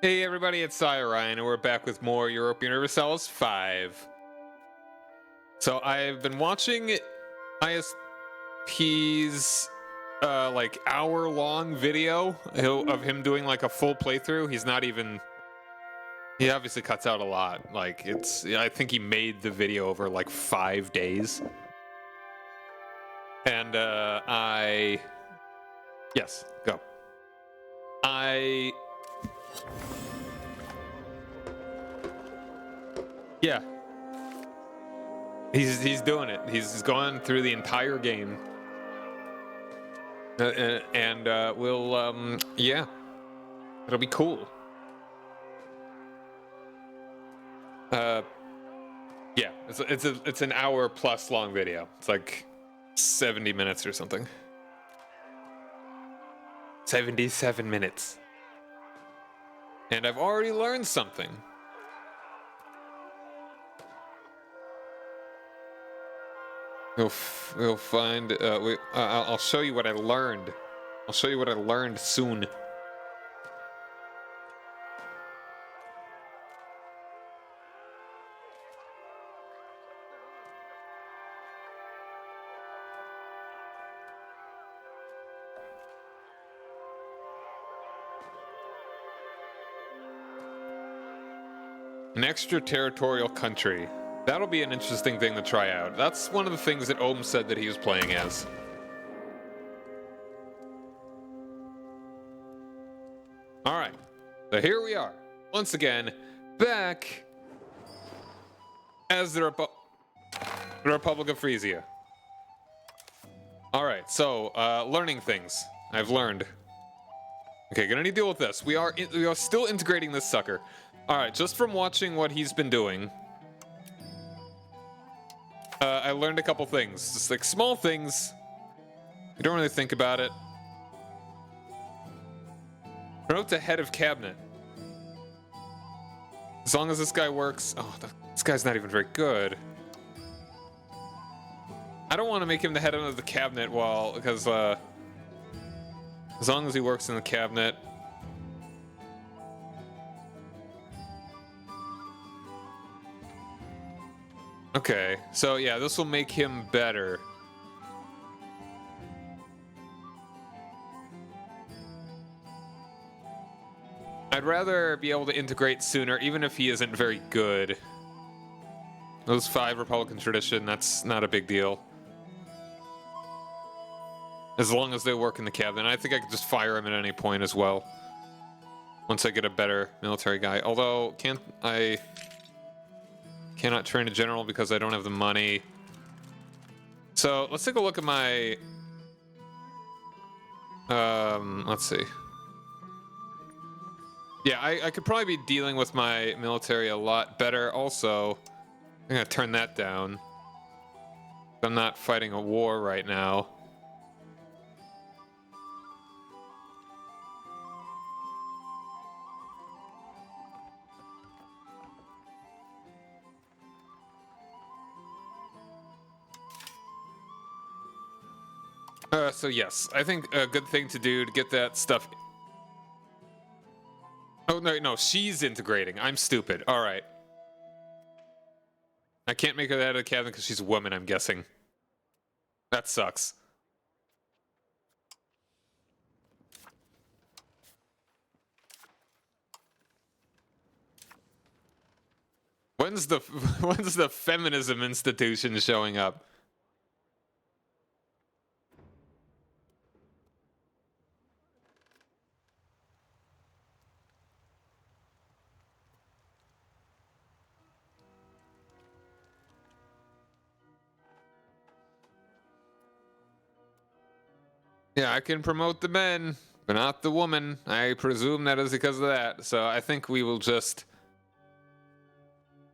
Hey everybody, it's Ryan, and we're back with more Europa Universalis 5. So I've been watching ISP's like hour-long video of him doing like a full playthrough. He obviously cuts out a lot. Like I think he made the video over like 5 days. And yes, go. Yeah. He's doing it. He's going through the entire game, and yeah, it'll be cool. Yeah, it's an hour plus long video. It's like 70 minutes or something. 77 minutes, and I've already learned something. We'll find. I'll show you what I learned. I'll show you what I learned soon. An extraterritorial country. That'll be an interesting thing to try out. That's one of the things that Ohm said that he was playing as. Alright, so here we are, once again, back as the Republic of Frisia. Alright, so, learning things. I've learned. Okay, gonna need to deal with this. We are still integrating this sucker. Alright, just from watching what he's been doing, I learned a couple things. Just like small things. You don't really think about it. Promote to head of cabinet. As long as this guy works. Oh, this guy's not even very good. I don't want to make him the head of the cabinet because as long as he works in the cabinet. Okay, so yeah, this will make him better. I'd rather be able to integrate sooner, even if he isn't very good. Those 5 Republican tradition, that's not a big deal. As long as they work in the cabinet. I think I could just fire him at any point as well. Once I get a better military guy. Although, cannot train a general because I don't have the money. So, let's take a look at my... let's see. Yeah, I could probably be dealing with my military a lot better. Also, I'm gonna turn that down. I'm not fighting a war right now. So yes, I think a good thing to do to get that stuff... Oh, no, she's integrating. I'm stupid. All right. I can't make her the head of the cabinet because she's a woman, I'm guessing. That sucks. When's the feminism institution showing up? Yeah, I can promote the men, but not the woman. I presume that is because of that. So I think we will just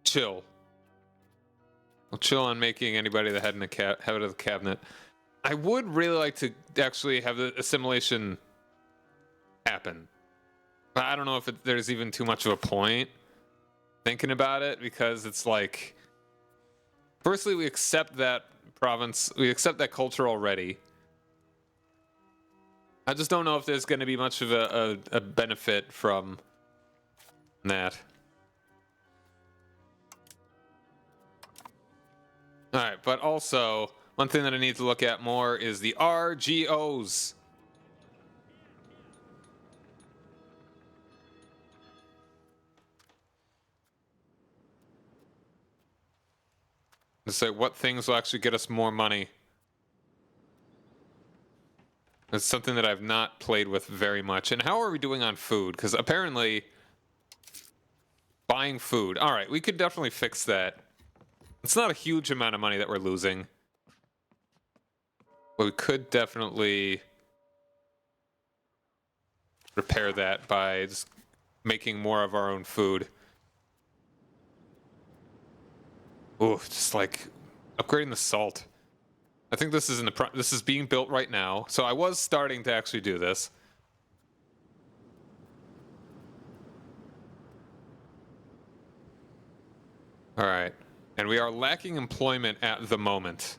chill. We'll chill on making anybody the head of the cabinet. I would really like to actually have the assimilation happen. But I don't know if there's even too much of a point thinking about it, because it's like, firstly, we accept that province, we accept that culture already. I just don't know if there's going to be much of a benefit from that. All right, but also one thing that I need to look at more is the RGOs. To say what things will actually get us more money. It's something that I've not played with very much. And how are we doing on food? Because apparently, buying food. All right, we could definitely fix that. It's not a huge amount of money that we're losing. But we could definitely repair that by just making more of our own food. Ooh, just like upgrading the salt. I think this is this is being built right now. So I was starting to actually do this. All right. And we are lacking employment at the moment.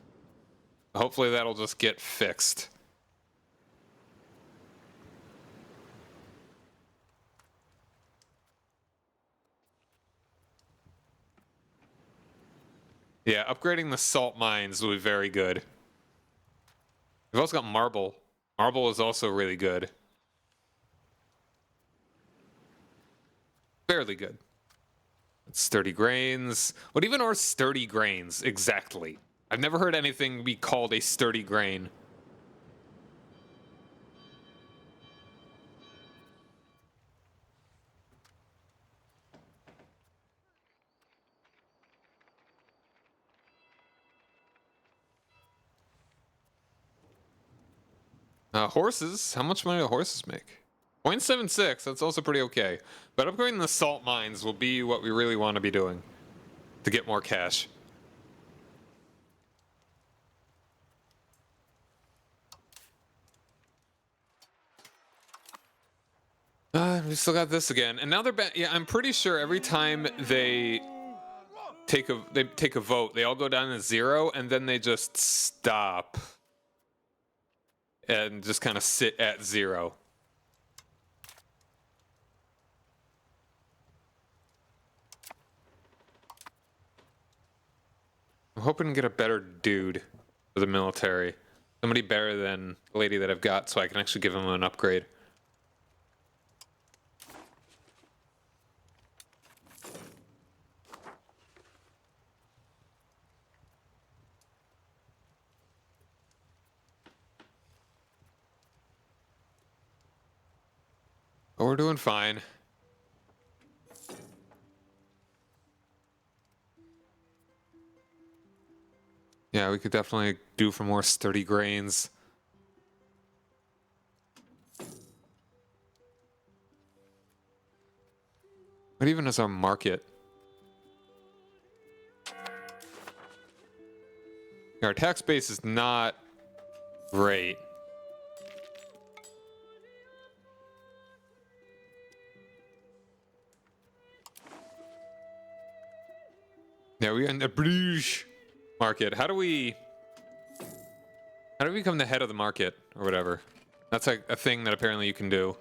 Hopefully that'll just get fixed. Yeah, upgrading the salt mines will be very good. We've also got marble. Marble is also really good. Fairly good. Sturdy grains. What even are sturdy grains exactly? I've never heard anything be called a sturdy grain. Horses. How much money do horses make? 0.76. That's also pretty okay. But upgrading the salt mines will be what we really want to be doing to get more cash. We still got this again, and now they're back. Yeah, I'm pretty sure every time they take a vote, they all go down to 0, and then they just stop and just kind of sit at 0. I'm hoping to get a better dude for the military, somebody better than the lady that I've got, so I can actually give him an upgrade. But we're doing fine. Yeah, we could definitely do for more sturdy grains. What even is our market? Our tax base is not great. Yeah, we're in the Bruges market. How do we become the head of the market or whatever? That's like a thing that apparently you can do.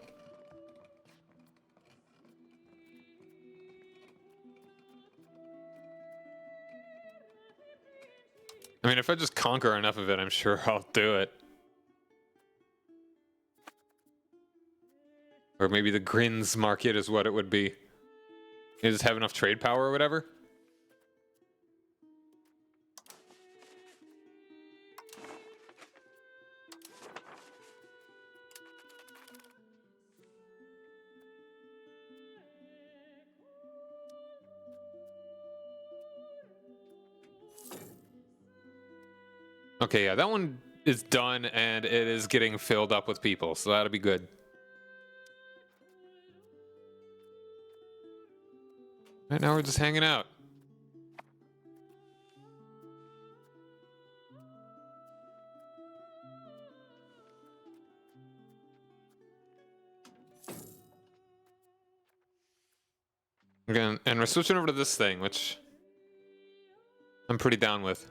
I mean, if I just conquer enough of it, I'm sure I'll do it. Or maybe the Grins market is what it would be. You just have enough trade power or whatever. Okay, yeah, that one is done and it is getting filled up with people, so that'll be good. Right now we're just hanging out. Again, and we're switching over to this thing, which I'm pretty down with.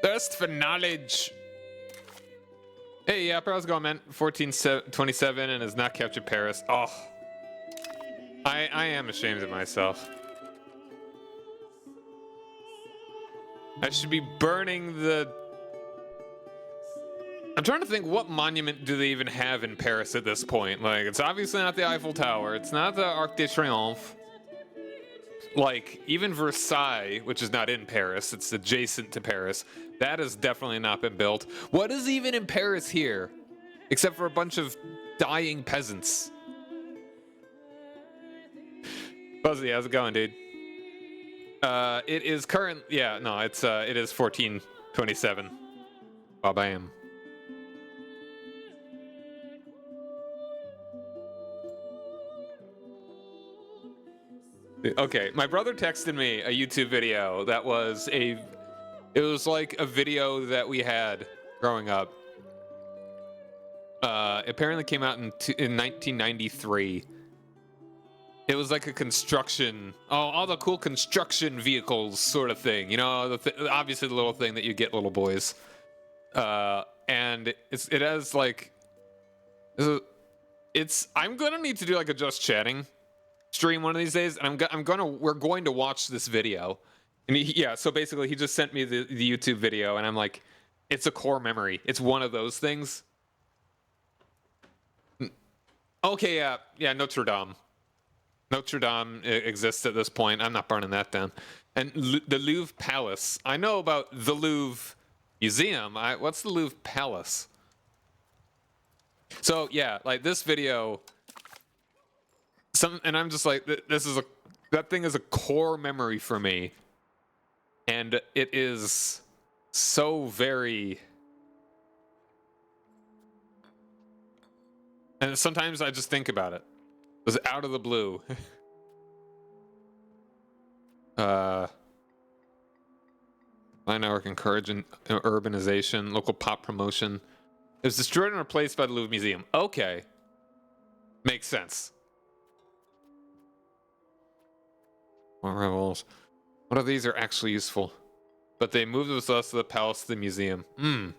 Thirst for knowledge. Hey, yeah, how's it going, man? 1427 and has not captured Paris. Oh, I am ashamed of myself. I should be burning the... I'm trying to think, what monument do they even have in Paris at this point? Like, it's obviously not the Eiffel Tower. It's not the Arc de Triomphe. Like, even Versailles, which is not in Paris, it's adjacent to Paris, that has definitely not been built. What is even in Paris here? Except for a bunch of dying peasants. Buzzy, how's it going, dude? It is current... Yeah, no, it is 1427. Ba-bam. Okay, my brother texted me a YouTube video that was it was like a video that we had growing up. Apparently came out in 1993. It was like a construction, all the cool construction vehicles sort of thing. You know, obviously the little thing that you get little boys. And it has like, I'm gonna need to do like a Just Chatting stream one of these days, and we're going to watch this video. And yeah, so basically he just sent me the YouTube video, and I'm like, it's a core memory. It's one of those things. Okay, yeah, Notre Dame. Notre Dame exists at this point. I'm not burning that down. And the Louvre Palace. I know about the Louvre Museum. What's the Louvre Palace? So yeah, like this video. And I'm just like, that thing is a core memory for me, and it is so very. And sometimes I just think about it. It was out of the blue. My network encouraging urbanization, local pop promotion. It was destroyed and replaced by the Louvre Museum. Okay, makes sense. More rebels. What of these are actually useful? But they moved with us to the palace to the museum. And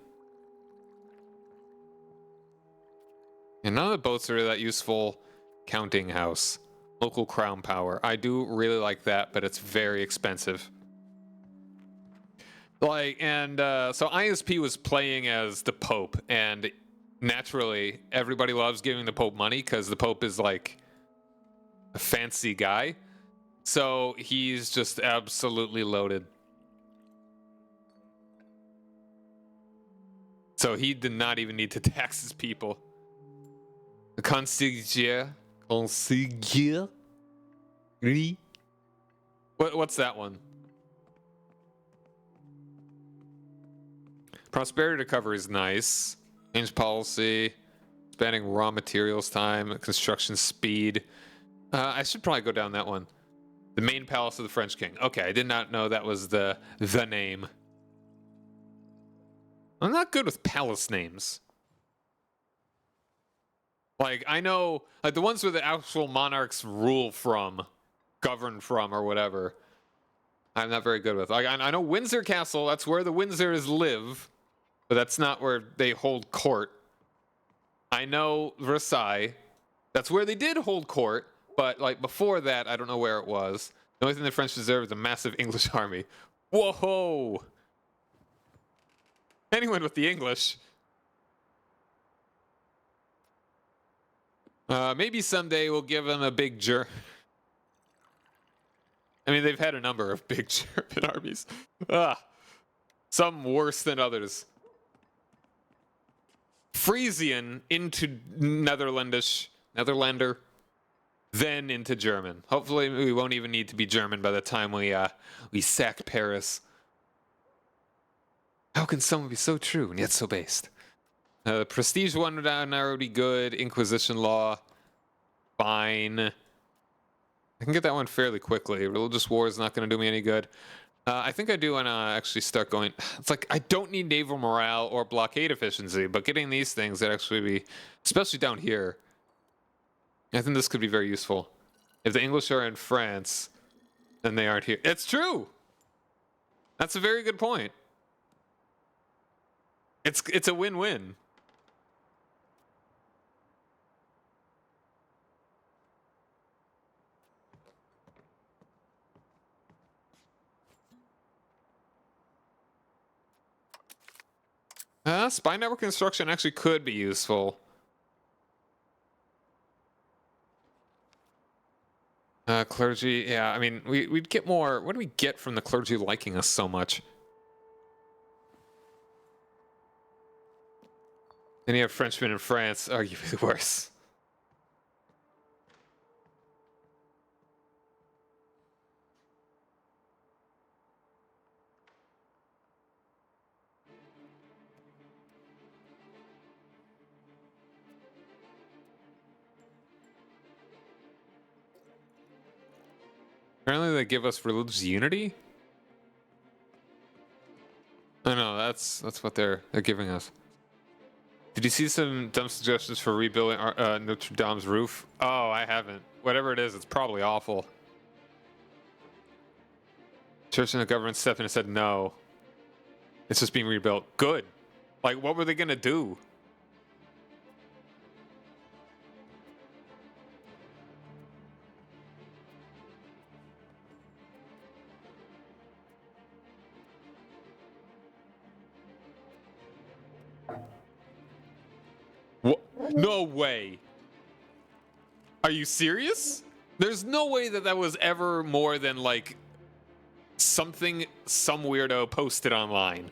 none of the boats are that useful. Counting house. Local crown power. I do really like that, but it's very expensive. Like, and so ISP was playing as the Pope, and naturally, everybody loves giving the Pope money because the Pope is like a fancy guy. So he's just absolutely loaded. So he did not even need to tax his people. The consigliere. What's that one? Prosperity recovery is nice. Change policy. Expanding raw materials time. Construction speed. I should probably go down that one. The main palace of the French king. Okay, I did not know that was the name. I'm not good with palace names. Like, I know, like the ones where the actual monarchs rule from, govern from, or whatever. I'm not very good with. Like, I know Windsor Castle. That's where the Windsors live, but that's not where they hold court. I know Versailles. That's where they did hold court. But, like, before that, I don't know where it was. The only thing the French deserve is a massive English army. Whoa! Anyone with the English. Maybe someday we'll give them a big I mean, they've had a number of big German armies. Some worse than others. Frisian into Netherlander. Then into German. Hopefully we won't even need to be German by the time we sack Paris. How can someone be so true and yet so based? The prestige one would already good. Inquisition law. Fine. I can get that one fairly quickly. Religious war is not going to do me any good. I think I do want to actually start going. It's like I don't need naval morale or blockade efficiency, but getting these things that actually be, especially down here, I think this could be very useful. If the English are in France, then they aren't here. It's true. That's a very good point. It's a win-win. Spy network construction actually could be useful. Clergy, yeah, I mean, we'd get more. What do we get from the clergy liking us so much? Then you have Frenchmen in France, arguably worse. Apparently they give us religious unity? I know, that's what they're giving us. Did you see some dumb suggestions for rebuilding Notre Dame's roof? Oh, I haven't. Whatever it is, it's probably awful. Church and the government stepped in and said no. It's just being rebuilt. Good. Like, what were they gonna do? What? No way. Are you serious? There's no way that was ever more than like something some weirdo posted online.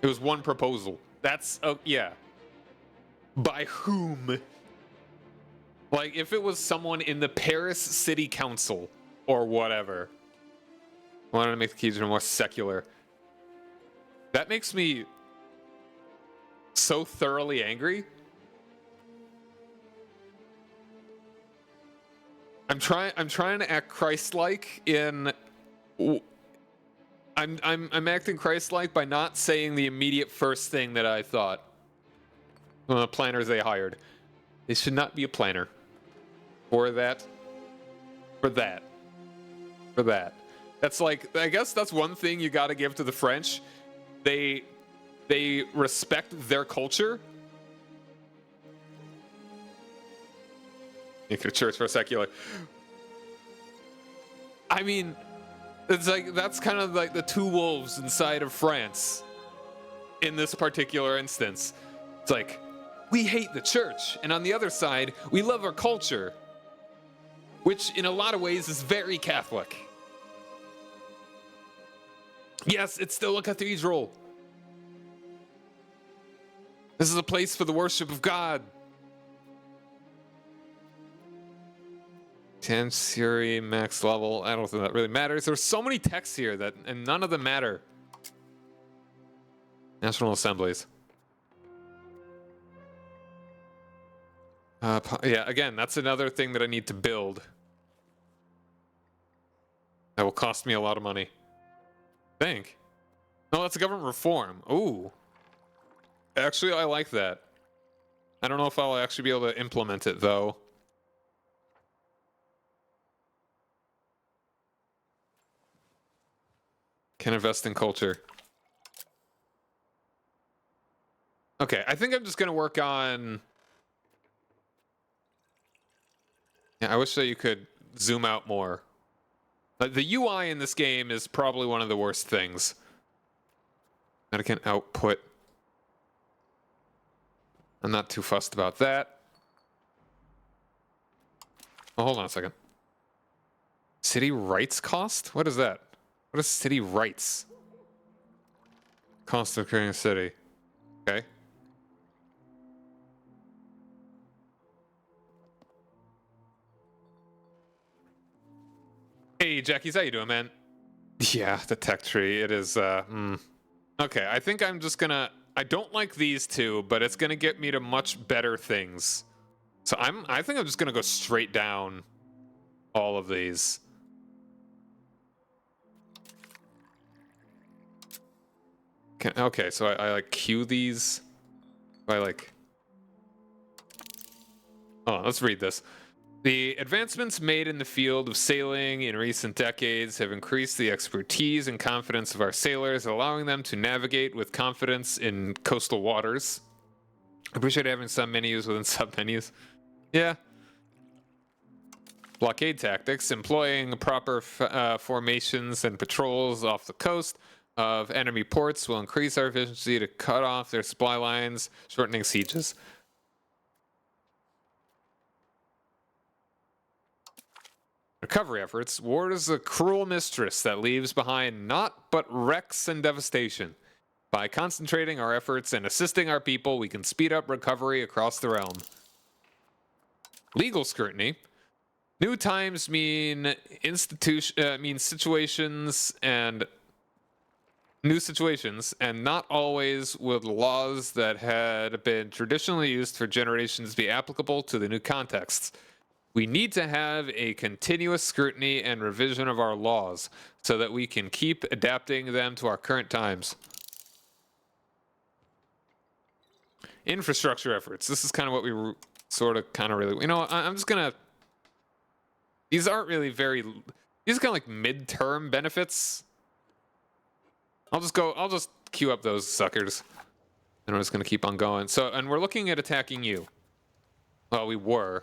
It was one proposal. That's yeah. By whom? Like, if it was someone in the Paris City Council or whatever, wanted to make the keys more secular. That makes me so thoroughly angry. I'm trying to act Christ-like in. I'm acting Christ-like by not saying the immediate first thing that I thought. One of the planners they hired. They should not be a planner. For that. That's like, I guess that's one thing you gotta give to the French. They respect their culture. Make it a church for a secular. I mean, it's like, that's kind of like the two wolves inside of France in this particular instance. It's like, we hate the church, and on the other side, we love our culture, which in a lot of ways is very Catholic. Yes, it's still a cathedral. This is a place for the worship of God. 10 Siri max level. I don't think that really matters. There's so many texts here that, and none of them matter. National Assemblies. Yeah, again, that's another thing that I need to build. That will cost me a lot of money. I think. No, that's a government reform. Ooh. Actually, I like that. I don't know if I'll actually be able to implement it, though. Can invest in culture. Okay, I think I'm just going to work on... Yeah, I wish that you could zoom out more. The UI in this game is probably one of the worst things. Vatican output. I'm not too fussed about that. Oh, hold on a second. City rights cost? What is that? What is city rights? Cost of creating a city. Okay. Hey, Jackies, how you doing, man? Yeah, the tech tree. It is, Okay, I think I'm just gonna... I don't like these two, but it's gonna get me to much better things. So I think I'm just gonna go straight down all of these. Okay, so I like queue these. I like... Oh, let's read this. The advancements made in the field of sailing in recent decades have increased the expertise and confidence of our sailors, allowing them to navigate with confidence in coastal waters. I appreciate having sub-menus within sub-menus. Yeah. Blockade tactics, employing proper formations and patrols off the coast of enemy ports will increase our efficiency to cut off their supply lines, shortening sieges. Recovery efforts. War is a cruel mistress that leaves behind naught but wrecks and devastation. By concentrating our efforts and assisting our people, we can speed up recovery across the realm. Legal scrutiny. New times mean situations and new situations, and not always will the laws that had been traditionally used for generations be applicable to the new contexts. We need to have a continuous scrutiny and revision of our laws so that we can keep adapting them to our current times. Infrastructure efforts. This is kind of what we really, you know, I'm just gonna, these aren't really these are kind of like mid-term benefits. I'll just queue up those suckers. And we're just gonna keep on going. So, and we're looking at attacking you. Well, we were.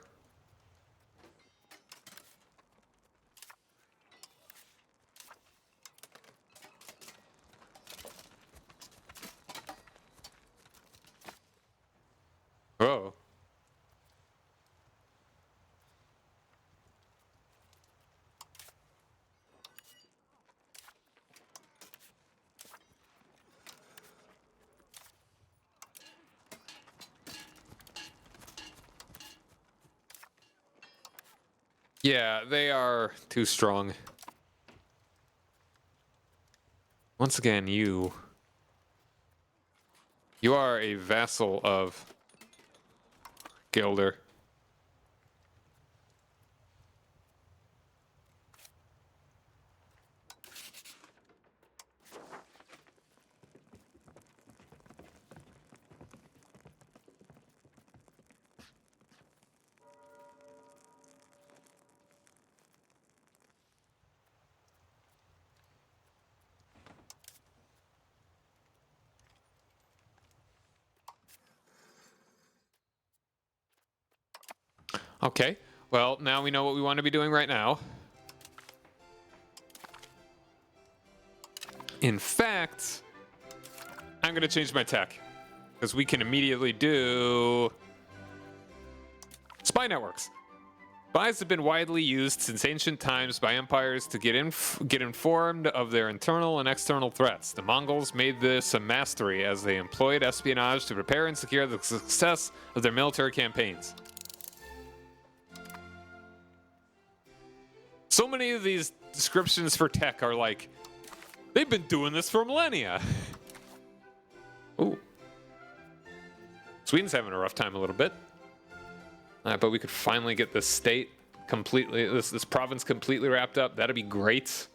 Oh. Yeah, they are too strong. Once again, you are a vassal of Gilder. Okay, well, now we know what we want to be doing right now. In fact, I'm going to change my tech, because we can immediately do spy networks. Spies have been widely used since ancient times by empires to get informed of their internal and external threats. The Mongols made this a mastery as they employed espionage to prepare and secure the success of their military campaigns. So many of these descriptions for tech are like, they've been doing this for millennia. Ooh. Sweden's having a rough time a little bit. But we could finally get this state completely, this province completely wrapped up. That'd be great.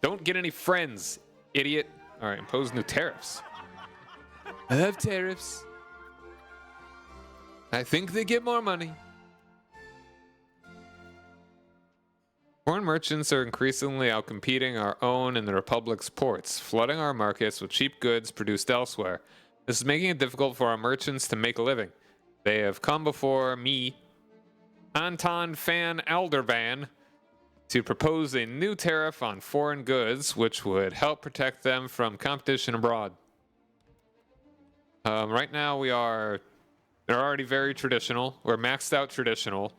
Don't get any friends, idiot. All right, impose new tariffs. I have tariffs. I think they get more money. Foreign merchants are increasingly outcompeting our own in the Republic's ports, flooding our markets with cheap goods produced elsewhere. This is making it difficult for our merchants to make a living. They have come before me, Anton van Aldervan, to propose a new tariff on foreign goods, which would help protect them from competition abroad. Right now they're already very traditional. We're maxed out traditional.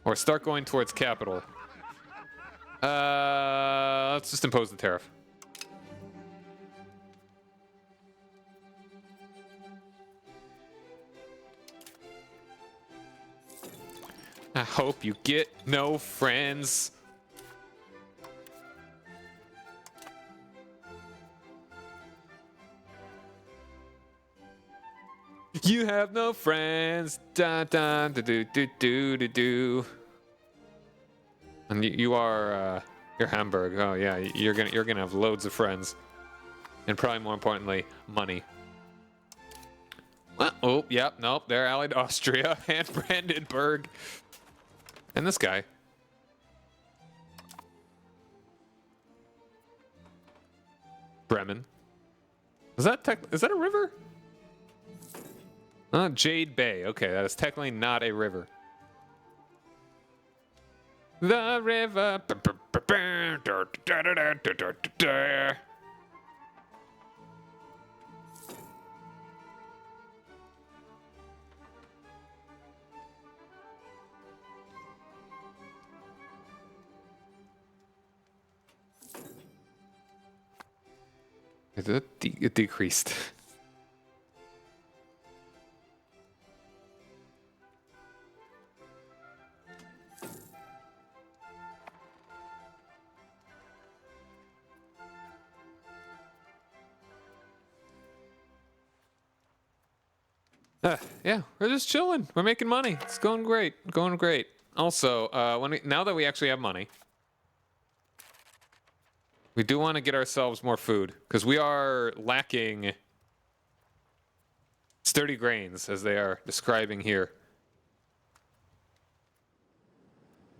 Or start going towards capital. Let's just impose the tariff. I hope you get no friends. You have no friends. Da da da do do do do do. And you're Hamburg. Oh yeah, you're gonna have loads of friends, and probably more importantly, money. Oh yep, nope. They're allied to Austria and Brandenburg, and this guy. Bremen. Is that a river? Jade Bay. Okay, that is technically not a river. the river. It decreased. Yeah, we're just chilling. We're making money. It's going great. Going great. Also, now that we actually have money, we do want to get ourselves more food because we are lacking sturdy grains, as they are describing here.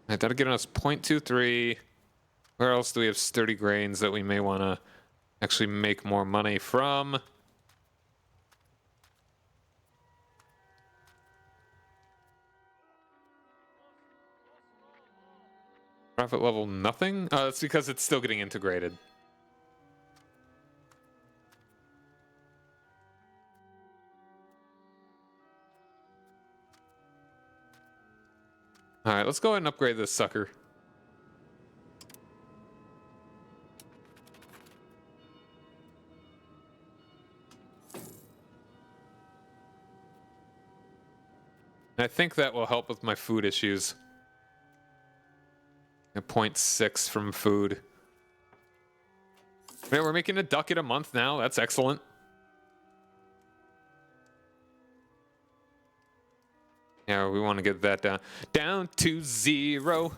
That'll get us 0.23. Where else do we have sturdy grains that we may want to actually make more money from? Profit level nothing? Oh, that's because it's still getting integrated. Alright, let's go ahead and upgrade this sucker. I think that will help with my food issues. A 0.6 from food. Yeah, we're making a ducat a month now. That's excellent. Yeah, we want to get that down to 0.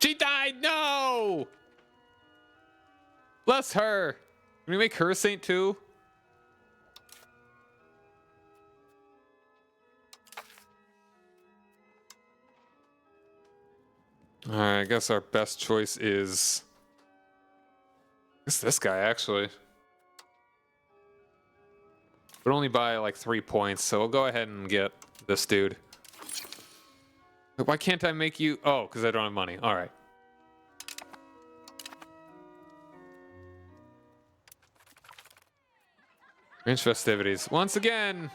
She died! No! Bless her. Can we make her a saint too? Alright, I guess our best choice is... It's this guy, actually. But only by like 3 points, so we'll go ahead and get this dude. Why can't I make you... Oh, because I don't have money. Alright. Range festivities. Once again!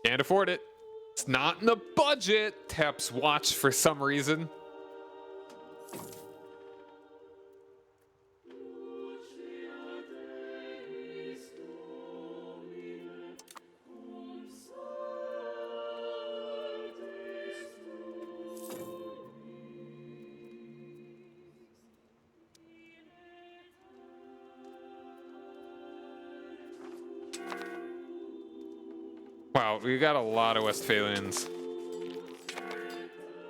Can't afford it. It's not in the budget. Taps watch for some reason. Wow, we got a lot of Westphalians.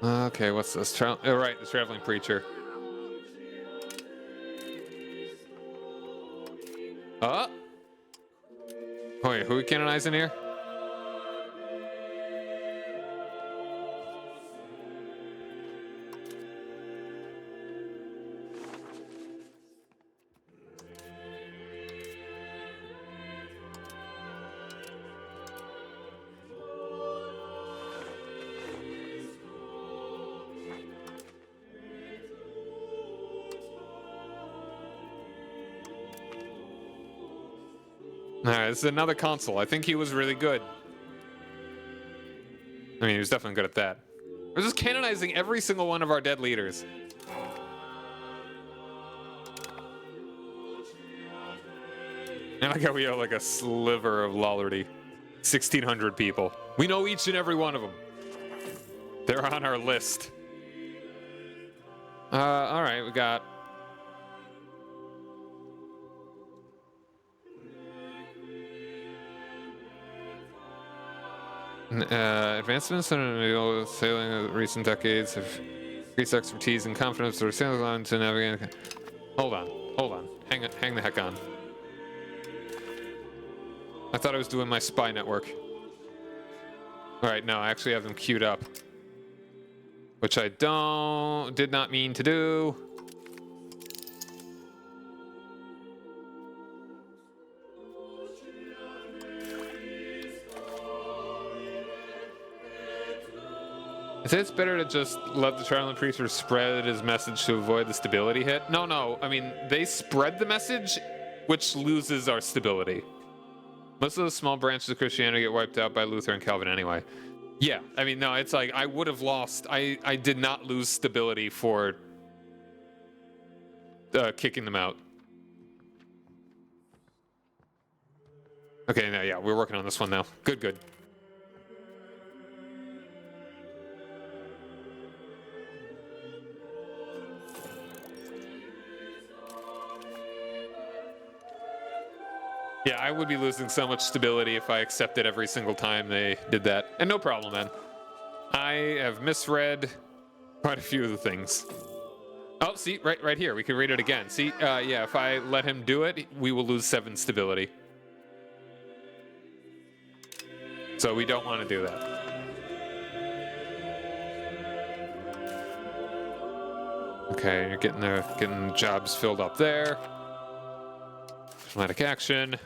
Okay, what's this? Oh, right, the traveling preacher. Oh, wait, who are we canonizing here? Alright, this is another consul. I think he was really good. I mean, he was definitely good at that. We're just canonizing every single one of our dead leaders. And I got we have like a sliver of Lollardy. 1,600 people. We know each and every one of them. They're on our list. Alright, we got... advancements in sailing of recent decades have increased expertise and confidence or sailing on to navigate. Hold on. Hang the heck on. I thought I was doing my spy network. Alright, no, I actually have them queued up. which I did not mean to do. I say it's better to just let the traveling preacher spread his message to avoid the stability hit. No, I mean, they spread the message, which loses our stability. Most of the small branches of Christianity get wiped out by Luther and Calvin anyway. Yeah, I mean, no, it's like I would have lost. I did not lose stability for kicking them out. Okay, no, yeah, we're working on this one now. Good. Yeah, I would be losing so much stability if I accepted every single time they did that. And no problem, then. I have misread quite a few of the things. Oh, see, right here. We can read it again. See, yeah, if I let him do it, we will lose 7 stability. So we don't want to do that. Okay, you're getting jobs filled up there. Dramatic action.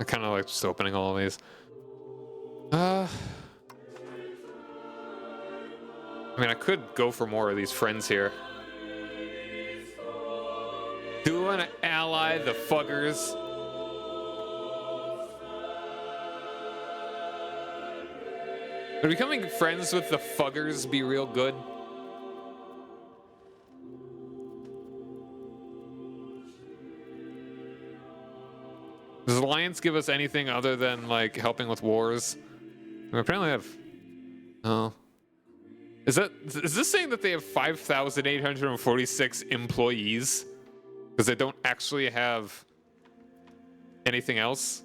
I kind of like just opening all of these. I mean, I could go for more of these friends here. Do we want to ally the fuggers? Would becoming friends with the fuggers be real good? Does Alliance give us anything other than, like, helping with wars? We apparently have... Oh. Is this saying that they have 5,846 employees? Because they don't actually have anything else?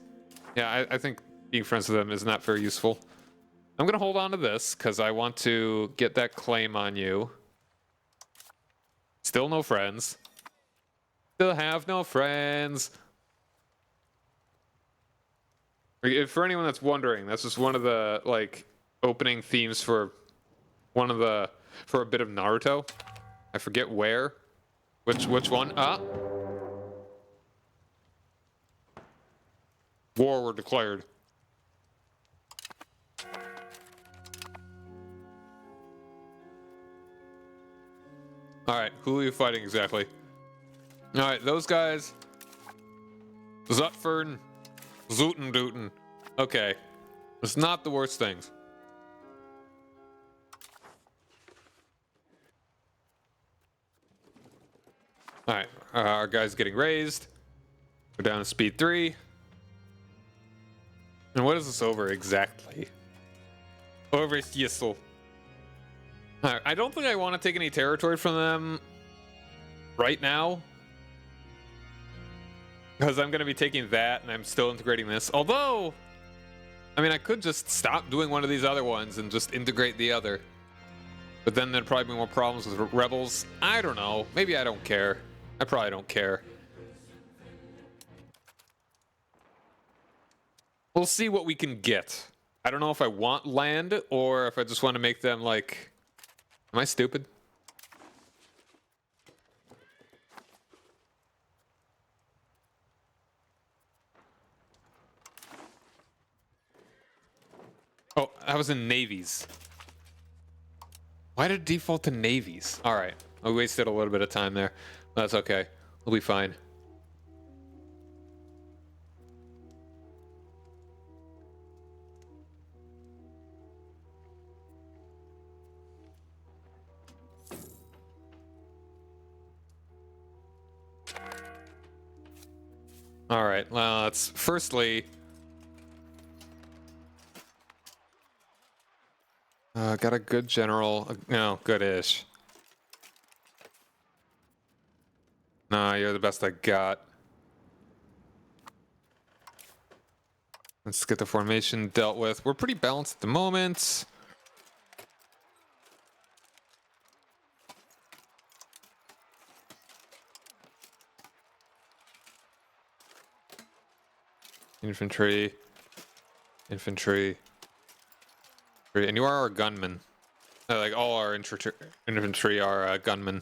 Yeah, I think being friends with them is not very useful. I'm going to hold on to this, because I want to get that claim on you. Still no friends. Still have no friends. For anyone that's wondering, that's just one of the, like, opening themes for for a bit of Naruto. I forget where. Which one? War were declared. Alright, who are you fighting exactly? Alright, those guys. Zutfern. Zootendooten. Okay. It's not the worst things. Alright, our guy's getting raised. We're down to speed 3. And what is this over exactly? Over Yissel. Alright, I don't think I want to take any territory from them right now. Because I'm going to be taking that, and I'm still integrating this. Although, I mean, I could just stop doing one of these other ones and just integrate the other. But then there'd probably be more problems with rebels. I don't know. Maybe I don't care. I probably don't care. We'll see what we can get. I don't know if I want land, or if I just want to make them, like... Am I stupid? Oh, I was in navies. Why did it default to navies? All right. I wasted a little bit of time there. That's okay. We'll be fine. All right. Well, let's firstly... got a good general. No, good-ish. Nah, you're the best I got. Let's get the formation dealt with. We're pretty balanced at the moment. Infantry. Infantry. And you are our gunmen. Like all our infantry are gunmen.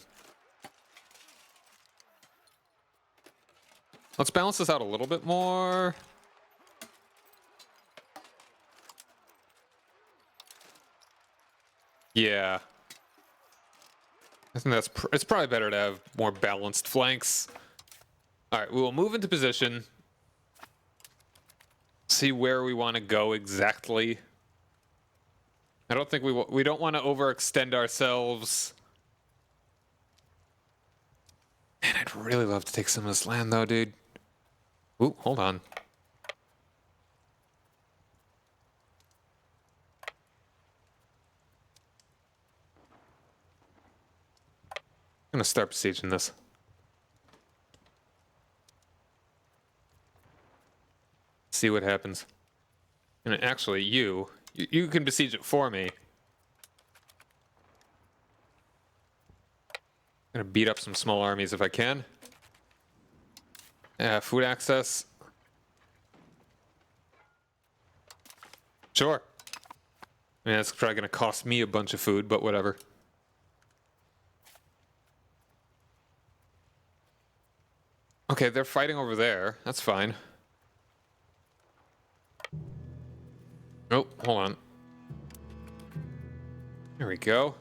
Let's balance this out a little bit more. Yeah. I think it's probably better to have more balanced flanks. All right, we will move into position. See where we want to go exactly. I don't think we don't want to overextend ourselves. Man, I'd really love to take some of this land though, dude. Ooh, hold on. I'm gonna start besieging this. See what happens. And actually, you can besiege it for me. I'm gonna beat up some small armies if I can. Food access. Sure. I mean, that's probably gonna cost me a bunch of food, but whatever. Okay, they're fighting over there. That's fine. Oh, hold on. There we go.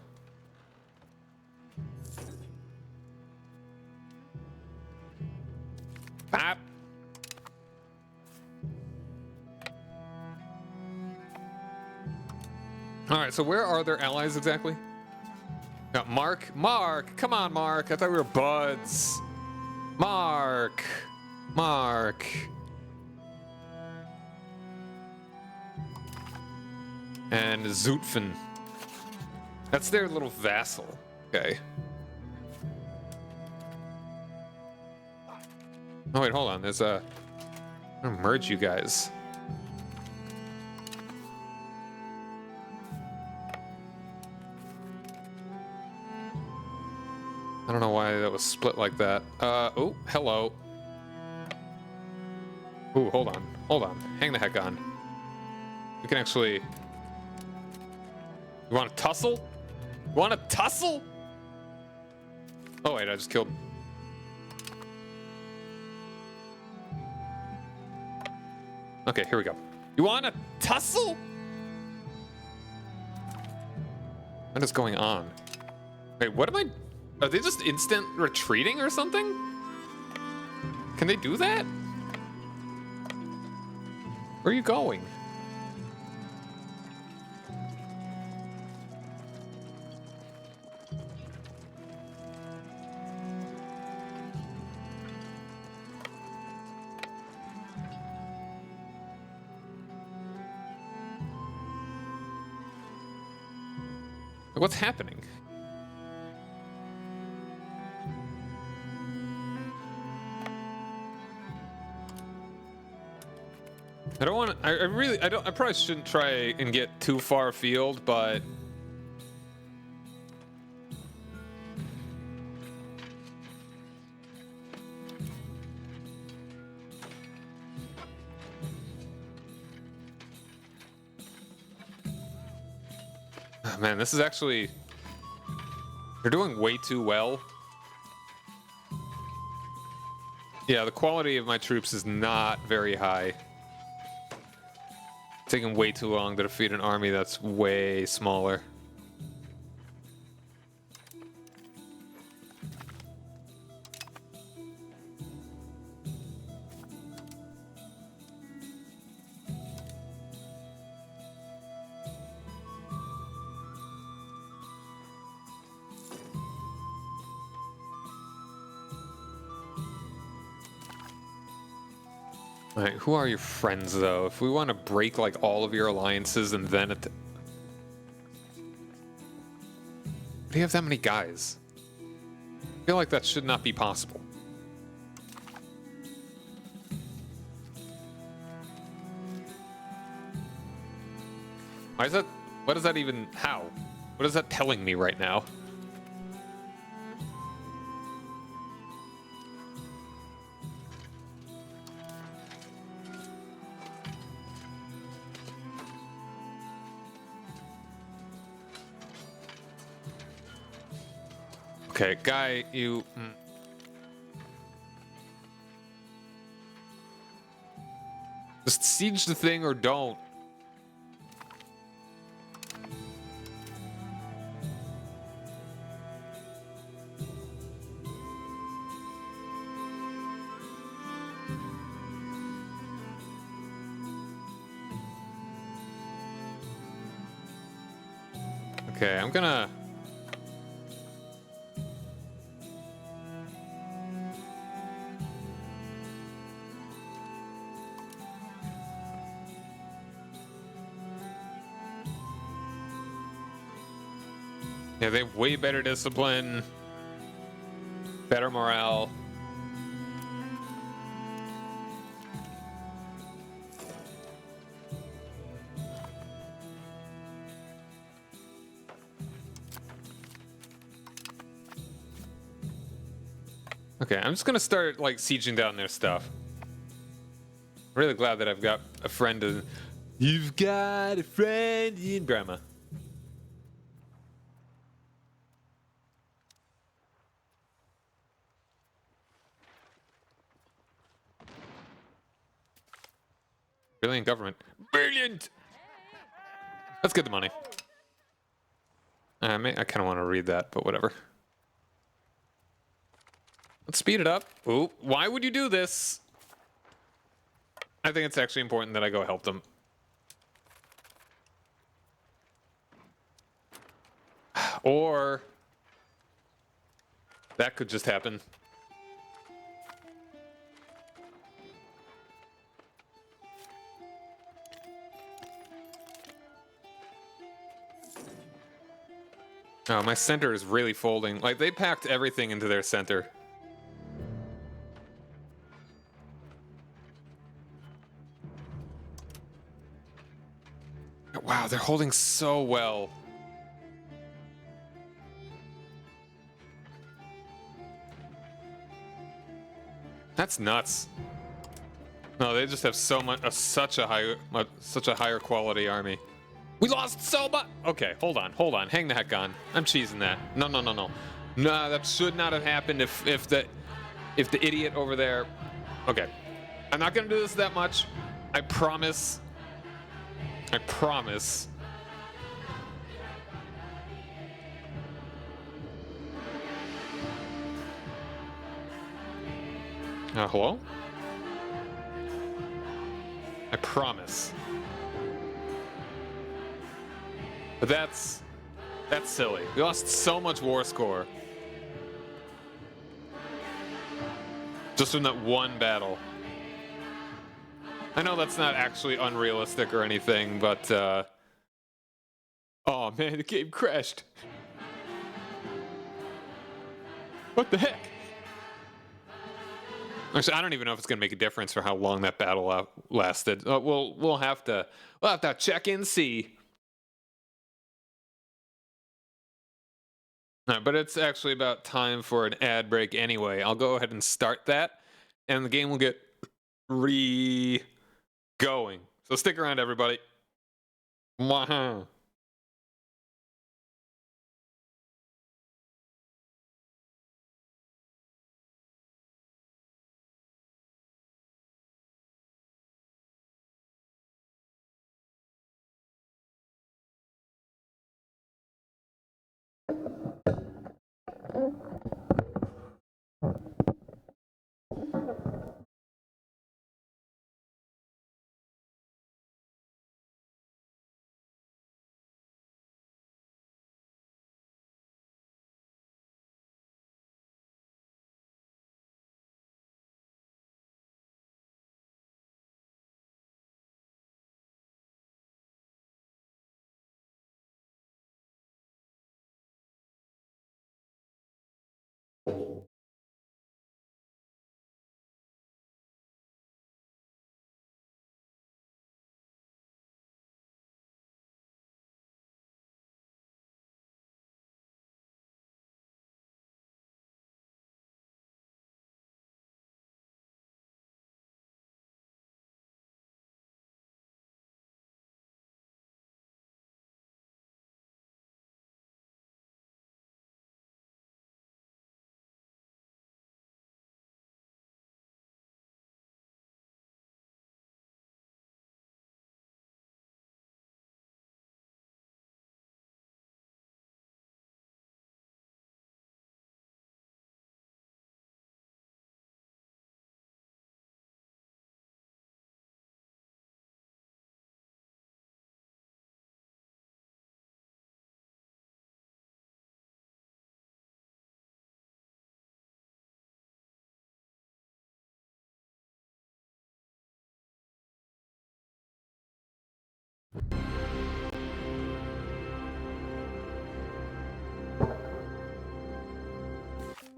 Bop. All right, so where are their allies exactly? Got Mark. Mark, come on, Mark. I thought we were buds. Mark. Mark. And Zutphen. That's their little vassal. Okay. Oh wait, hold on. There's a... I'm gonna merge you guys. I don't know why that was split like that. Oh, hello. Ooh, hold on. Hold on. Hang the heck on. We can actually... You want to tussle? You want to tussle? Oh wait, I just killed... Okay, here we go. You want to tussle? What is going on? Wait, what am I... Are they just instant retreating or something? Can they do that? Where are you going? What's happening? I don't want to, I probably shouldn't try and get too far afield, but... Oh, man, this is actually... They're doing way too well. Yeah, the quality of my troops is not very high. Taking way too long to defeat an army that's way smaller. Alright, who are your friends, though? If we want to break, like, all of your alliances and then... Do you have that many guys? I feel like that should not be possible. Why is that... What is that even... How? What is that telling me right now? Okay, guy, you. Just siege the thing or don't. Okay, I'm gonna. Yeah, they have way better discipline, better morale. Okay, I'm just gonna start like sieging down their stuff. Really glad that I've got a friend in. You've got a friend in Grandma. Brilliant government. Brilliant! Let's get the money. I kind of want to read that, but whatever. Let's speed it up. Ooh, why would you do this? I think it's actually important that I go help them. Or that could just happen. Oh, my center is really folding. Like, they packed everything into their center. Wow, they're holding so well. That's nuts. No, they just have so much, such a higher quality army. We lost so much. Okay, hold on. Hang the heck on. I'm cheesing that. No. No, that should not have happened if the idiot over there. Okay, I'm not gonna do this that much. I promise. I promise. Hello? I promise. But that's silly. We lost so much war score. Just in that one battle. I know that's not actually unrealistic or anything, but oh man, the game crashed. What the heck? Actually, I don't even know if it's gonna make a difference for how long that battle lasted. We'll have to check and see. All right, but it's actually about time for an ad break anyway. I'll go ahead and start that, and the game will get going. So stick around, everybody. Mwah.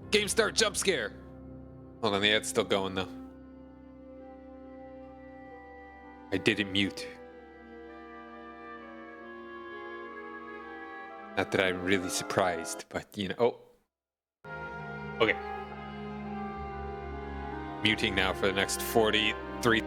Game start, jump scare. Hold on, the ad's still going though. I didn't mute. Not that I'm really surprised, but you know. Oh. Okay. Muting now for the next 43.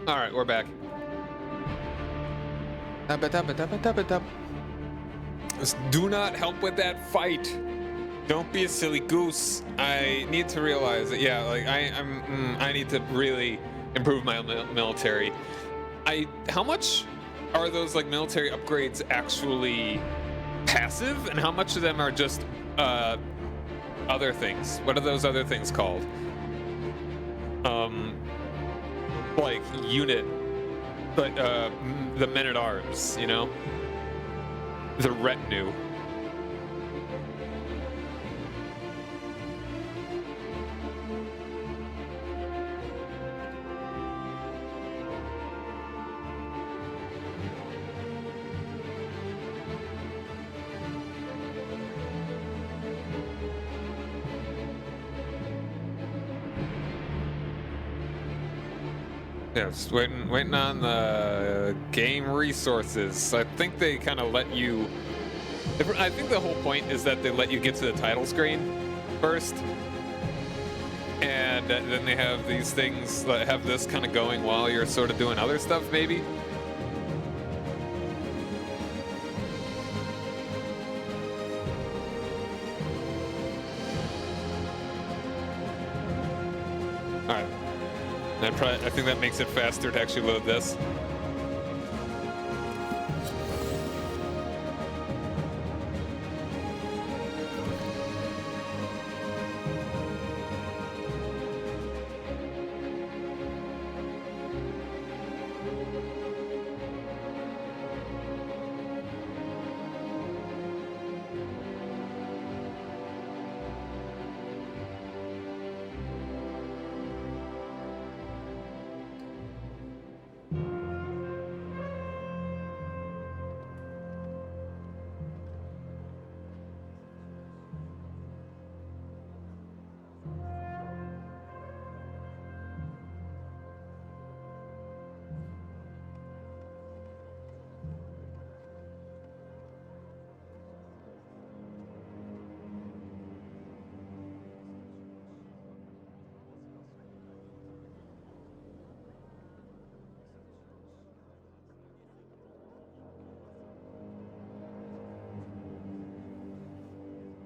All right, we're back. Just do not help with that fight. Don't be a silly goose. I need to realize that, yeah, like I need to really improve my military. How much are those like military upgrades actually passive, and how much of them are just other things? What are those other things called? Like unit, but the men-at-arms, you know, the retinue. Yeah, just waiting on the game resources. I think they kind of let you. I think the whole point is that they let you get to the title screen first, and then they have these things that have this kind of going while you're sort of doing other stuff, maybe. All right. I think that makes it faster to actually load this.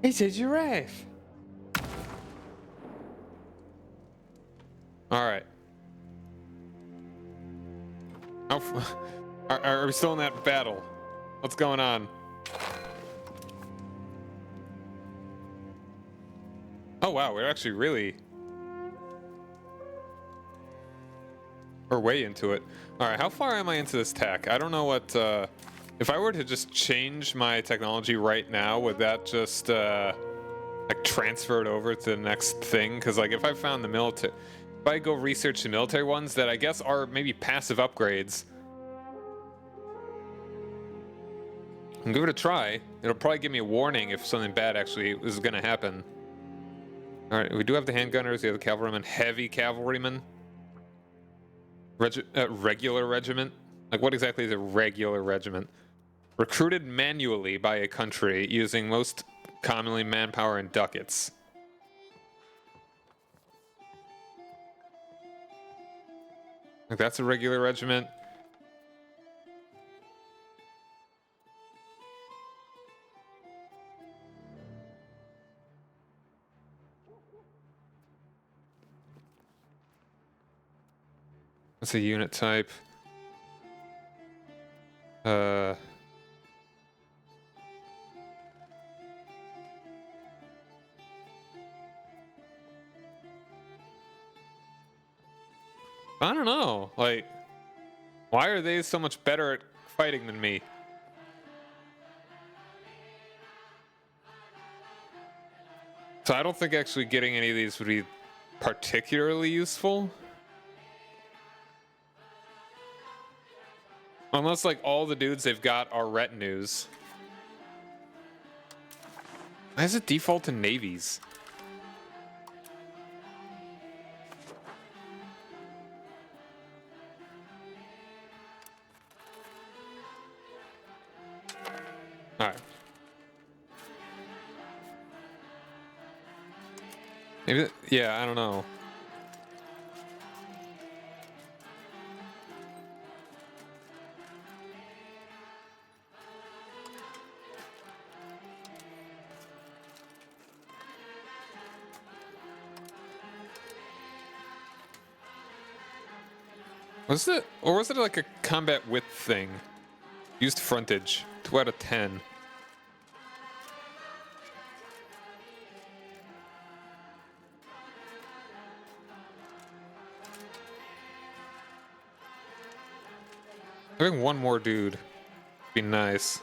It's a giraffe. All right. Are we still in that battle? What's going on? Oh wow, we're actually really... We're way into it. All right, how far am I into this tech? I don't know what... if I were to just change my technology right now, would that just like transfer it over to the next thing? Because like if I found the military... If I go research the military ones that I guess are maybe passive upgrades, and give it a try. It'll probably give me a warning if something bad actually is going to happen. All right, we do have the handgunners, we have the cavalrymen, heavy cavalrymen, regular regiment. Like, what exactly is a regular regiment? Recruited manually by a country using most commonly manpower and ducats. Like, that's a regular regiment. What's a unit type? I don't know. Like, why are they so much better at fighting than me? So I don't think actually getting any of these would be particularly useful. Unless, like, all the dudes they've got are retinues. Why is it default to navies? Alright. Maybe, yeah, I don't know. Was it, or was it like a combat width thing? Used frontage, 2 out of 10. Having one more dude would be nice.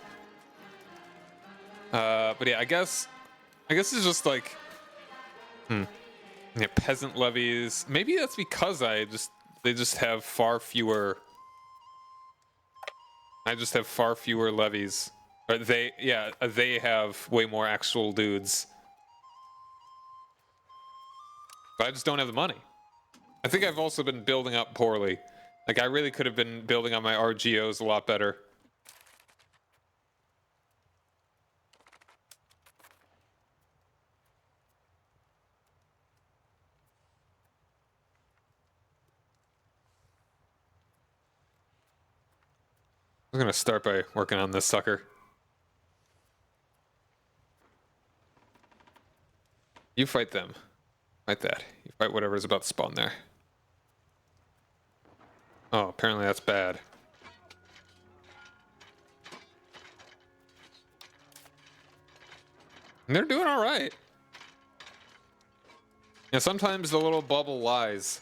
But yeah, I guess it's just like, yeah, peasant levies. Maybe that's because they just have far fewer. I just have far fewer levies. Or they have way more actual dudes. But I just don't have the money. I think I've also been building up poorly. Like, I really could have been building on my RGOs a lot better. I'm gonna start by working on this sucker. You fight them. Fight that. You fight whatever's about to spawn there. Oh, apparently that's bad. And they're doing all right. Yeah, sometimes the little bubble lies.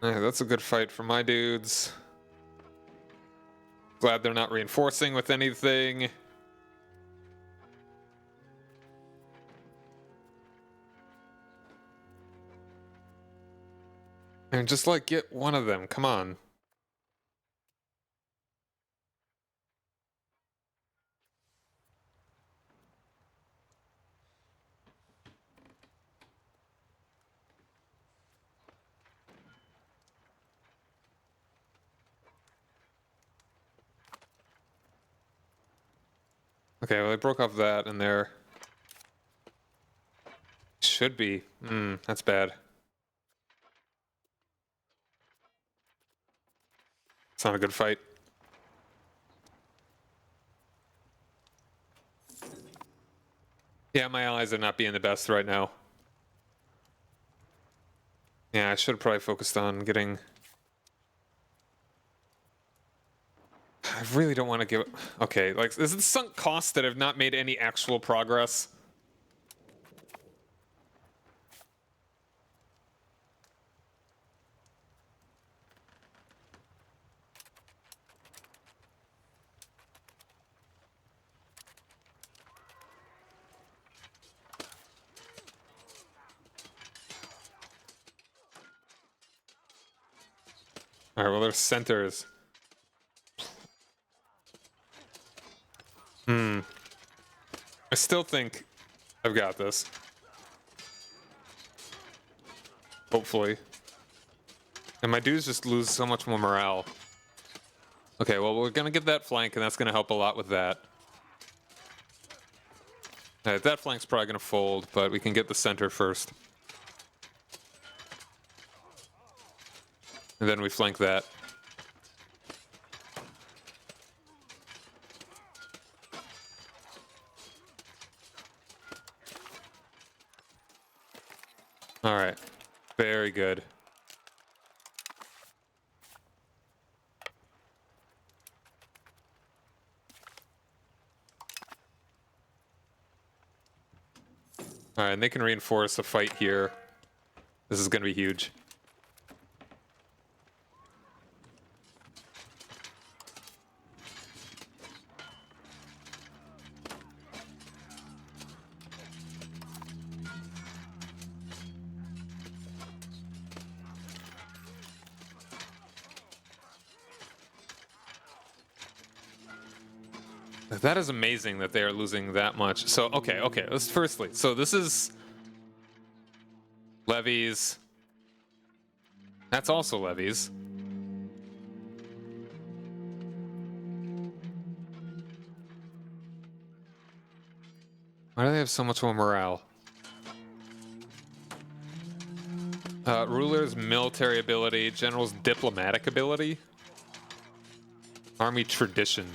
Yeah, that's a good fight for my dudes. Glad they're not reinforcing with anything. And just like get one of them, come on. Okay, well, I broke off that and there. Should be. That's bad. It's not a good fight. Yeah, my allies are not being the best right now. Yeah, I should have probably focused on getting... I really don't want to give... Okay, like, is it sunk costs that have not made any actual progress? Alright, well, there's centers. I still think I've got this. Hopefully. And my dudes just lose so much more morale. Okay, well, we're gonna get that flank, and that's gonna help a lot with that. Alright, that flank's probably gonna fold, but we can get the center first. And then we flank that. Alright. Very good. Alright, and they can reinforce a fight here. This is gonna be huge. That is amazing that they are losing that much. So, okay, let's firstly. So this is levies. That's also levies. Why do they have so much more morale? Ruler's military ability, general's diplomatic ability, army tradition.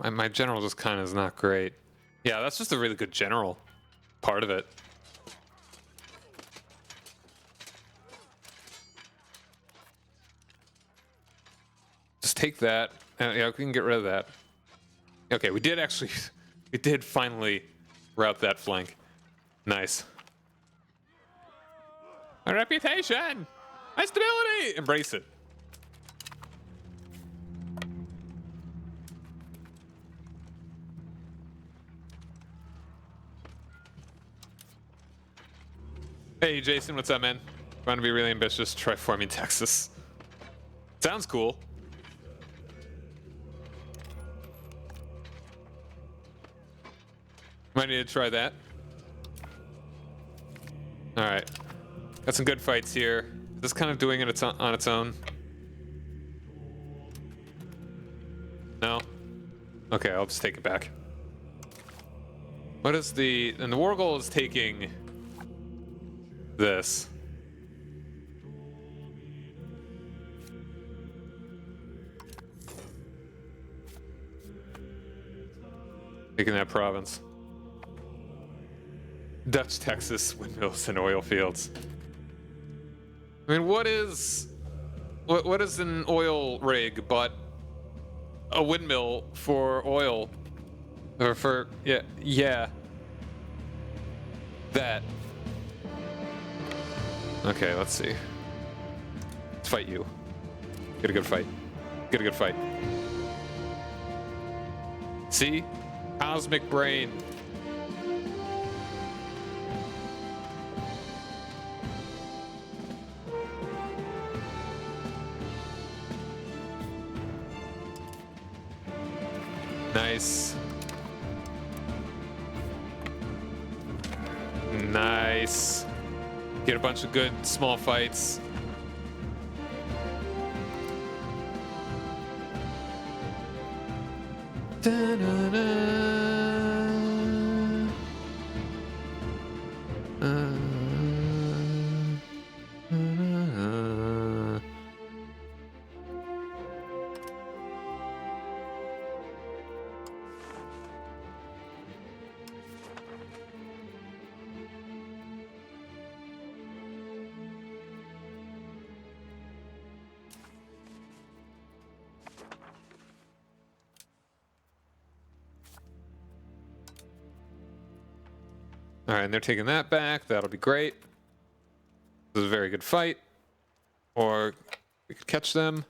My general just kind of is not great. Yeah, that's just a really good general. Part of it. Just take that. Yeah, we can get rid of that. Okay, we did actually... We did finally route that flank. Nice. My reputation! My stability! Embrace it. Hey, Jason, what's up, man? Want to be really ambitious? Try forming Texas. Sounds cool. Might need to try that. Alright. Got some good fights here. Just kind of doing it on its own. No? Okay, I'll just take it back. What is the... And the war goal is taking... this. Taking that province. Dutch Texas windmills and oil fields. I mean, what is an oil rig but a windmill for oil? Or for... Yeah. That. Okay, let's see. Let's fight you. Get a good fight. Get a good fight. See? Cosmic brain. Nice. Nice. Get a bunch of good small fights. All right, and they're taking that back. That'll be great. This is a very good fight. Or we could catch them.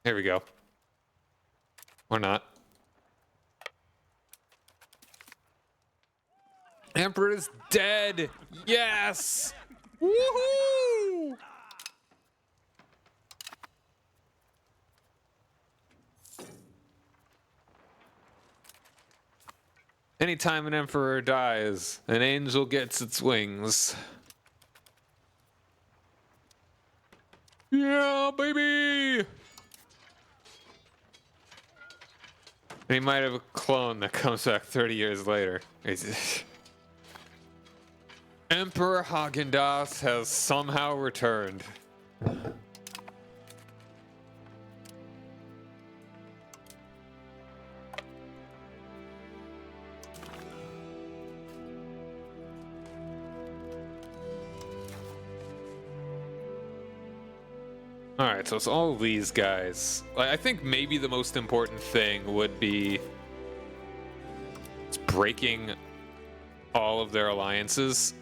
Here we go. Or not. Emperor is dead! Yes! Woohoo! Anytime an emperor dies, an angel gets its wings. Yeah, baby! And he might have a clone that comes back 30 years later. Emperor Haagen-Dazs has somehow returned. Alright, so it's all these guys. I think maybe the most important thing would be breaking all of their alliances.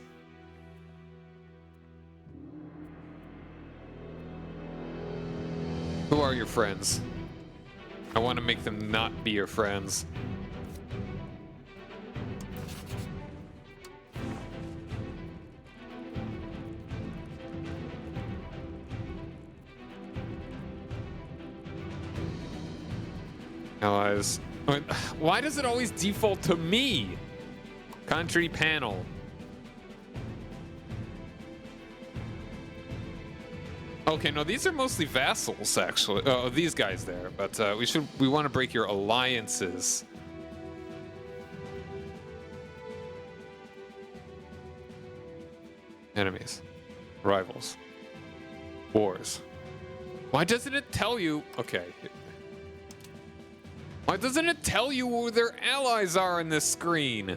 Who are your friends? I want to make them not be your friends. Allies. Why does it always default to me? Country panel. Okay, no, these are mostly vassals, actually. Oh, these guys there. But we want to break your alliances. Enemies. Rivals. Wars. Why doesn't it tell you? Okay. Why doesn't it tell you who their allies are in this screen?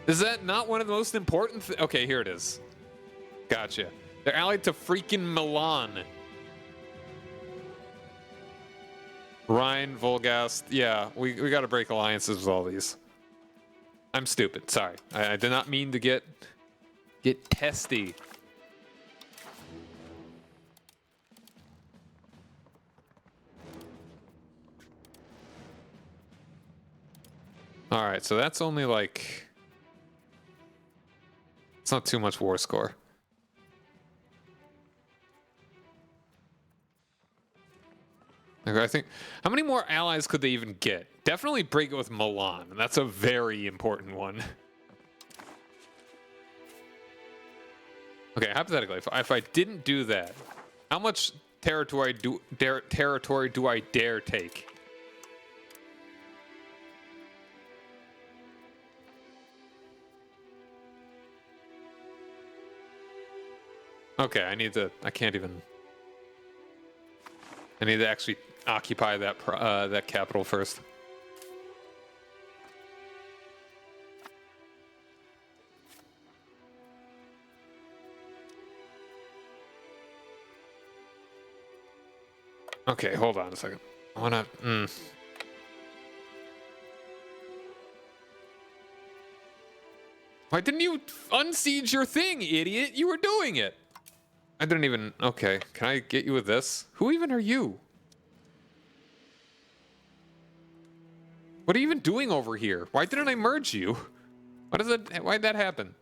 Is that not one of the most important okay, here it is. Gotcha. They're allied to freaking Milan. Rhine, Volgast. Yeah, we gotta break alliances with all these. I'm stupid. Sorry. I did not mean to get testy. Alright, so that's only like... It's not too much war score. Okay, I think... How many more allies could they even get? Definitely break it with Milan, and that's a very important one. Okay, hypothetically, if I didn't do that, how much territory do I dare take? Okay, I need to actually occupy that that capital first. Okay, hold on a second. I wanna. Why didn't you unsiege your thing, idiot? You were doing it. I didn't even... Okay, can I get you with this? Who even are you? What are you even doing over here? Why didn't I merge you? Why'd that happen?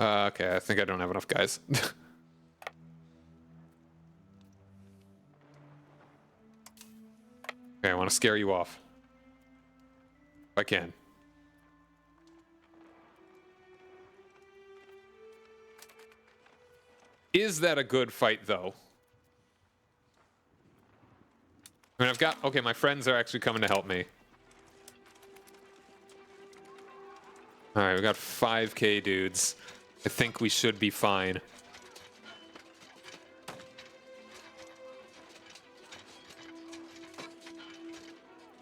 Okay, I think I don't have enough guys. Okay, I want to scare you off. If I can. Is that a good fight, though? I mean, I've got... Okay, my friends are actually coming to help me. Alright, we got 5k dudes. I think we should be fine.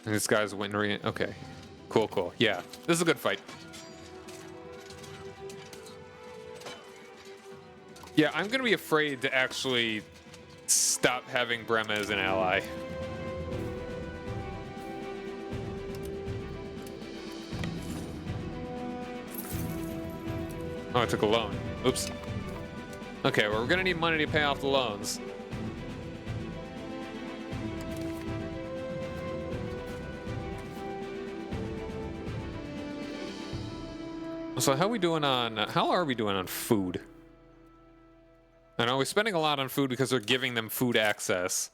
And this guy's winning. Okay. Cool, cool. Yeah, this is a good fight. Yeah, I'm gonna be afraid to actually stop having Brema as an ally. Oh, I took a loan. Oops. Okay, well, we're gonna need money to pay off the loans. So how are we doing on food? I know we're spending a lot on food because we're giving them food access.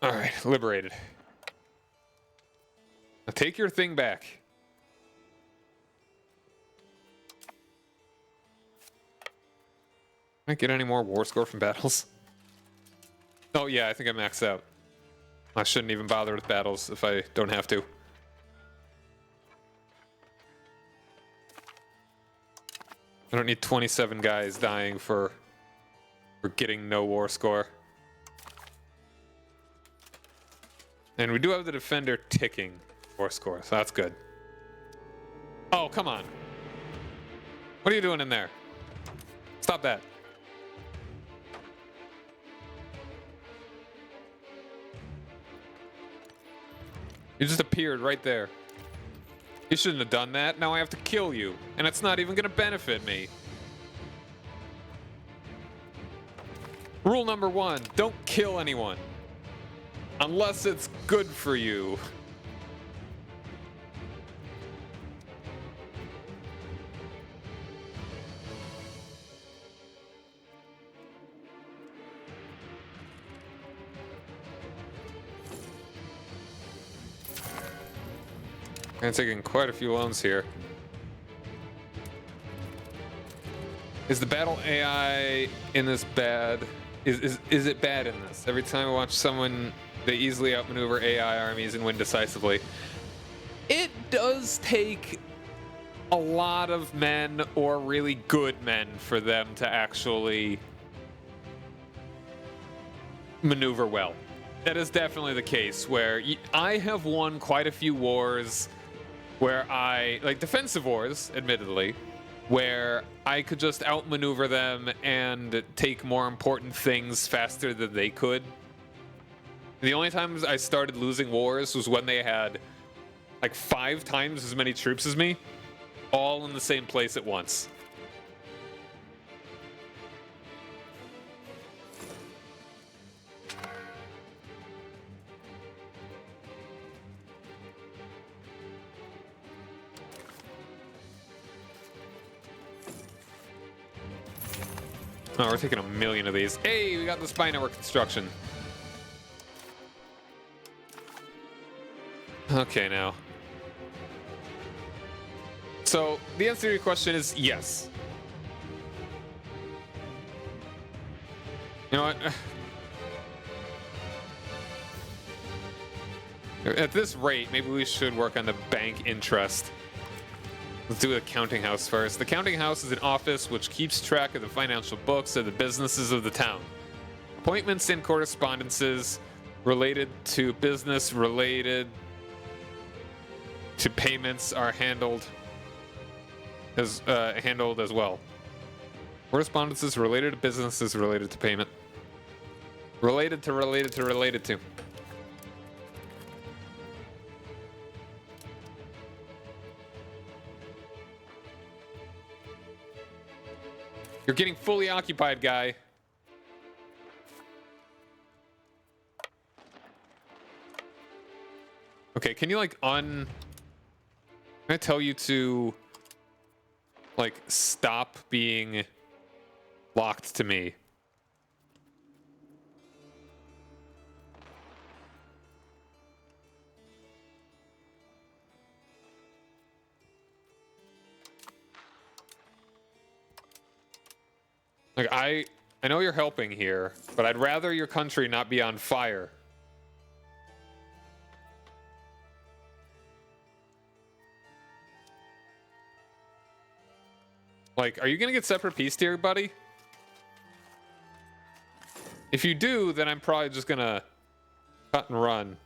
All right, liberated. Now take your thing back. Can I get any more war score from battles? Oh yeah, I think I maxed out. I shouldn't even bother with battles if I don't have to. I don't need 27 guys dying for getting no war score. And we do have the defender ticking war score, so that's good. Oh, come on. What are you doing in there? Stop that. You just appeared right there. You shouldn't have done that. Now I have to kill you. And it's not even going to benefit me. Rule number 1, don't kill anyone. Unless it's good for you. I'm taking quite a few loans here. Is the battle AI in this bad? Is it bad in this? Every time I watch someone, they easily outmaneuver AI armies and win decisively. It does take a lot of men or really good men for them to actually maneuver well. That is definitely the case where I have won quite a few wars where like defensive wars, admittedly, where I could just outmaneuver them and take more important things faster than they could. The only times I started losing wars was when they had like 5 times as many troops as me, all in the same place at once. Oh, we're taking 1 million of these. Hey, we got the spy network construction. Okay, now. So, the answer to your question is yes. You know what? At this rate, maybe we should work on the bank interest. Let's do the counting house first. The counting house is an office which keeps track of the financial books of the businesses of the town. Appointments and correspondences related to business related to payments are handled as well. Correspondences related to businesses related to payment. Related to. You're getting fully occupied, guy. Okay, can you can I tell you to stop being locked to me? I know you're helping here, but I'd rather your country not be on fire. Are you gonna get separate peace tier, buddy? If you do, then I'm probably just gonna cut and run.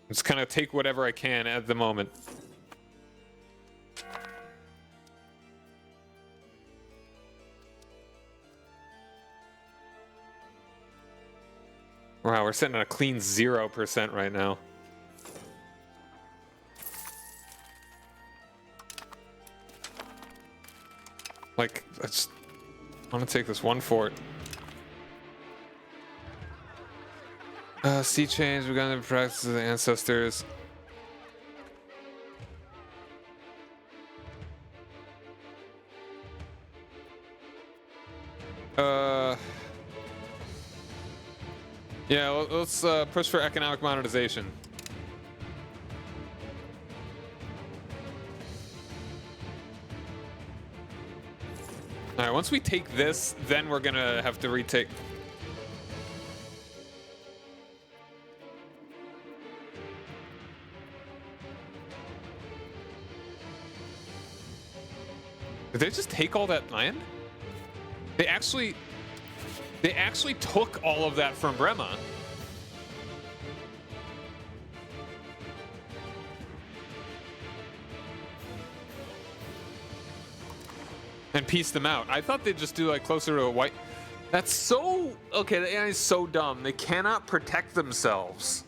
Just kind of take whatever I can at the moment. Wow, we're sitting at a clean 0% right now. Like, I just want to take this one fort. Sea change, we're gonna practice the ancestors. Yeah, let's push for economic monetization. All right, once we take this, then we're gonna have to retake. Did they just take all that land? They actually took all of that from Brema. And piece them out. I thought they'd just do like closer to a white. That's so okay. The AI is so dumb. They cannot protect themselves.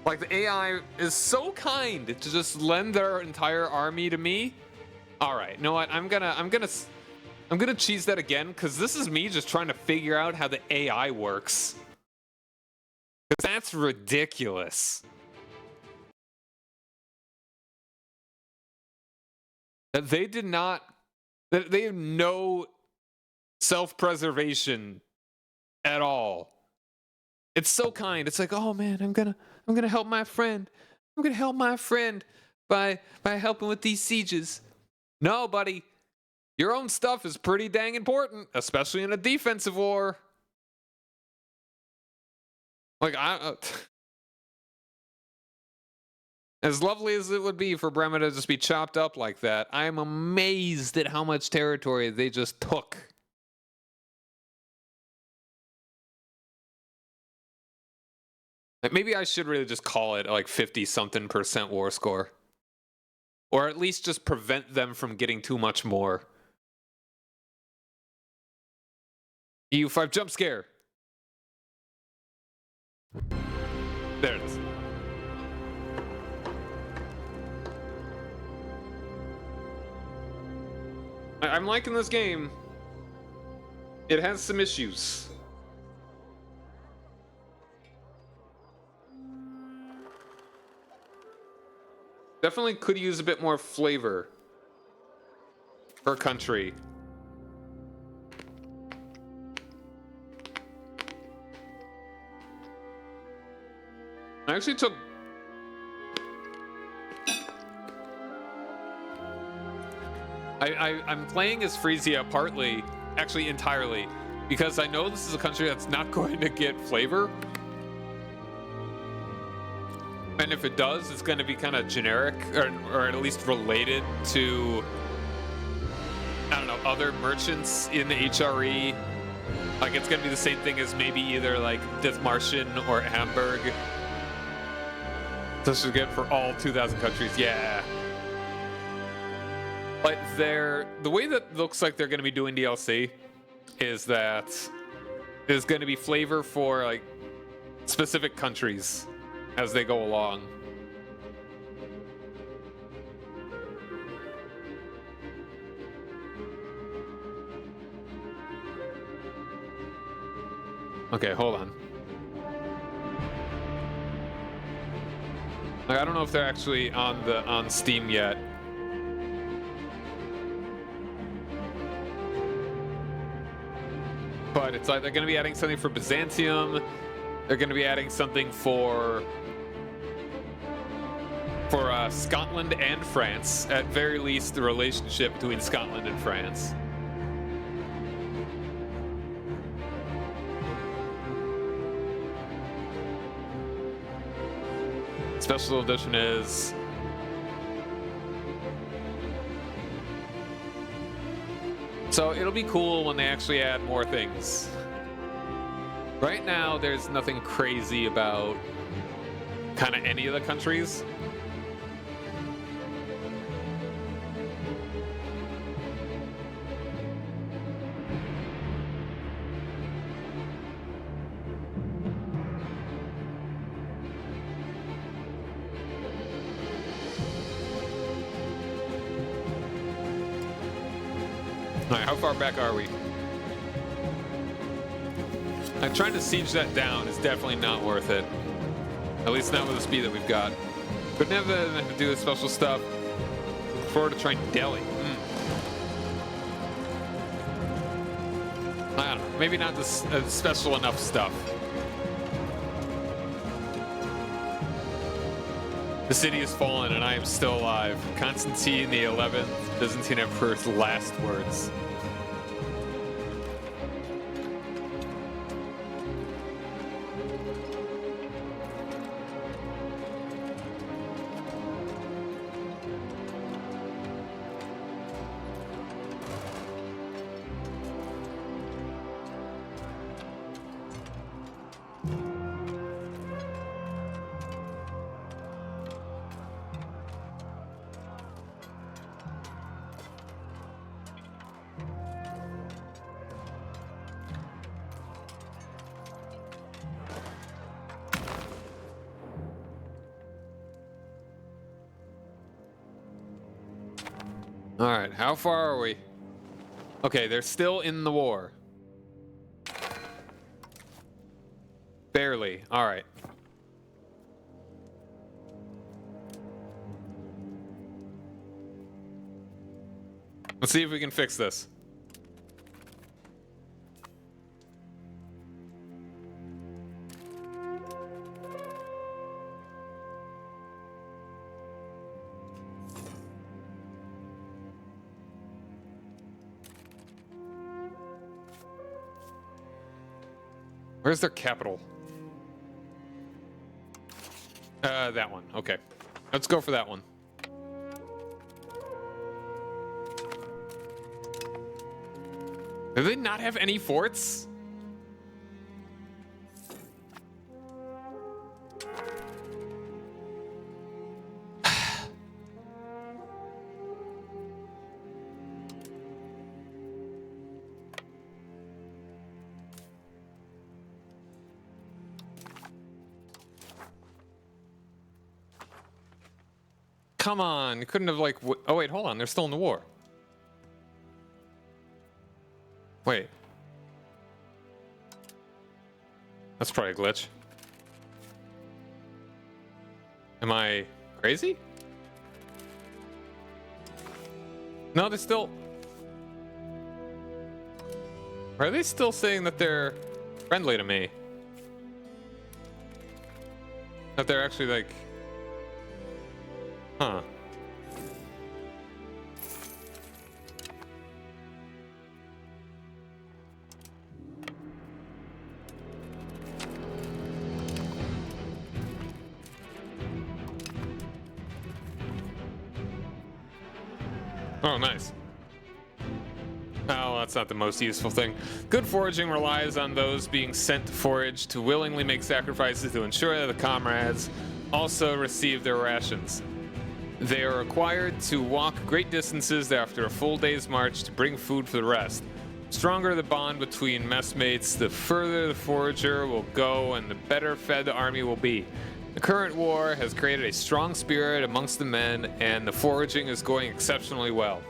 Like the AI is so kind to just lend their entire army to me. All right, you know what? I'm gonna cheese that again because this is me just trying to figure out how the AI works. Because that's ridiculous. That they did not. That they have no self-preservation at all. It's so kind. It's like, oh man, I'm gonna help my friend. I'm gonna help my friend by helping with these sieges. No, buddy. Your own stuff is pretty dang important, especially in a defensive war. Like, as lovely as it would be for Brema to just be chopped up like that, I am amazed at how much territory they just took. Like, maybe I should really just call it like 50-something% war score. Or at least just prevent them from getting too much more. EU5 jump scare. There it is. I'm liking this game. It has some issues. Definitely could use a bit more flavor per country. I actually took... I'm playing as Frisia partly, actually entirely, because I know this is a country that's not going to get flavor. And if it does, it's going to be kind of generic, or at least related to, I don't know, other merchants in the HRE. Like, it's going to be the same thing as maybe either, like, Dithmarschen or Hamburg. This is good for all 2,000 countries, yeah. But the way that looks like they're going to be doing DLC is that there's going to be flavor for, like, specific countries as they go along. Okay, hold on. Like, I don't know if they're actually on Steam yet. But it's like they're going to be adding something for Byzantium. They're going to be adding something for Scotland and France. At very least, the relationship between Scotland and France. Special edition is... So it'll be cool when they actually add more things. Right now, there's nothing crazy about kind of any of the countries. Alright, how far back are we? Trying to siege that down is definitely not worth it. At least not with the speed that we've got. But never have to do the special stuff. Look forward to trying Delhi. I don't know. Maybe not the special enough stuff. The city has fallen and I am still alive. Constantine the 11th, Byzantine Emperor's last words. All right, how far are we? Okay, they're still in the war. Barely. All right. Let's see if we can fix this. Where's their capital? That one. Okay. Let's go for that one. Do they not have any forts? Come on, you couldn't have like. Oh wait, hold on. They're still in the war. Wait. That's probably a glitch. Am I crazy? No, they're still. Are they still saying that they're friendly to me? That they're actually like. Huh. Oh, nice. Oh, that's not the most useful thing. Good foraging relies on those being sent to forage to willingly make sacrifices to ensure that the comrades also receive their rations. They are required to walk great distances after a full day's march to bring food for the rest. Stronger the bond between messmates, the further the forager will go and the better fed the army will be. The current war has created a strong spirit amongst the men, and the foraging is going exceptionally well.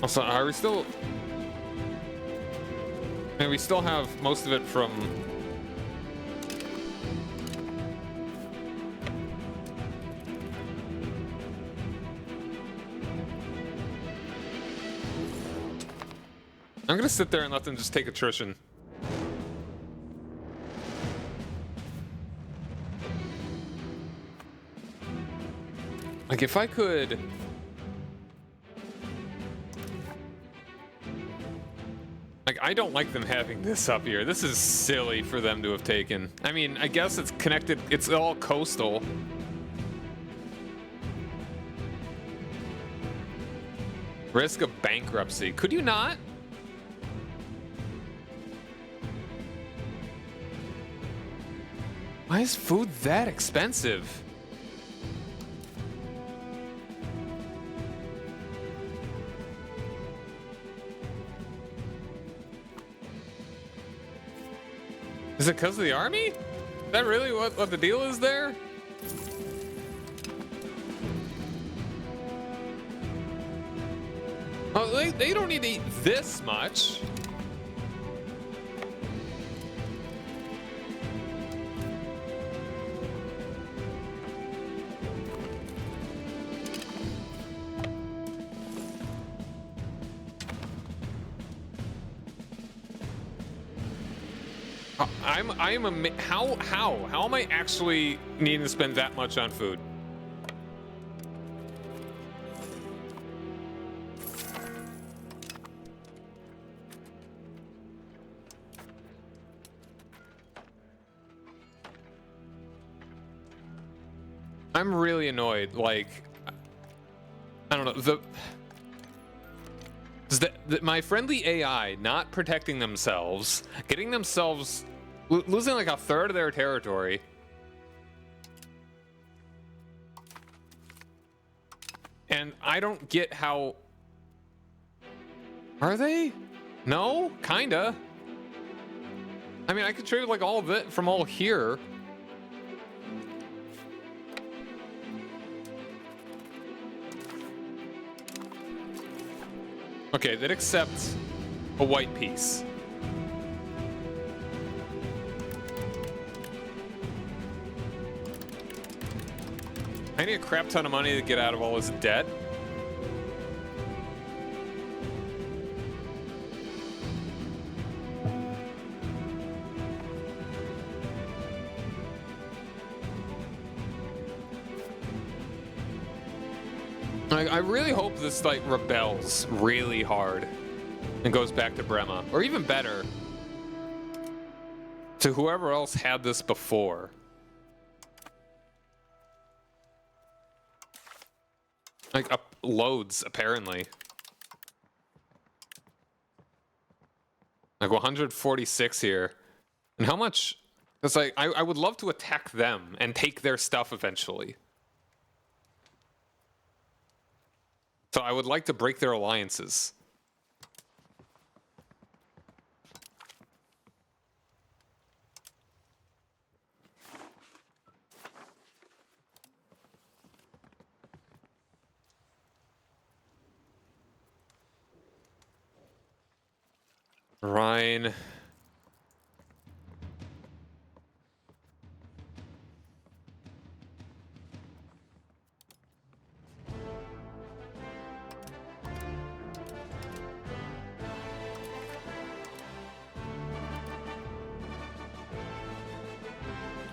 Also, are we still... And we still have most of it from... I'm gonna sit there and let them just take attrition. Like, if I could... Like, I don't like them having this up here. This is silly for them to have taken. I mean, I guess it's connected. It's all coastal. Risk of bankruptcy. Could you not? Why is food that expensive? Is it because of the army? Is that really what the deal is there? Oh, they don't need to eat this much. How am I actually needing to spend that much on food? I'm really annoyed. Like, I don't know, my friendly AI not protecting themselves, getting themselves losing like a third of their territory. And I don't get how... Are they? No? Kinda. I mean, I could trade like all of it from all here. Okay, that accepts a white piece. I need a crap ton of money to get out of all this debt. I really hope this like rebels really hard and goes back to Brema, or even better, to whoever else had this before. Like loads, apparently. Like 146 here. And how much? It's like, I would love to attack them and take their stuff eventually. So I would like to break their alliances. Rhine.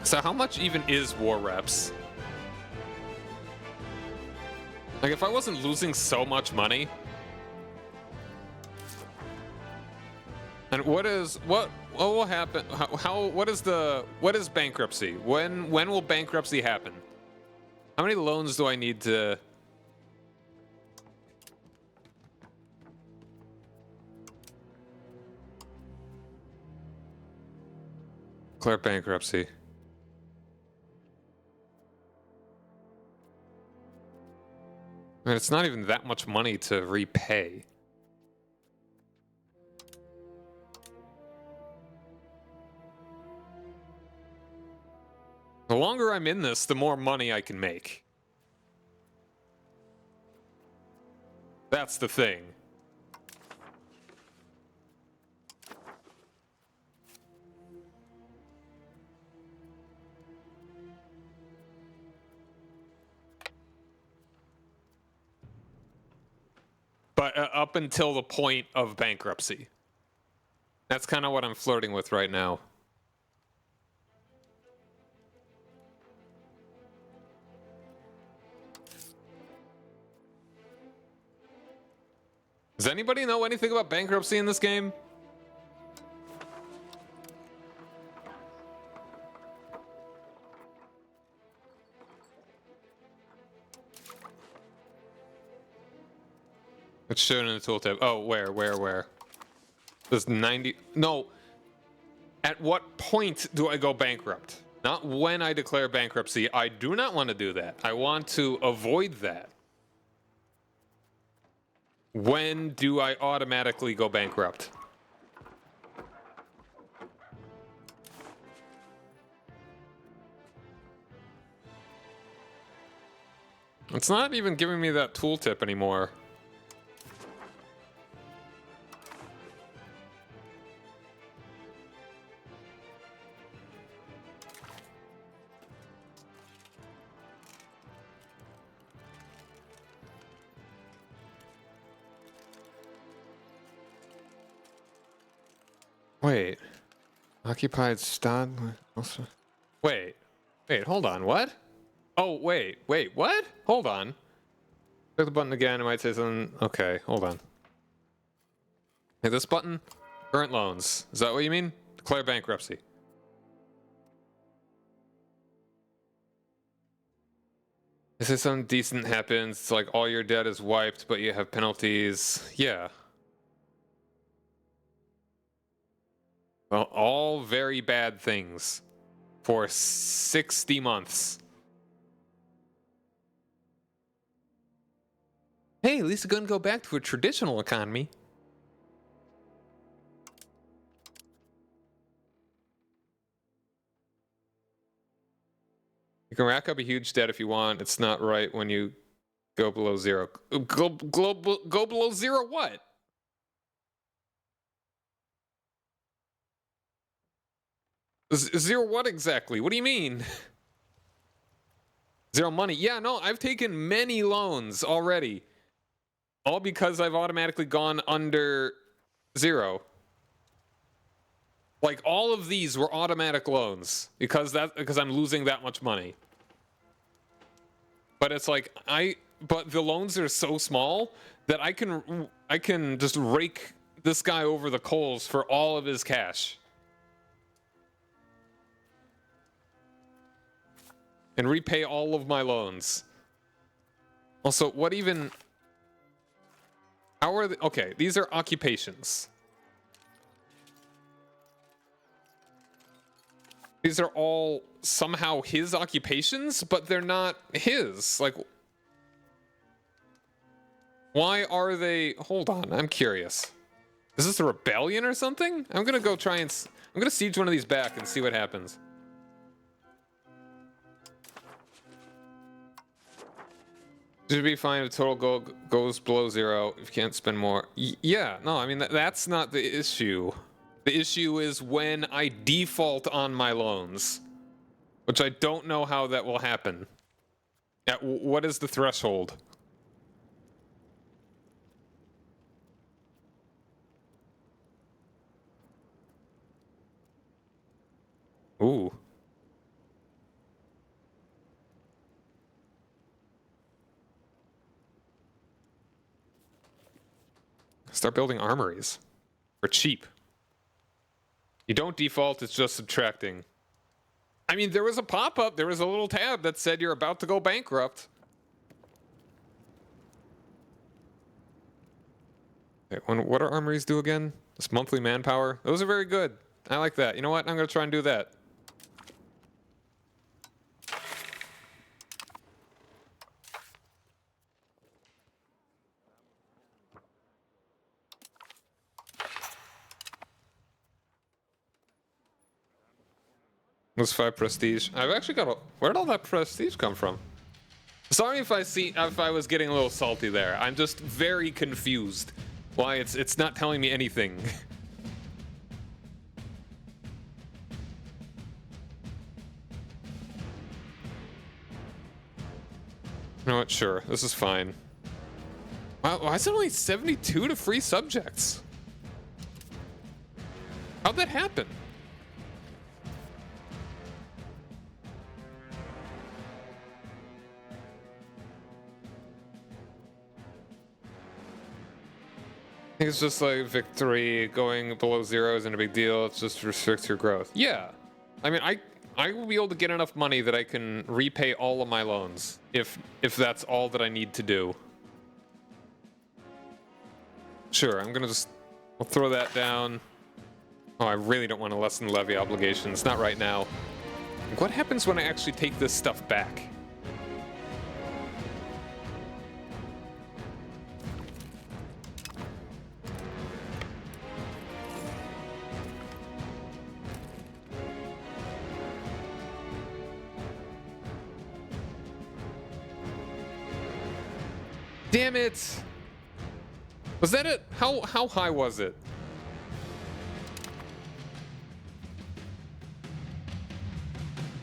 So how much even is war reps? Like if I wasn't losing so much money. And what will happen? What is bankruptcy? When will bankruptcy happen? How many loans do I need to? Declare bankruptcy. I mean, it's not even that much money to repay. The longer I'm in this, the more money I can make. That's the thing. But up until the point of bankruptcy. That's kind of what I'm flirting with right now. Does anybody know anything about bankruptcy in this game? It's shown in the tooltip. Oh, where? There's 90. No. At what point do I go bankrupt? Not when I declare bankruptcy. I do not want to do that. I want to avoid that. When do I automatically go bankrupt? It's not even giving me that tooltip anymore. Wait. Occupied stud. Also. Wait, hold on. What? Oh, wait, what? Hold on. Click the button again. It might say something. Okay, hold on. Hey, this button. Current loans. Is that what you mean? Declare bankruptcy. This is something decent happens. It's like all your debt is wiped, but you have penalties. Yeah. Well, all very bad things for 60 months. Hey, at least it's gonna go back to a traditional economy. You can rack up a huge debt if you want. It's not right when you go below zero. Go below zero what? Zero what exactly? What do you mean? Zero money? Yeah, no, I've taken many loans already. All because I've automatically gone under zero. Like, all of these were automatic loans because I'm losing that much money. But it's like, but the loans are so small that I can just rake this guy over the coals for all of his cash. And repay all of my loans. Also, what even... How are they... Okay, these are occupations. These are all somehow his occupations, but they're not his. Like... Why are they... Hold on, I'm curious. Is this a rebellion or something? I'm gonna go try and... I'm gonna siege one of these back and see what happens. Should be fine if total goal goes below zero if you can't spend more. Yeah, no, I mean, that's not the issue. The issue is when I default on my loans, which I don't know how that will happen. Yeah, what is the threshold? Ooh. Start building armories. For cheap. You don't default, it's just subtracting. I mean, there was a pop-up, there was a little tab that said you're about to go bankrupt. Okay, what do armories do again? This monthly manpower? Those are very good. I like that. You know what? I'm going to try and do that. That's 5 prestige. I've actually got a... Where did all that prestige come from? Sorry if I was getting a little salty there. I'm just very confused why it's not telling me anything. You know what? Sure. This is fine. Wow, why is it only 72 to free subjects? How'd that happen? I think it's just like victory, going below zero isn't a big deal. It just restricts your growth. Yeah. I mean, I will be able to get enough money that I can repay all of my loans if that's all that I need to do. Sure, I'm gonna just... I'll throw that down. Oh, I really don't want to lessen levy obligations. Not right now. What happens when I actually take this stuff back? Damn it! Was that it? How high was it?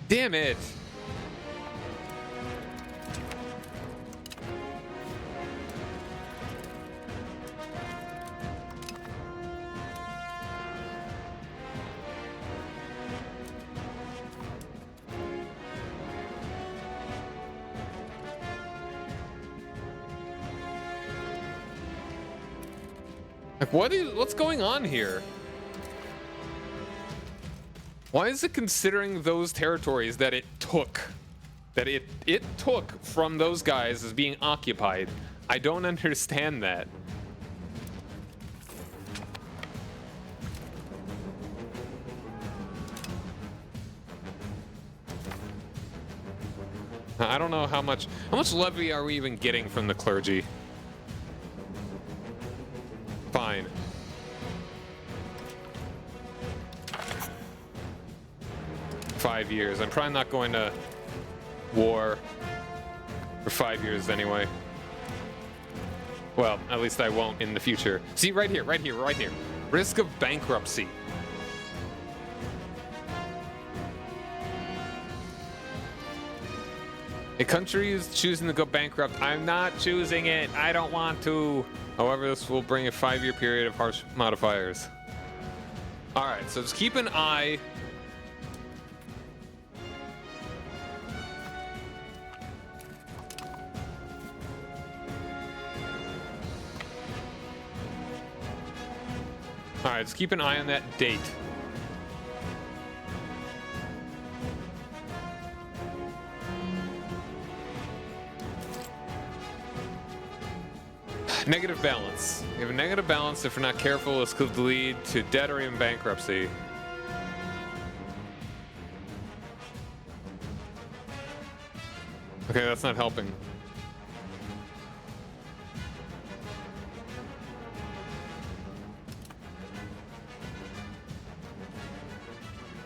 Damn it! Like, what's going on here? Why is it considering those territories that it took from those guys as being occupied? I don't understand that. I don't know how much levy are we even getting from the clergy? Fine. Five years. I'm probably not going to war for 5 years anyway. Well, at least I won't in the future. See, right here. Risk of bankruptcy. A country is choosing to go bankrupt. I'm not choosing it. I don't want to. However, this will bring a 5-year period of harsh modifiers. All right, so just keep an eye. All right, just keep an eye on that date. Negative balance. You have a negative balance. If you're not careful, this could lead to debt or even bankruptcy. Okay, that's not helping.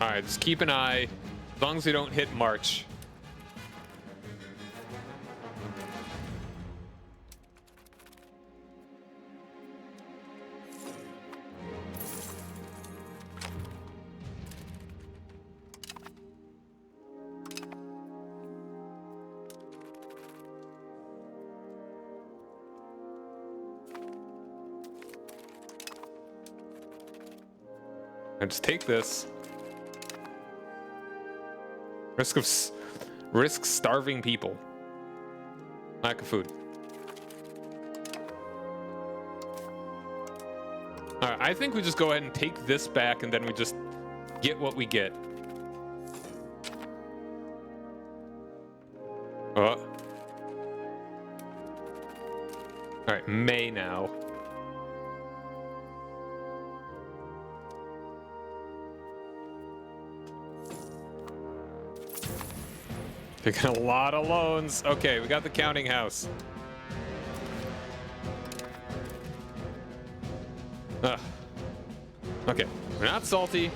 All right, just keep an eye. As long as we don't hit March. I just take this. Risk starving people. Lack of food. All right, I think we just go ahead and take this back, and then we just get what we get. All right, May now. Taking a lot of loans. Okay, we got the counting house. Okay, we're not salty.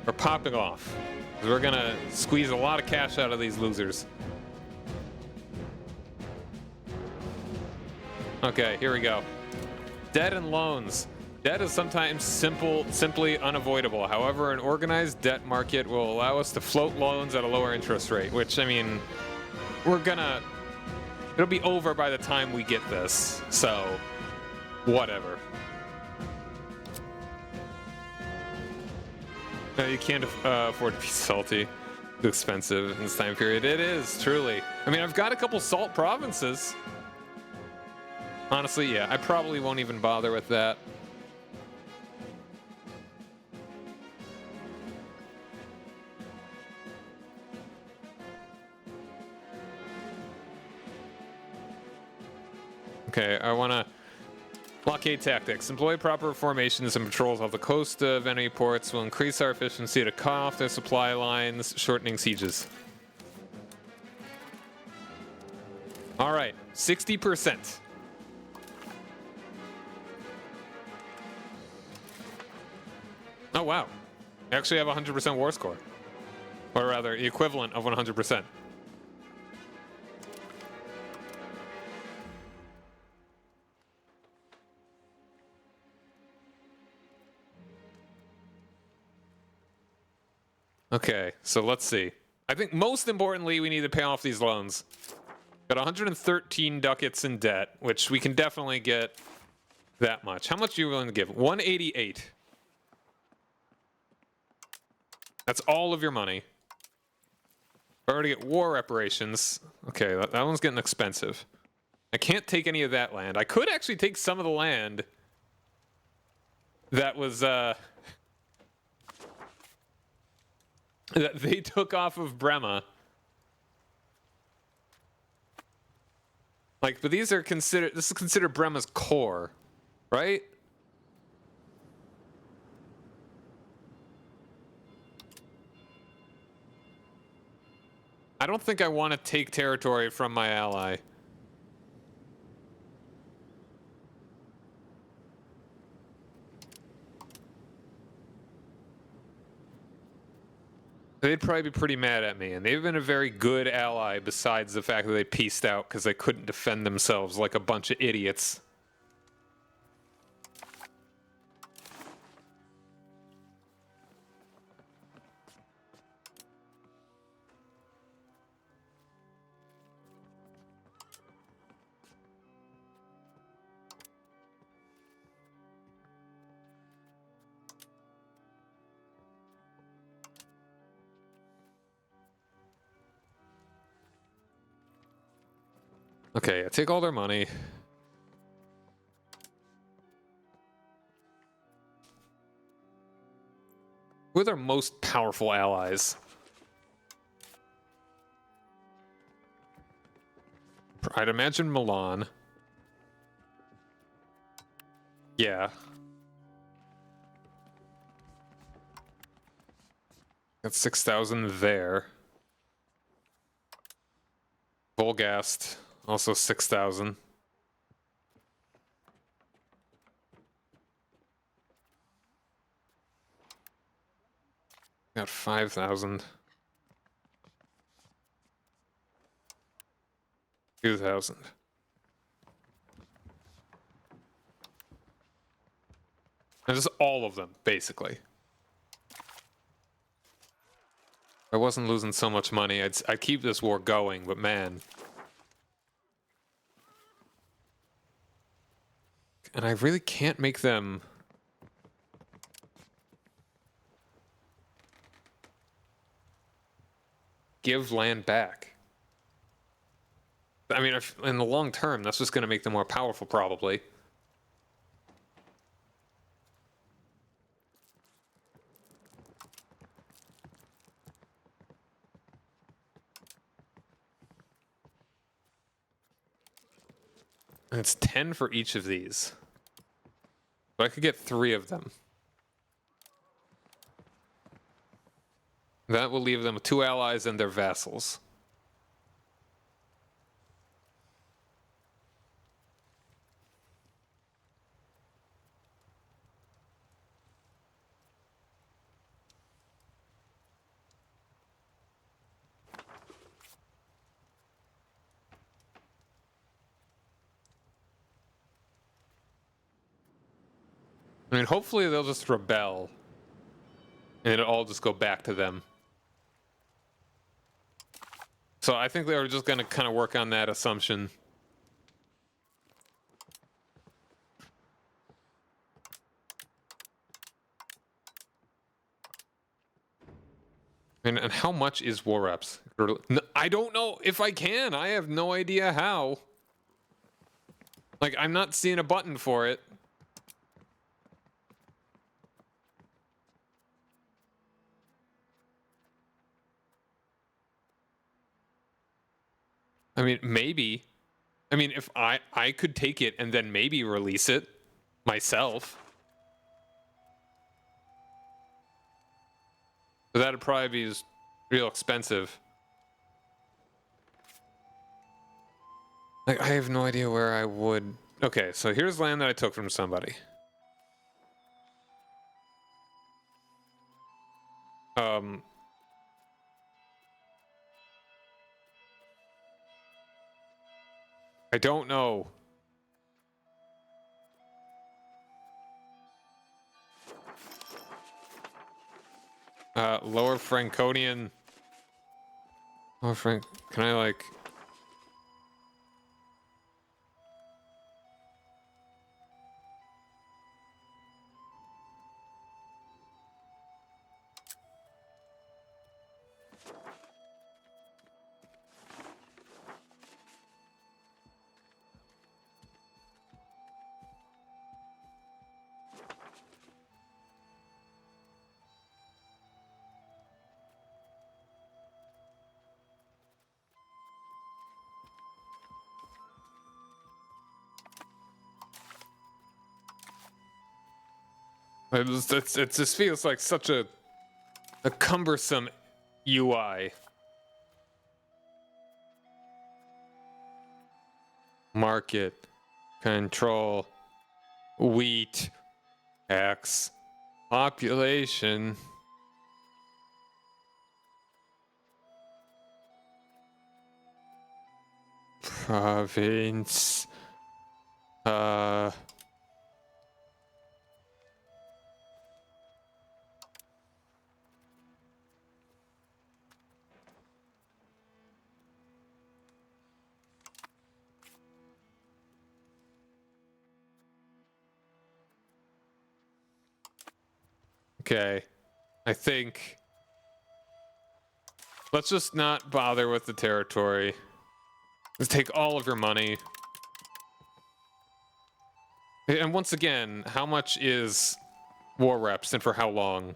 We're popping off. We're gonna squeeze a lot of cash out of these losers. Okay, here we go. Debt and loans. Debt is sometimes simply unavoidable. However, an organized debt market will allow us to float loans at a lower interest rate, which, I mean, it'll be over by the time we get this, so whatever. You can't afford to be salty. It's expensive in this time period. It is, truly. I mean, I've got a couple salt provinces. Honestly, yeah, I probably won't even bother with that. Okay, I want to blockade tactics. Employ proper formations and patrols off the coast of enemy ports will increase our efficiency to cut off their supply lines, shortening sieges. All right, 60%. Oh, wow. I actually have 100% war score. Or rather, the equivalent of 100%. Okay, so let's see. I think most importantly, we need to pay off these loans. Got 113 ducats in debt, which we can definitely get that much. How much are you willing to give? 188. That's all of your money. If I were to get war reparations, okay, that one's getting expensive. I can't take any of that land. I could actually take some of the land that was, that they took off of Brema. Like, but these are considered, this is considered Brema's core, right? I don't think I want to take territory from my ally. They'd probably be pretty mad at me, and they've been a very good ally besides the fact that they pieced out because they couldn't defend themselves like a bunch of idiots. Okay, I take all their money. Who are their most powerful allies? I'd imagine Milan. Yeah. Got 6,000 there. Volgast, also 6,000. Got 5,000. 2,000. And just all of them, basically. If I wasn't losing so much money, I'd keep this war going, but man. And I really can't make them... give land back. I mean, in the long term, that's just going to make them more powerful, probably. And it's 10 for each of these. But I could get 3 of them. That will leave them with 2 allies and their vassals. I mean, hopefully they'll just rebel. And it'll all just go back to them. So I think they were just going to kind of work on that assumption. And how much is war reps? I don't know if I can. I have no idea how. Like, I'm not seeing a button for it. I mean, maybe. I mean, if I could take it and then maybe release it myself. But that'd probably be just real expensive. Like, I have no idea where I would... Okay, so here's land that I took from somebody. I don't know. Lower Franconian. Lower Frank. Can I like? It just feels like such a cumbersome UI. Market, control, wheat, X, population. Province. Okay, I think let's just not bother with the territory. Let's take all of your money. And once again, how much is war reps and for how long?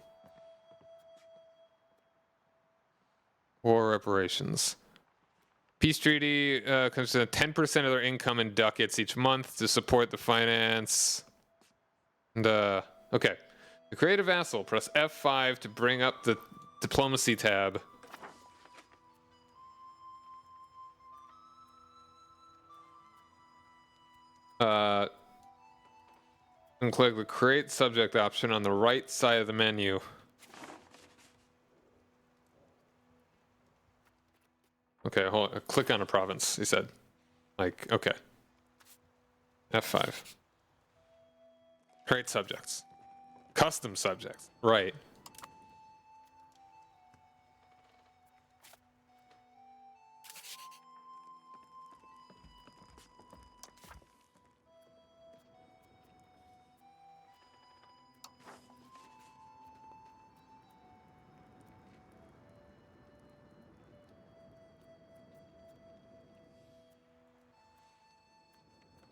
War reparations. Peace treaty comes to 10% of their income in ducats each month to support the finance. And okay. To create a vassal, press F5 to bring up the diplomacy tab. And click the create subject option on the right side of the menu. Okay, hold on. Click on a province, he said. Like, okay. F5. Create subjects. Custom subjects. Right.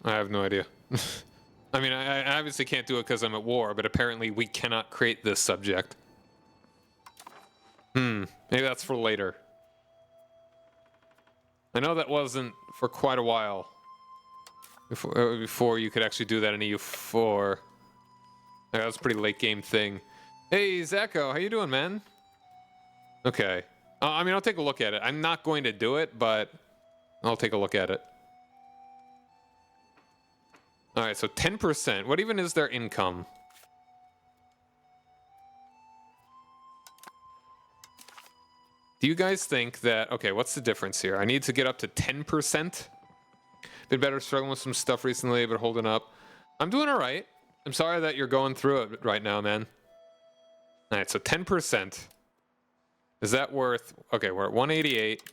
I have no idea. I mean, I obviously can't do it because I'm at war, but apparently we cannot create this subject. Maybe that's for later. I know that wasn't for quite a while. Before you could actually do that in EU4. That was a pretty late game thing. Hey, Zacho, how you doing, man? Okay. I mean, I'll take a look at it. I'm not going to do it, but I'll take a look at it. All right, so 10%. What even is their income? Do you guys think that... Okay, what's the difference here? I need to get up to 10%? Been better struggling with some stuff recently, but holding up. I'm doing all right. I'm sorry that you're going through it right now, man. All right, so 10%. Is that worth... Okay, we're at 188.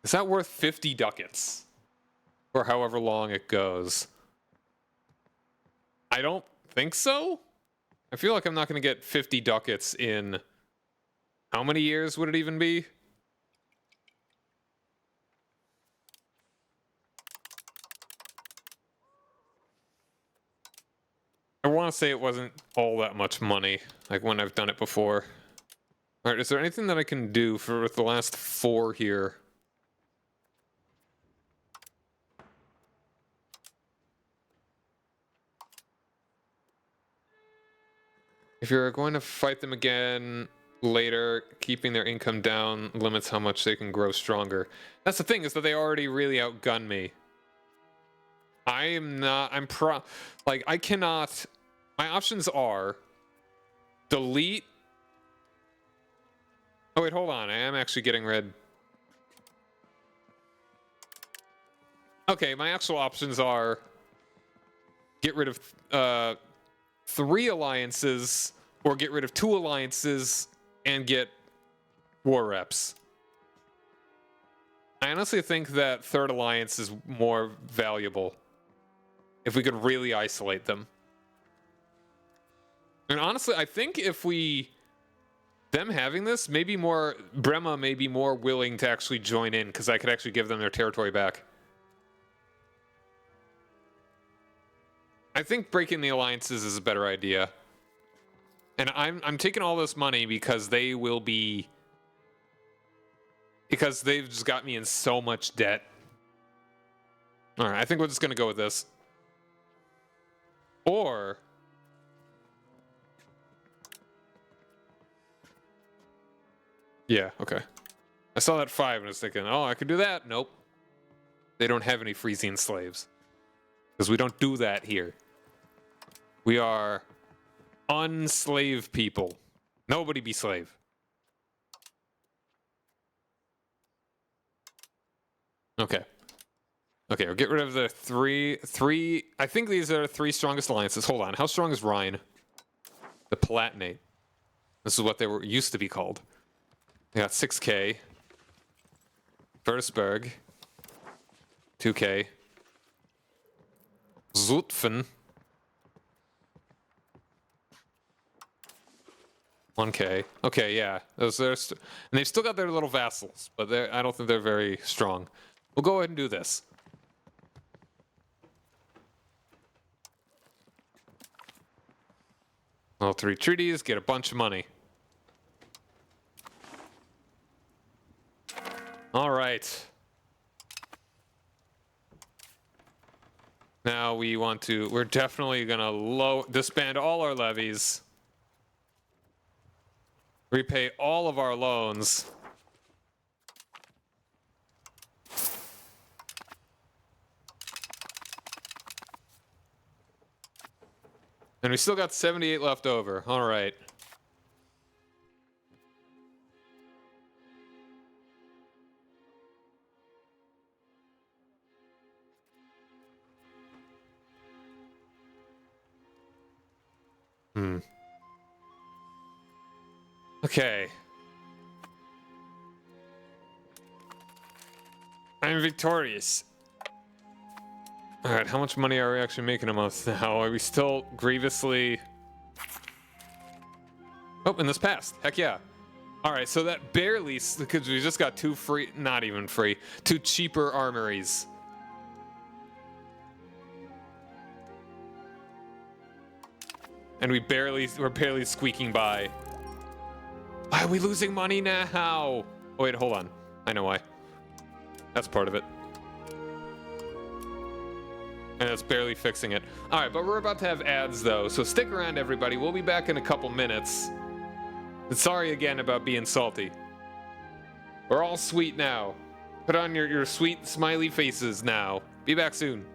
Is that worth 50 ducats? Or however long it goes? I don't think so. I feel like I'm not going to get 50 ducats in... How many years would it even be? I want to say it wasn't all that much money, like when I've done it before. All right, is there anything that I can do for with the last 4 here? If you're going to fight them again later, keeping their income down limits how much they can grow stronger. That's the thing, is that they already really outgun me. I am not... Like, I cannot... My options are... Delete... Oh, wait, hold on. I am actually getting rid... Okay, my actual options are... Get rid of... 3 alliances or get rid of 2 alliances and get war reps. I honestly think that 3rd alliance is more valuable if we could really isolate them. And honestly, I think if them having this, Brema may be more willing to actually join in, because I could actually give them their territory back. I think breaking the alliances is a better idea. And I'm taking all this money because they've just got me in so much debt. All right, I think we're just going to go with this. Or yeah, okay. I saw that 5 and I was thinking, oh, I could do that. Nope. They don't have any Frisian slaves. Because we don't do that here. We are unslave people. Nobody be slave. Okay. Okay, we'll get rid of the three. I think these are the 3 strongest alliances. Hold on. How strong is Rhine? The Palatinate. This is what they used to be called. They got 6K. Würzburg. 2K. Zutphen. 1K. Okay, yeah. And they've still got their little vassals, but I don't think they're very strong. We'll go ahead and do this. All 3 treaties, get a bunch of money. All right. Now we're definitely gonna disband all our levies. Repay all of our loans. And we still got 78 left over. All right. Okay. I'm victorious. Alright, how much money are we actually making a month now? Are we still grievously... Oh, and this passed. Heck yeah. Alright, so that barely... Because we just got 2 free... Not even free. 2 cheaper armories. And we're barely squeaking by. Why are we losing money now? Oh, wait, hold on. I know why. That's part of it. And it's barely fixing it. All right, but we're about to have ads, though, so stick around, everybody. We'll be back in a couple minutes. And sorry again about being salty. We're all sweet now. Put on your sweet, smiley faces now. Be back soon.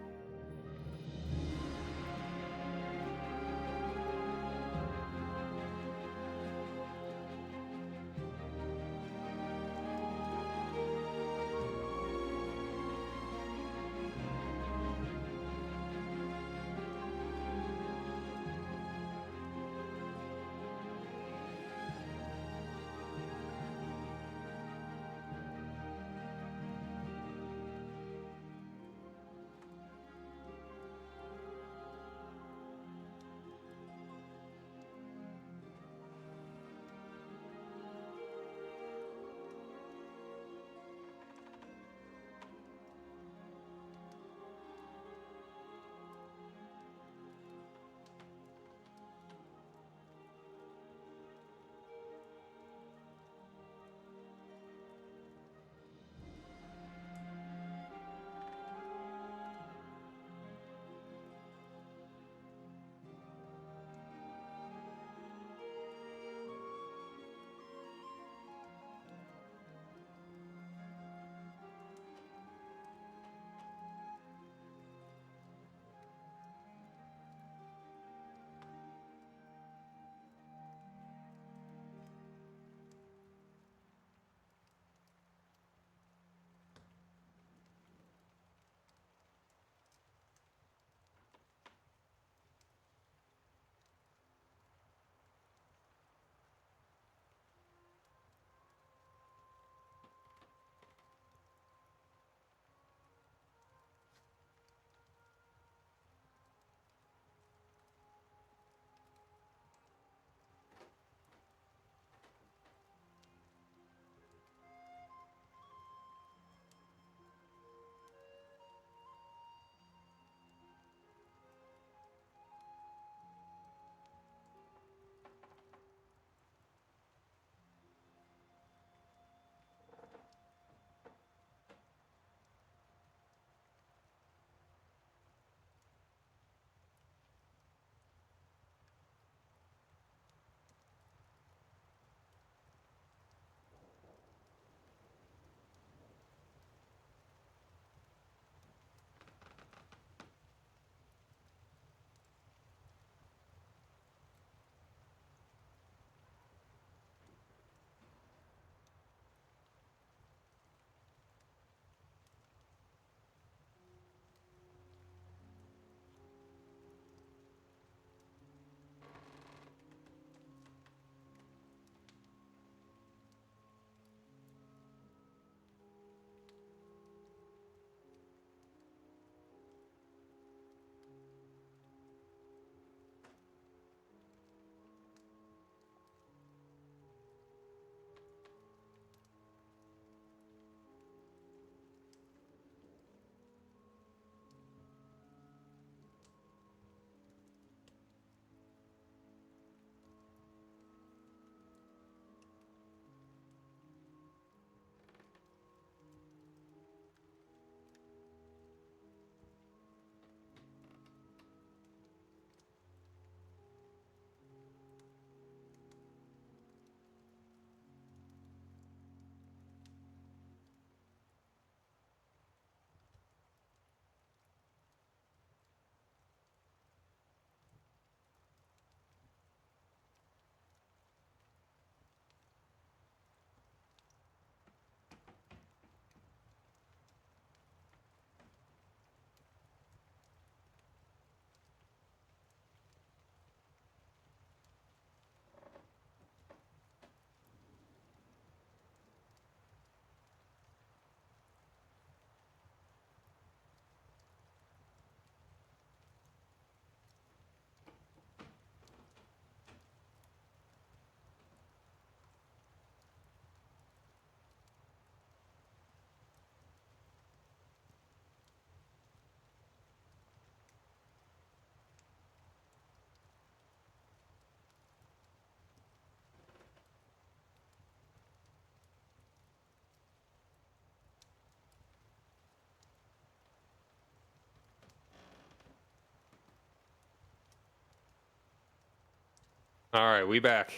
All right, we back.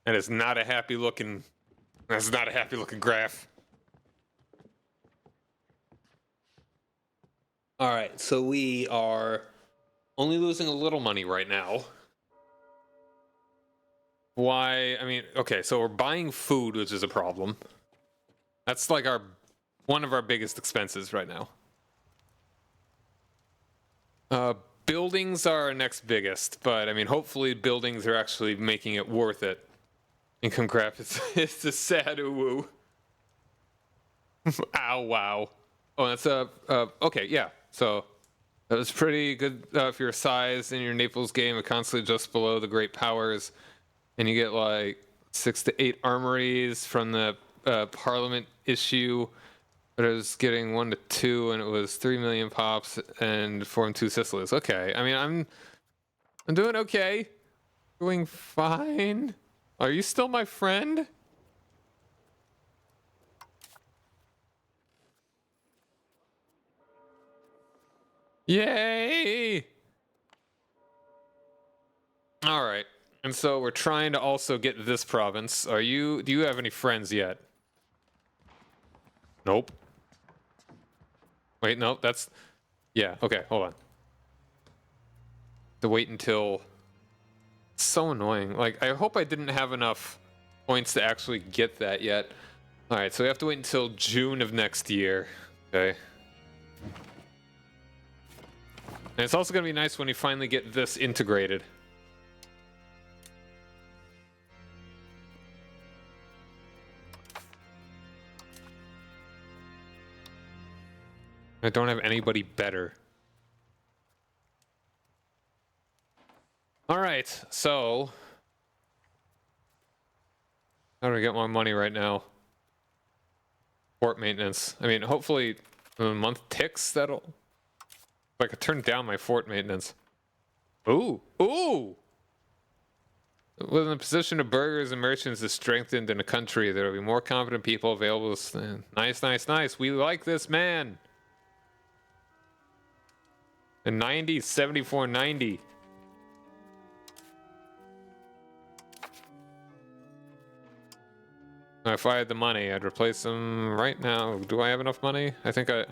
That is not a happy looking. That's not a happy looking graph. All right, so we are only losing a little money right now. Why? I mean, okay, so we're buying food, which is a problem. That's like one of our biggest expenses right now. Buildings are our next biggest, but I mean, hopefully buildings are actually making it worth it. Income graph, it's a sad ooh. Ow, wow. Oh, that's okay, yeah. So that was pretty good for your size in your Naples game. It constantly just below the great powers, and you get like 6 to 8 armories from the Parliament issue. But it was getting 1 to 2, and it was 3 million pops and 4 and 2 Sicilies. Okay, I mean I'm doing okay, doing fine. Are you still my friend? Yay! All right. And so we're trying to also get this province. Do you have any friends yet? Nope. Wait, no, yeah, okay, hold on. To wait until, so annoying. Like, I hope I didn't have enough points to actually get that yet. All right, so we have to wait until June of next year. Okay. And it's also gonna be nice when you finally get this integrated. I don't have anybody better. All right, so how do we get more money right now? Fort maintenance. I mean, hopefully the month ticks, that'll... If I could turn down my fort maintenance. Ooh, ooh! When the position of burghers and merchants is strengthened in a country, there will be more competent people available. Nice, nice, nice. We like this man. And 90, 74, 90. If I had the money, I'd replace him right now. Do I have enough money? I think I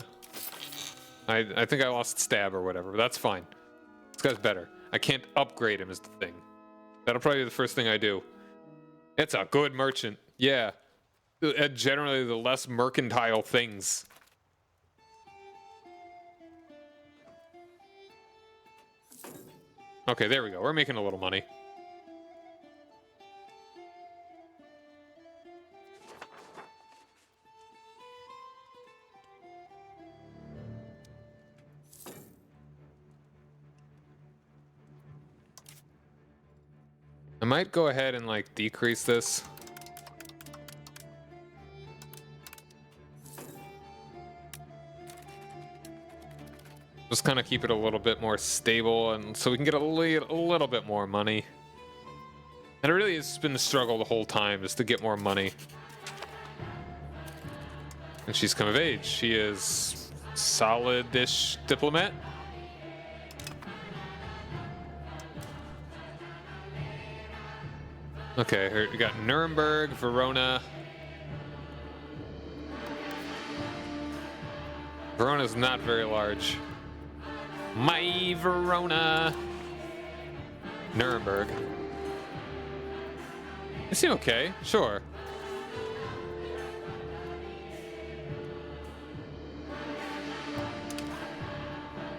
think I lost stab or whatever, but that's fine. This guy's better. I can't upgrade him is the thing. That'll probably be the first thing I do. It's a good merchant. Yeah. Generally the less mercantile things. Okay, there we go. We're making a little money. I might go ahead and like decrease this. Just kind of keep it a little bit more stable, and so we can get a little bit more money. And it really has been the struggle the whole time, is to get more money. And she's come of age. She is solid-ish diplomat. Okay, we got Nuremberg, Verona. Verona's not very large. My Verona. Nuremberg. They seem okay, sure.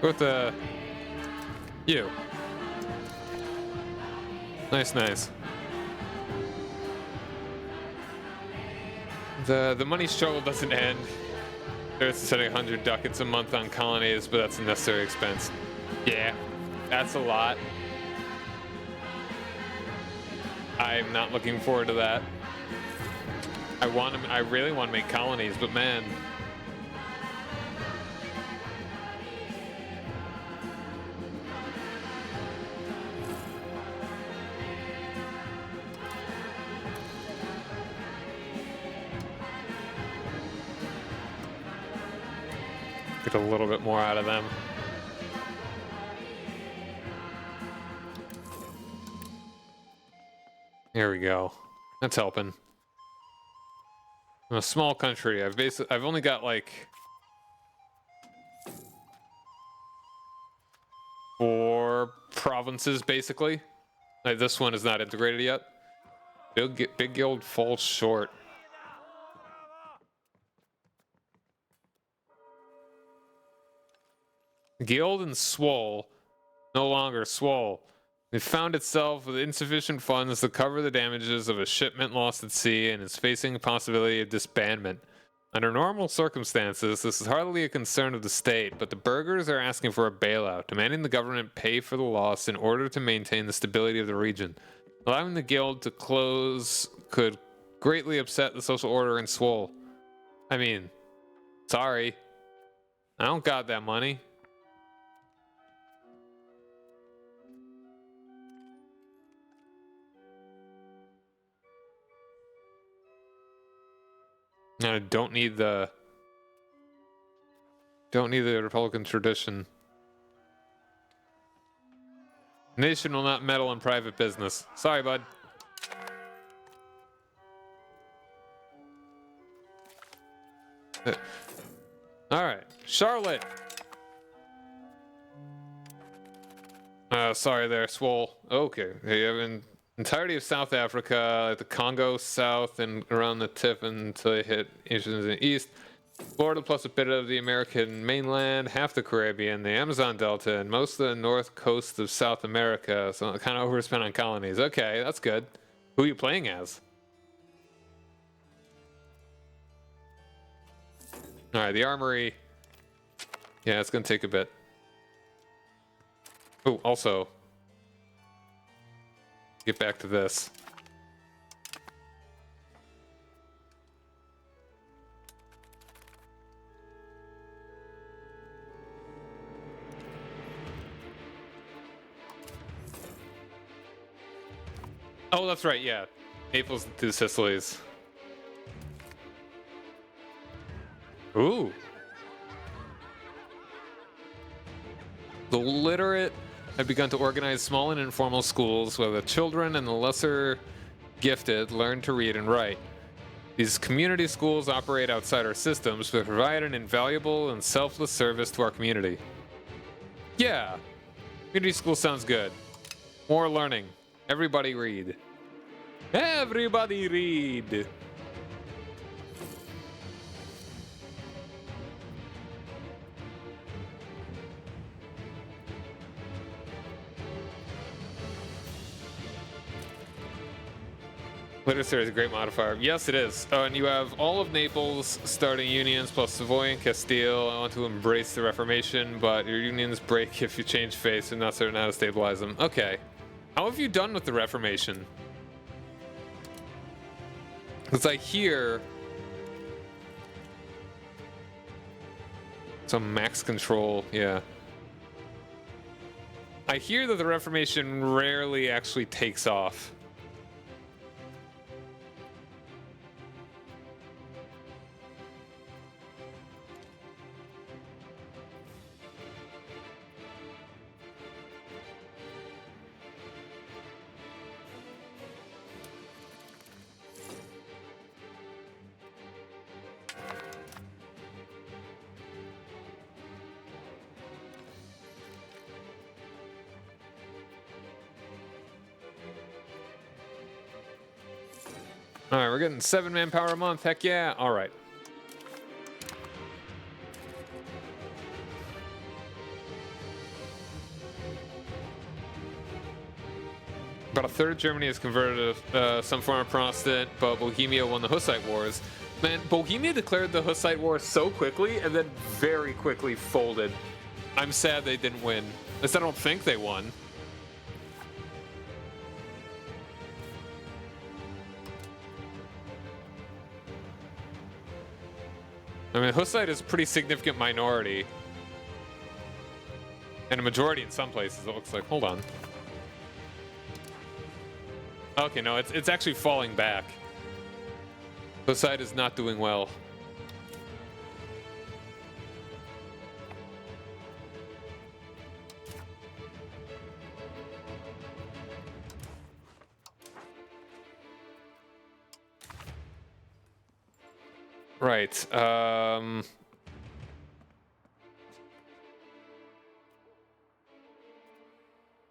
Go with the... you. Nice, nice. The money struggle doesn't end. They're spending 100 ducats a month on colonies, but that's a necessary expense. Yeah, that's a lot. I'm not looking forward to that. I really want to make colonies, but man. Get a little bit more out of them. There we go. That's helping. I'm a small country. I've only got like 4 provinces basically. Like, this one is not integrated yet. Big Guild falls short. Guild and Swole, no longer Swole. It found itself with insufficient funds to cover the damages of a shipment lost at sea and is facing a possibility of disbandment. Under normal circumstances, this is hardly a concern of the state, but the burghers are asking for a bailout, demanding the government pay for the loss in order to maintain the stability of the region. Allowing the guild to close could greatly upset the social order in Swole. I mean, sorry. I don't got that money. I don't need the Republican tradition. Nation will not meddle in private business. Sorry, bud. All right, Charlotte. Sorry there, Swole. Okay, you have an entirety of South Africa, the Congo south and around the tip until they hit Asia in the east. Florida plus a bit of the American mainland, half the Caribbean, the Amazon Delta, and most of the north coast of South America. So kind of overspent on colonies. Okay, that's good. Who are you playing as? All right, the armory. Yeah, it's gonna take a bit. Oh, also, get back to this. Oh, that's right, yeah. Naples to the Sicilies. Ooh. The literate have begun to organize small and informal schools where the children and the lesser gifted learn to read and write. These community schools operate outside our systems, but provide an invaluable and selfless service to our community. Yeah, community school sounds good. More learning. Everybody read. Everybody read. Literature is a great modifier. Yes, it is. And you have all of Naples starting unions plus Savoy and Castile. I want to embrace the Reformation, but your unions break if you change face and not certain how to stabilize them. Okay. How have you done with the Reformation? Because I hear some max control, yeah. I hear that the Reformation rarely actually takes off. All right, we're getting 7 manpower a month. Heck yeah. All right. About a third of Germany is converted to some form of Protestant, but Bohemia won the Hussite Wars. Man, Bohemia declared the Hussite Wars so quickly and then very quickly folded. I'm sad they didn't win. At least I don't think they won. I mean, Hussite is a pretty significant minority. And a majority in some places, it looks like. Hold on. Okay, no, it's actually falling back. Hussite is not doing well. Right.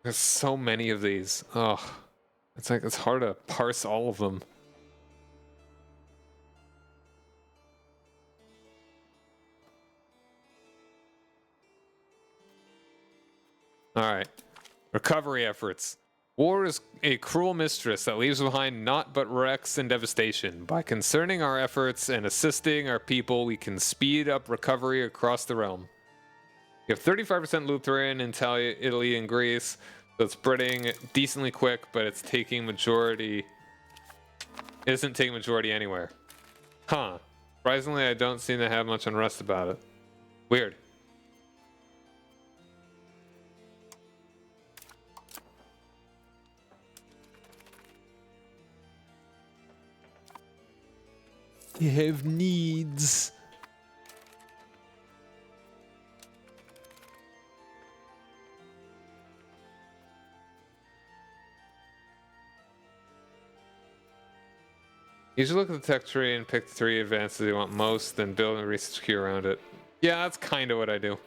There's so many of these. Oh, it's like it's hard to parse all of them. All right. Recovery efforts. War is a cruel mistress that leaves behind naught but wrecks and devastation. By concerning our efforts and assisting our people, we can speed up recovery across the realm. You have 35% Lutheran in Italy and Greece, so it's spreading decently quick, but it's taking majority. It isn't taking majority anywhere. Huh. Surprisingly, I don't seem to have much unrest about it. Weird. You have needs. You should look at the tech tree and pick the 3 advances you want most, then build a research queue around it. Yeah, that's kind of what I do.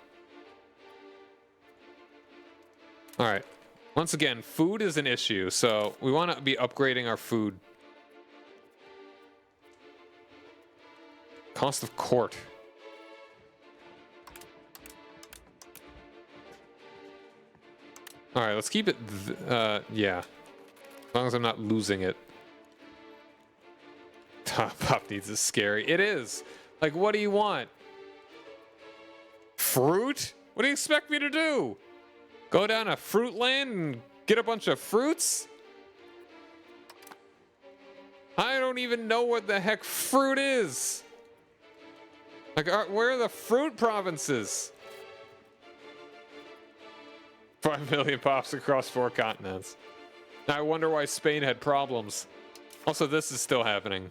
Alright. Once again, food is an issue, so we want to be upgrading our food. Cost of court. Alright, let's keep it, yeah. As long as I'm not losing it. Pop needs is scary. It is! Like, what do you want? Fruit? What do you expect me to do? Go down a fruit land and get a bunch of fruits? I don't even know what the heck fruit is. Like, where are the fruit provinces? 5 million pops across 4 continents. Now I wonder why Spain had problems. Also, this is still happening.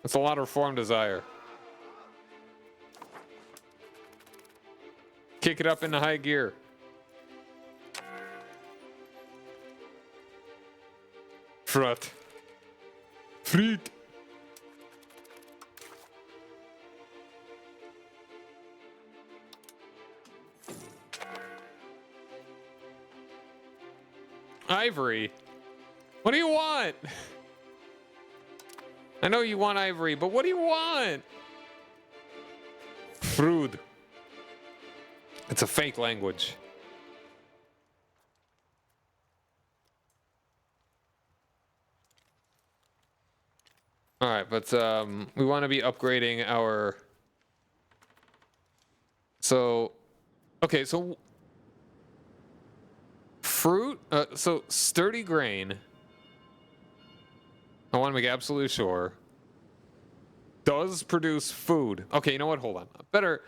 That's a lot of reform desire. Kick it up into high gear. Fruit. Fruit. Ivory? What do you want? I know you want ivory, but what do you want? Fruit. It's a fake language. Alright, but we want to be upgrading our... So... Okay, so... Fruit? So, sturdy grain. I want to make absolutely sure. Does produce food. Okay, you know what? Hold on. Better...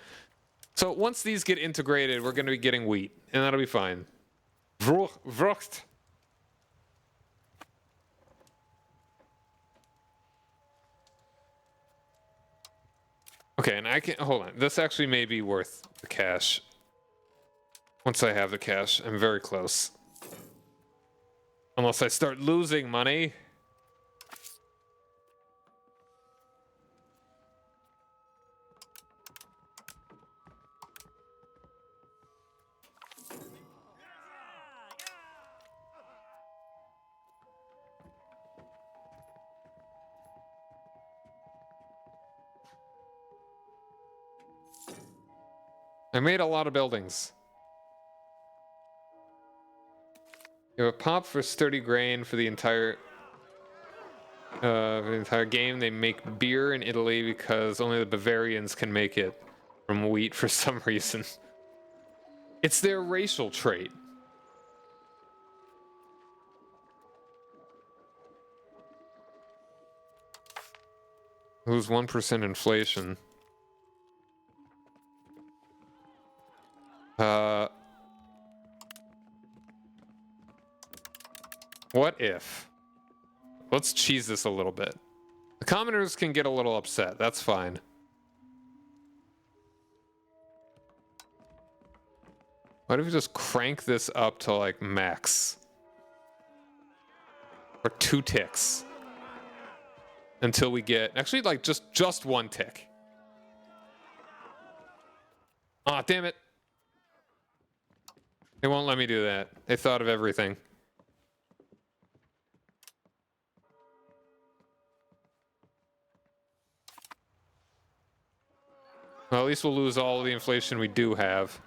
So, once these get integrated, we're going to be getting wheat. And that'll be fine. Vrucht. Okay, and I can... Hold on. This actually may be worth the cash. Once I have the cash, I'm very close. Unless I start losing money. I made a lot of buildings. You have a pop for sturdy grain for the entire game. They make beer in Italy because only the Bavarians can make it from wheat for some reason. It's their racial trait. Lose 1% inflation. What if? Let's cheese this a little bit. The commoners can get a little upset. That's fine. What if we just crank this up to like max? Or 2 ticks. until we get actually like just one tick. Aw, damn it. They won't let me do that. They thought of everything. Well, at least we'll lose all of the inflation we do have.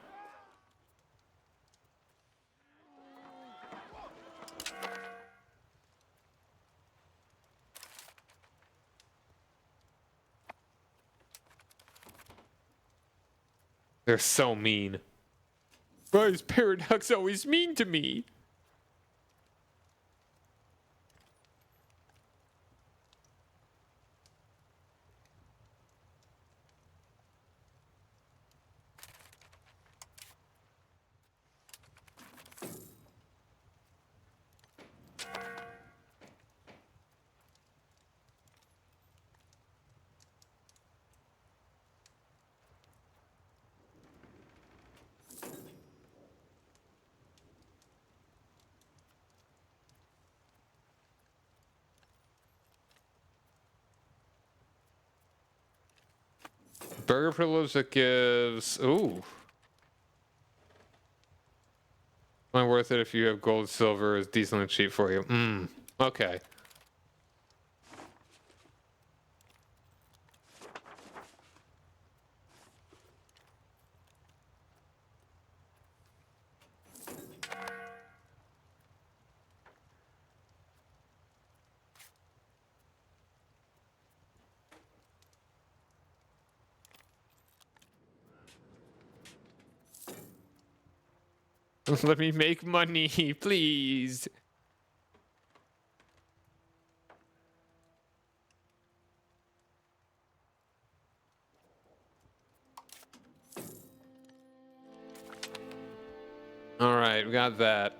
They're so mean. Why is Paradox always mean to me? Burger privilege that gives... Ooh. Only worth it if you have gold, silver is decently cheap for you. Okay. Let me make money, please. All right, we got that.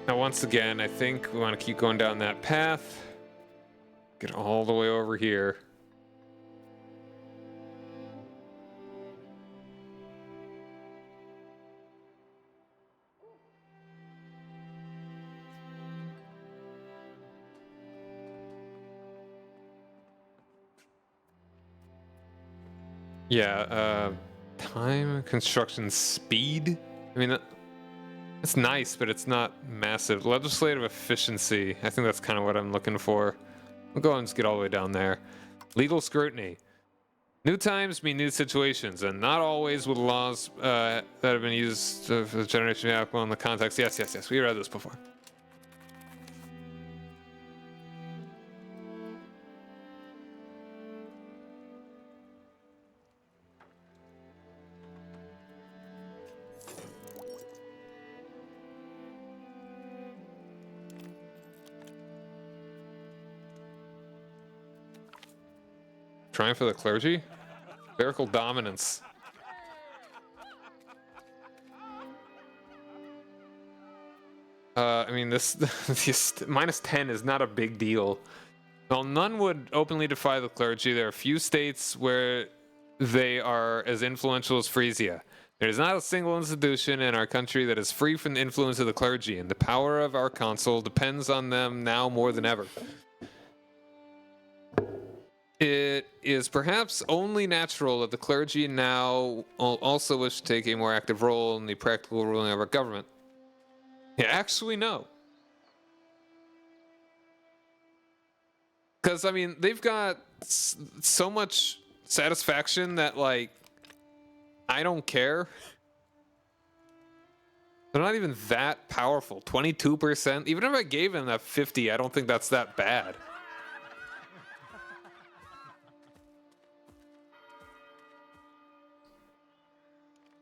Now, once again, I think we want to keep going down that path. Get all the way over here. Yeah, time, construction speed. I mean, it's nice, but it's not massive. Legislative efficiency. I think that's kind of what I'm looking for. We'll go and just get all the way down there. Legal scrutiny. New times mean new situations, and not always with laws that have been used for the generation of applicable in the context. Yes, yes, yes. We read this before. Trying for the clergy? Clerical dominance. I mean, this minus 10 is not a big deal. While none would openly defy the clergy, there are few states where they are as influential as Frisia. There is not a single institution in our country that is free from the influence of the clergy, and the power of our council depends on them now more than ever. It is perhaps only natural that the clergy now also wish to take a more active role in the practical ruling of our government. Yeah, actually, no. Because, I mean, they've got so much satisfaction that, like, I don't care. They're not even that powerful. 22%. Even if I gave them that 50, I don't think that's that bad.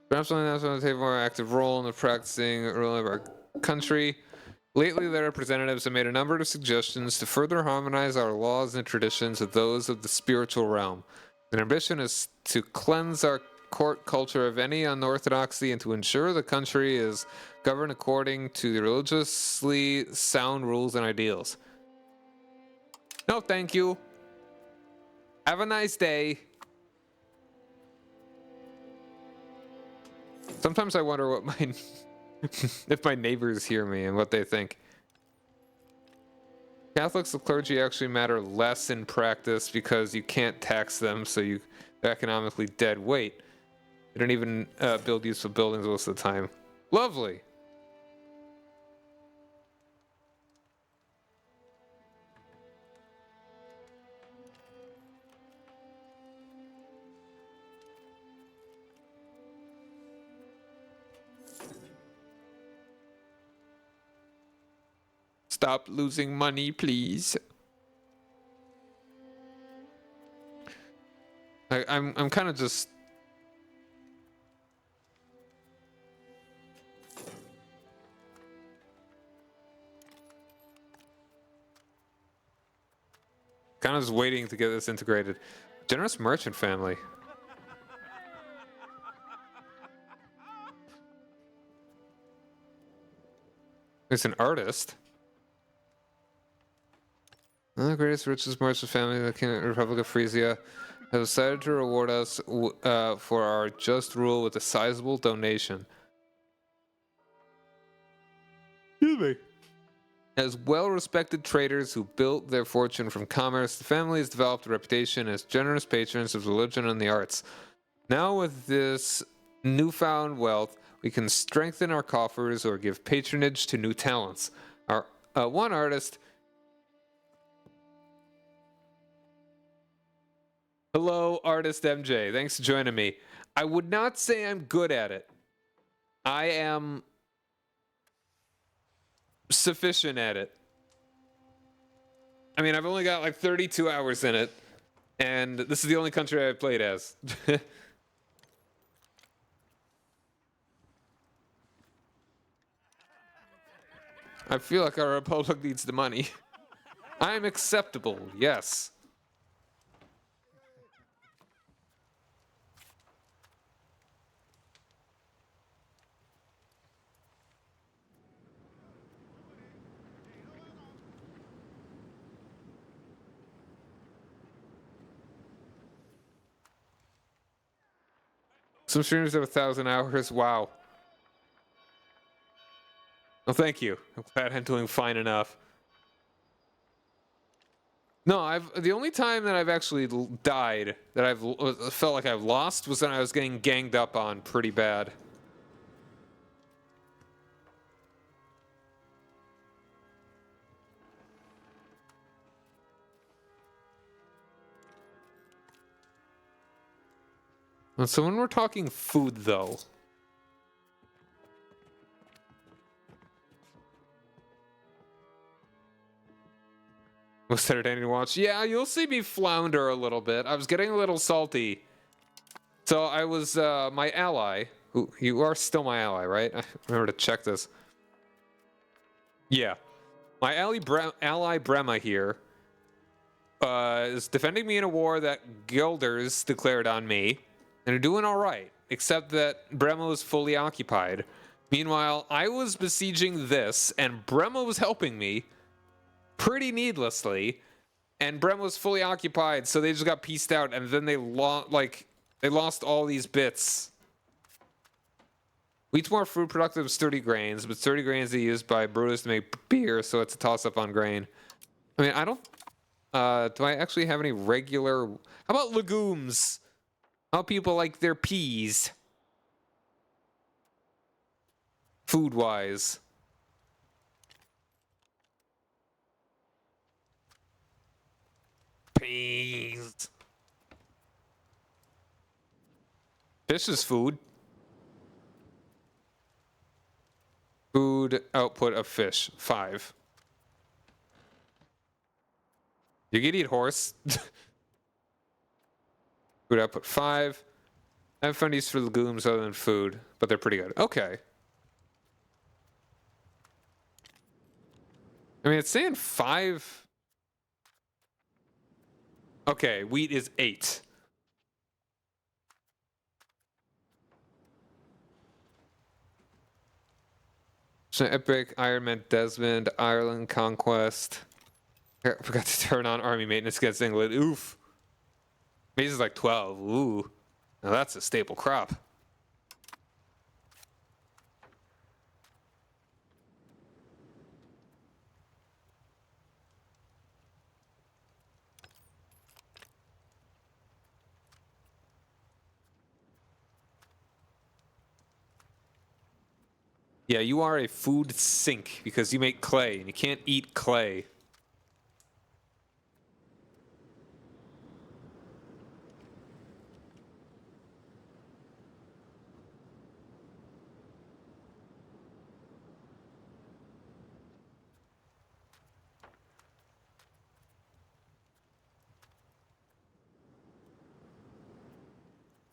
Perhaps only that's going to take a more active role in the practicing ruling of our country. Lately, their representatives have made a number of suggestions to further harmonize our laws and traditions with those of the spiritual realm. Their ambition is to cleanse our court culture of any unorthodoxy and to ensure the country is governed according to the religiously sound rules and ideals. No, thank you. Have a nice day. Sometimes I wonder what my if my neighbors hear me and what they think. Catholics, the clergy actually matter less in practice because you can't tax them, so they're economically dead weight. They don't even build useful buildings most of the time. Lovely. Stop losing money, please. I'm kind of just waiting to get this integrated. Generous merchant family. It's an artist. The greatest, richest merchant family in the Republic of Frisia have decided to reward us for our just rule with a sizable donation. Excuse me. As well-respected traders who built their fortune from commerce, the family has developed a reputation as generous patrons of religion and the arts. Now with this newfound wealth, we can strengthen our coffers or give patronage to new talents. Our one artist... Hello, Artist MJ. Thanks for joining me. I would not say I'm good at it. I am sufficient at it. I mean, I've only got like 32 hours in it, and this is the only country I've played as. I feel like our republic needs the money. I'm acceptable, yes. Some streamers have 1,000 hours. Wow. Well, thank you. I'm glad I'm doing fine enough. No, the only time that I've actually died, that I've felt like I've lost, was when I was getting ganged up on pretty bad. So when we're talking food, though... Was entertaining to watch? Yeah, you'll see me flounder a little bit. I was getting a little salty. So I was, my ally, who, you are still my ally, right? I remember to check this. Yeah. My ally Brema here is defending me in a war that Guilders declared on me. And are doing alright, except that Brema was fully occupied. Meanwhile, I was besieging this, and Brema was helping me pretty needlessly, and Brema was fully occupied, so they just got pieced out, and then they lost all these bits. Wheat's more food productive sturdy grains, but sturdy grains are used by brewers to make beer, so it's a toss-up on grain. I mean, I don't... do I actually have any regular... How about legumes? How people like their peas? Food-wise. Peas. Fish is food. Food output of fish, 5. You can eat horse. Food output 5. I haven't found use for legumes other than food, but they're pretty good. Okay. I mean, it's saying 5. Okay, wheat is 8. So Epic, Iron Man, Desmond, Ireland, Conquest. I forgot to turn on army maintenance against England. Oof. Maize is like 12. Ooh. Now that's a staple crop. Yeah, you are a food sink because you make clay and you can't eat clay.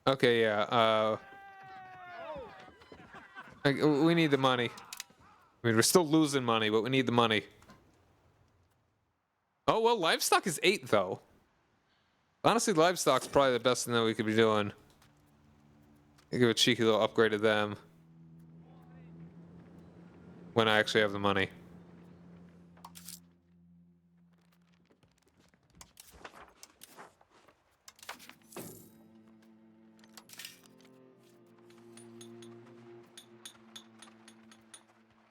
Okay, yeah. We need the money. I mean, we're still losing money, but we need the money. Oh, well, livestock is 8, though. Honestly, livestock's probably the best thing that we could be doing. I'll give a cheeky little upgrade to them. When I actually have the money.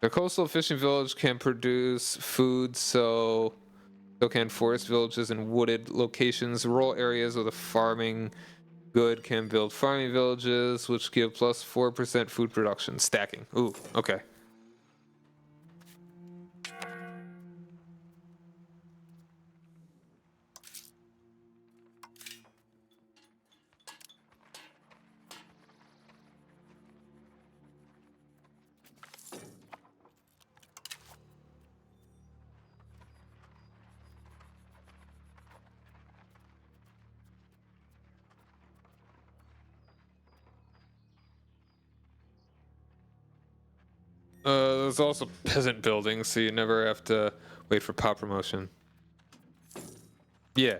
The coastal fishing village can produce food, so can forest villages and wooded locations. Rural areas with a farming good can build farming villages, which give plus 4% food production. Stacking. Ooh, okay. There's also peasant buildings, so you never have to wait for pop promotion. Yeah.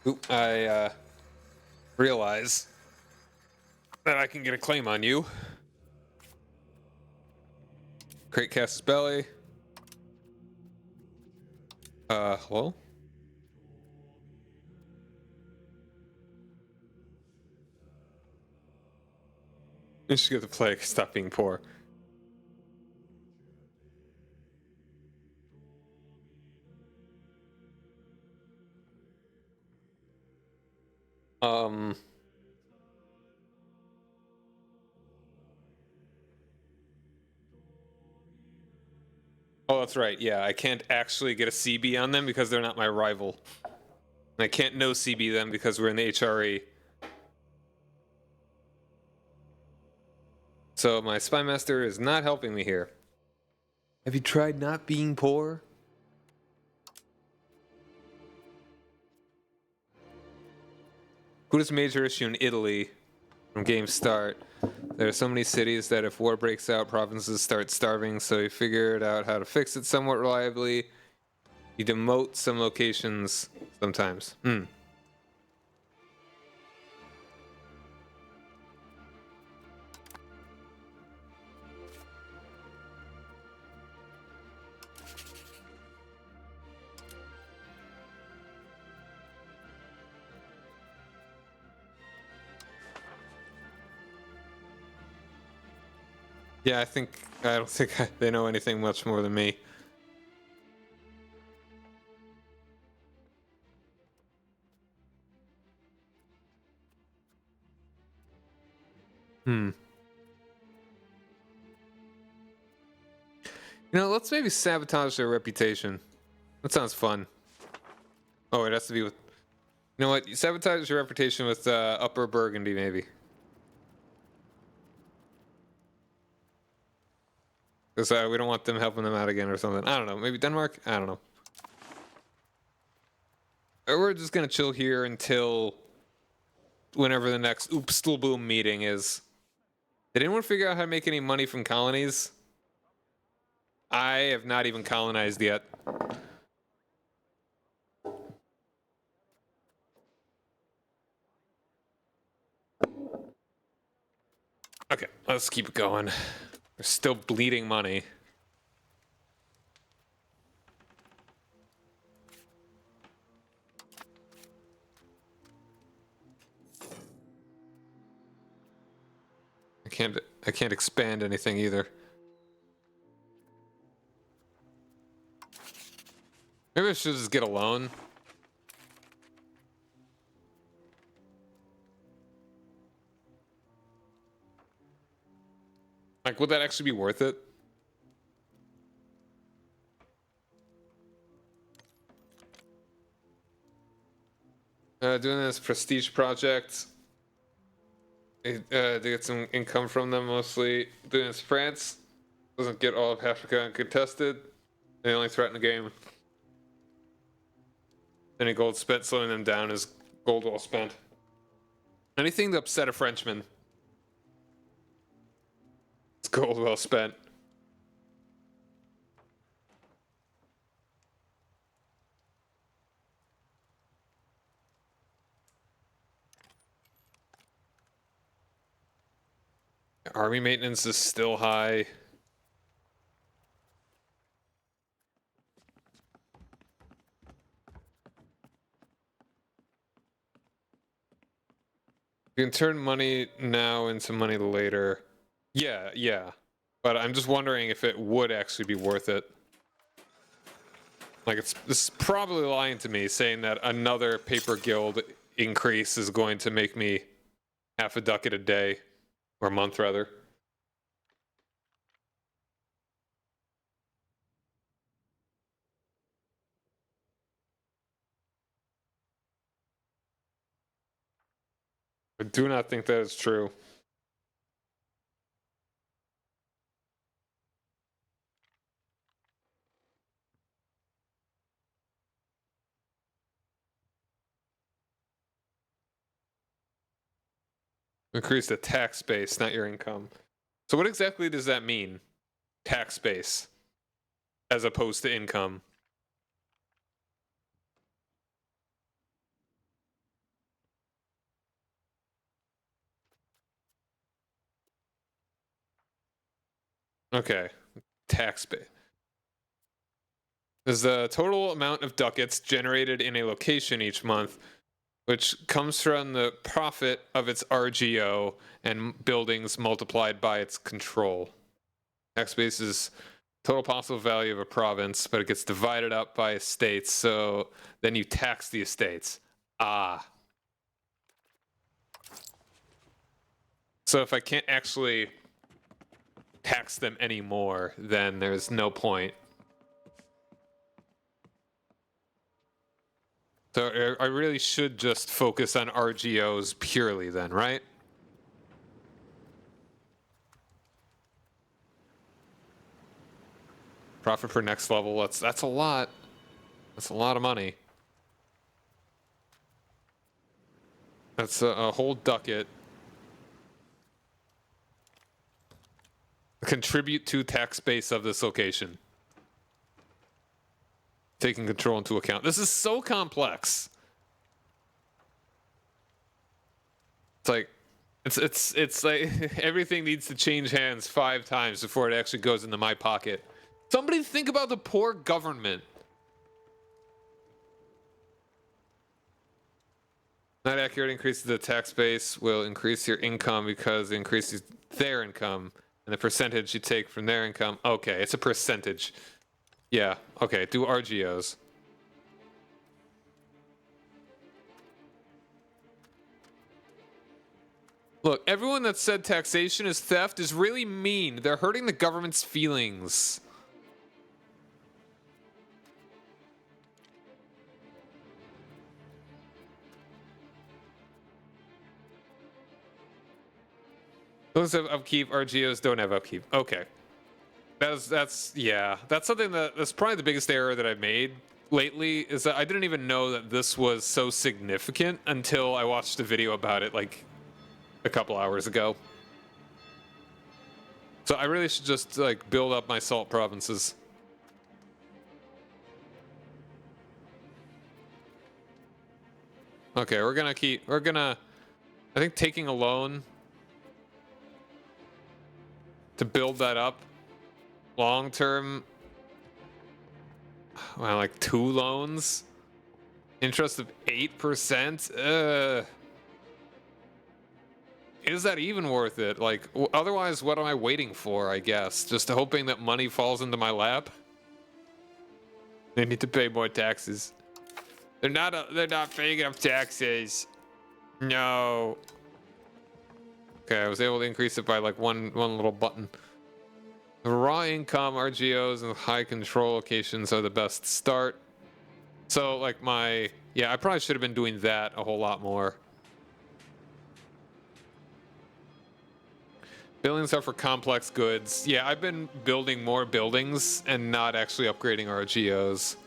Oop, I realize that I can get a claim on you. Crate casts belly. Hello? You should get the plague. Stop being poor. Oh, that's right. Yeah, I can't actually get a CB on them because they're not my rival. And I can't no CB them because we're in the HRE. So my spy master is not helping me here. Have you tried not being poor? Who's major issue in Italy from game start? There are so many cities that if war breaks out, provinces start starving, so you figured out how to fix it somewhat reliably. You demote some locations sometimes. Yeah, I don't think they know anything much more than me. You know, let's maybe sabotage their reputation. That sounds fun. Oh, it has to be with... You know what? You sabotage your reputation with Upper Burgundy, maybe. Because we don't want them helping them out again or something. I don't know. Maybe Denmark? I don't know. Or we're just going to chill here until whenever the next Oops Still Boom meeting is. Did anyone figure out how to make any money from colonies? I have not even colonized yet. Okay, let's keep it going. We're still bleeding money. I can't expand anything either. Maybe I should just get a loan. Like, would that actually be worth it? Doing this prestige project. To get some income from them mostly. Doing this France. Doesn't get all of Africa uncontested. They only threaten the game. Any gold spent slowing them down is gold well spent. Anything to upset a Frenchman. It's gold well spent. Army maintenance is still high. You can turn money now into money later. Yeah. But I'm just wondering if it would actually be worth it. Like, this is probably lying to me, saying that another paper guild increase is going to make me half a ducat a day. Or a month, rather. I do not think that is true. Increase the tax base, not your income. So what exactly does that mean? Tax base, as opposed to income. Okay, tax base. Is the total amount of ducats generated in a location each month, which comes from the profit of its RGO and buildings multiplied by its control. Tax base is total possible value of a province, but it gets divided up by estates, so then you tax the estates. Ah. So if I can't actually tax them anymore, then there's no point. So I really should just focus on RGOs purely then, right? Profit per next level, that's a lot. That's a lot of money. That's a whole ducat. Contribute to tax base of this location. Taking control into account. This is so complex. It's like, it's like everything needs to change hands 5 times before it actually goes into my pocket. Somebody think about the poor government. Not accurate increases the tax base will increase your income because it increases their income. And the percentage you take from their income. Okay, it's a percentage. Yeah, okay, do RGOs. Look, everyone that said taxation is theft is really mean. They're hurting the government's feelings. Those have upkeep, RGOs don't have upkeep. Okay. That's yeah. That's something that's probably the biggest error that I've made lately, is that I didn't even know that this was so significant until I watched a video about it like a couple hours ago. So I really should just like build up my salt provinces. Okay, we're gonna I think taking a loan to build that up long term. Well, like 2 loans, interest of 8%. is that even worth it? Like, otherwise, what am I waiting for, I guess? Just hoping that money falls into my lap? They need to pay more taxes. They're not paying enough taxes. No. Okay, I was able to increase it by like one little button. The raw income RGOs and high control locations are the best start. So like I probably should have been doing that a whole lot more. Buildings are for complex goods. Yeah, I've been building more buildings and not actually upgrading RGOs.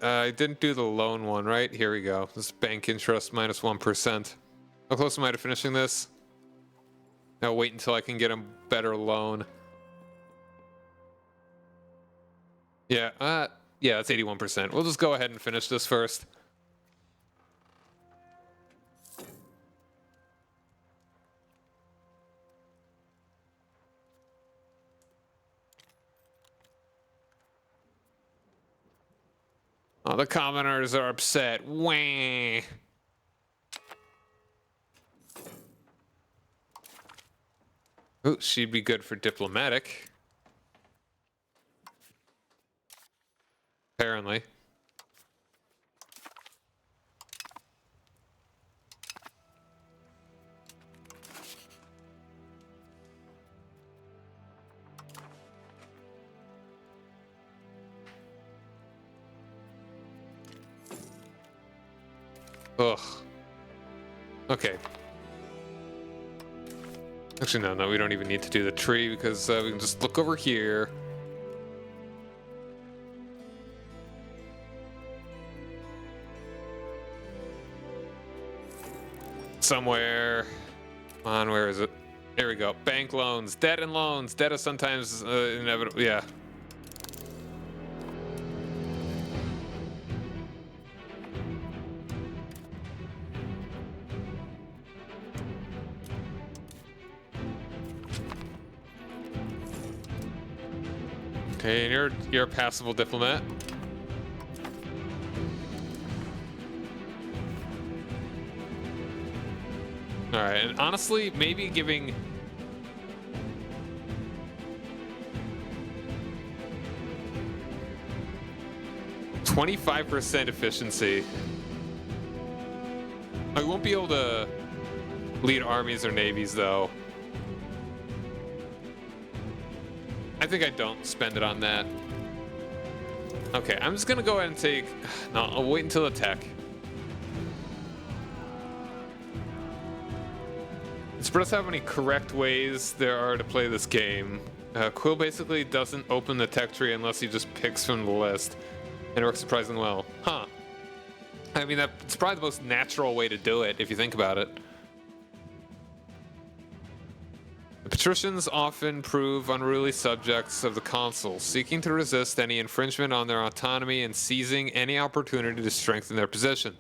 I didn't do the loan one, right? Here we go. This bank interest minus 1%. How close am I to finishing this? I'll wait until I can get a better loan. Yeah, yeah, that's 81%. We'll just go ahead and finish this first. Oh, the commoners are upset. Wah. Ooh, she'd be good for diplomatic. Apparently. Ugh. Okay. Actually, no, we don't even need to do the tree because we can just look over here. Somewhere. Come on, where is it? There we go. Bank loans. Debt and loans. Debt is sometimes inevitable. Yeah. Okay, and you're a passable diplomat. All right, and honestly, maybe giving 25% efficiency. I won't be able to lead armies or navies though. I think I don't spend it on that. Okay, I'm just gonna go ahead and take... No, I'll wait until attack. Express how many correct ways there are to play this game. Quill basically doesn't open the tech tree unless he just picks from the list. And it works surprisingly well. Huh. I mean, that's probably the most natural way to do it, if you think about it. The patricians often prove unruly subjects of the consuls, seeking to resist any infringement on their autonomy and seizing any opportunity to strengthen their position.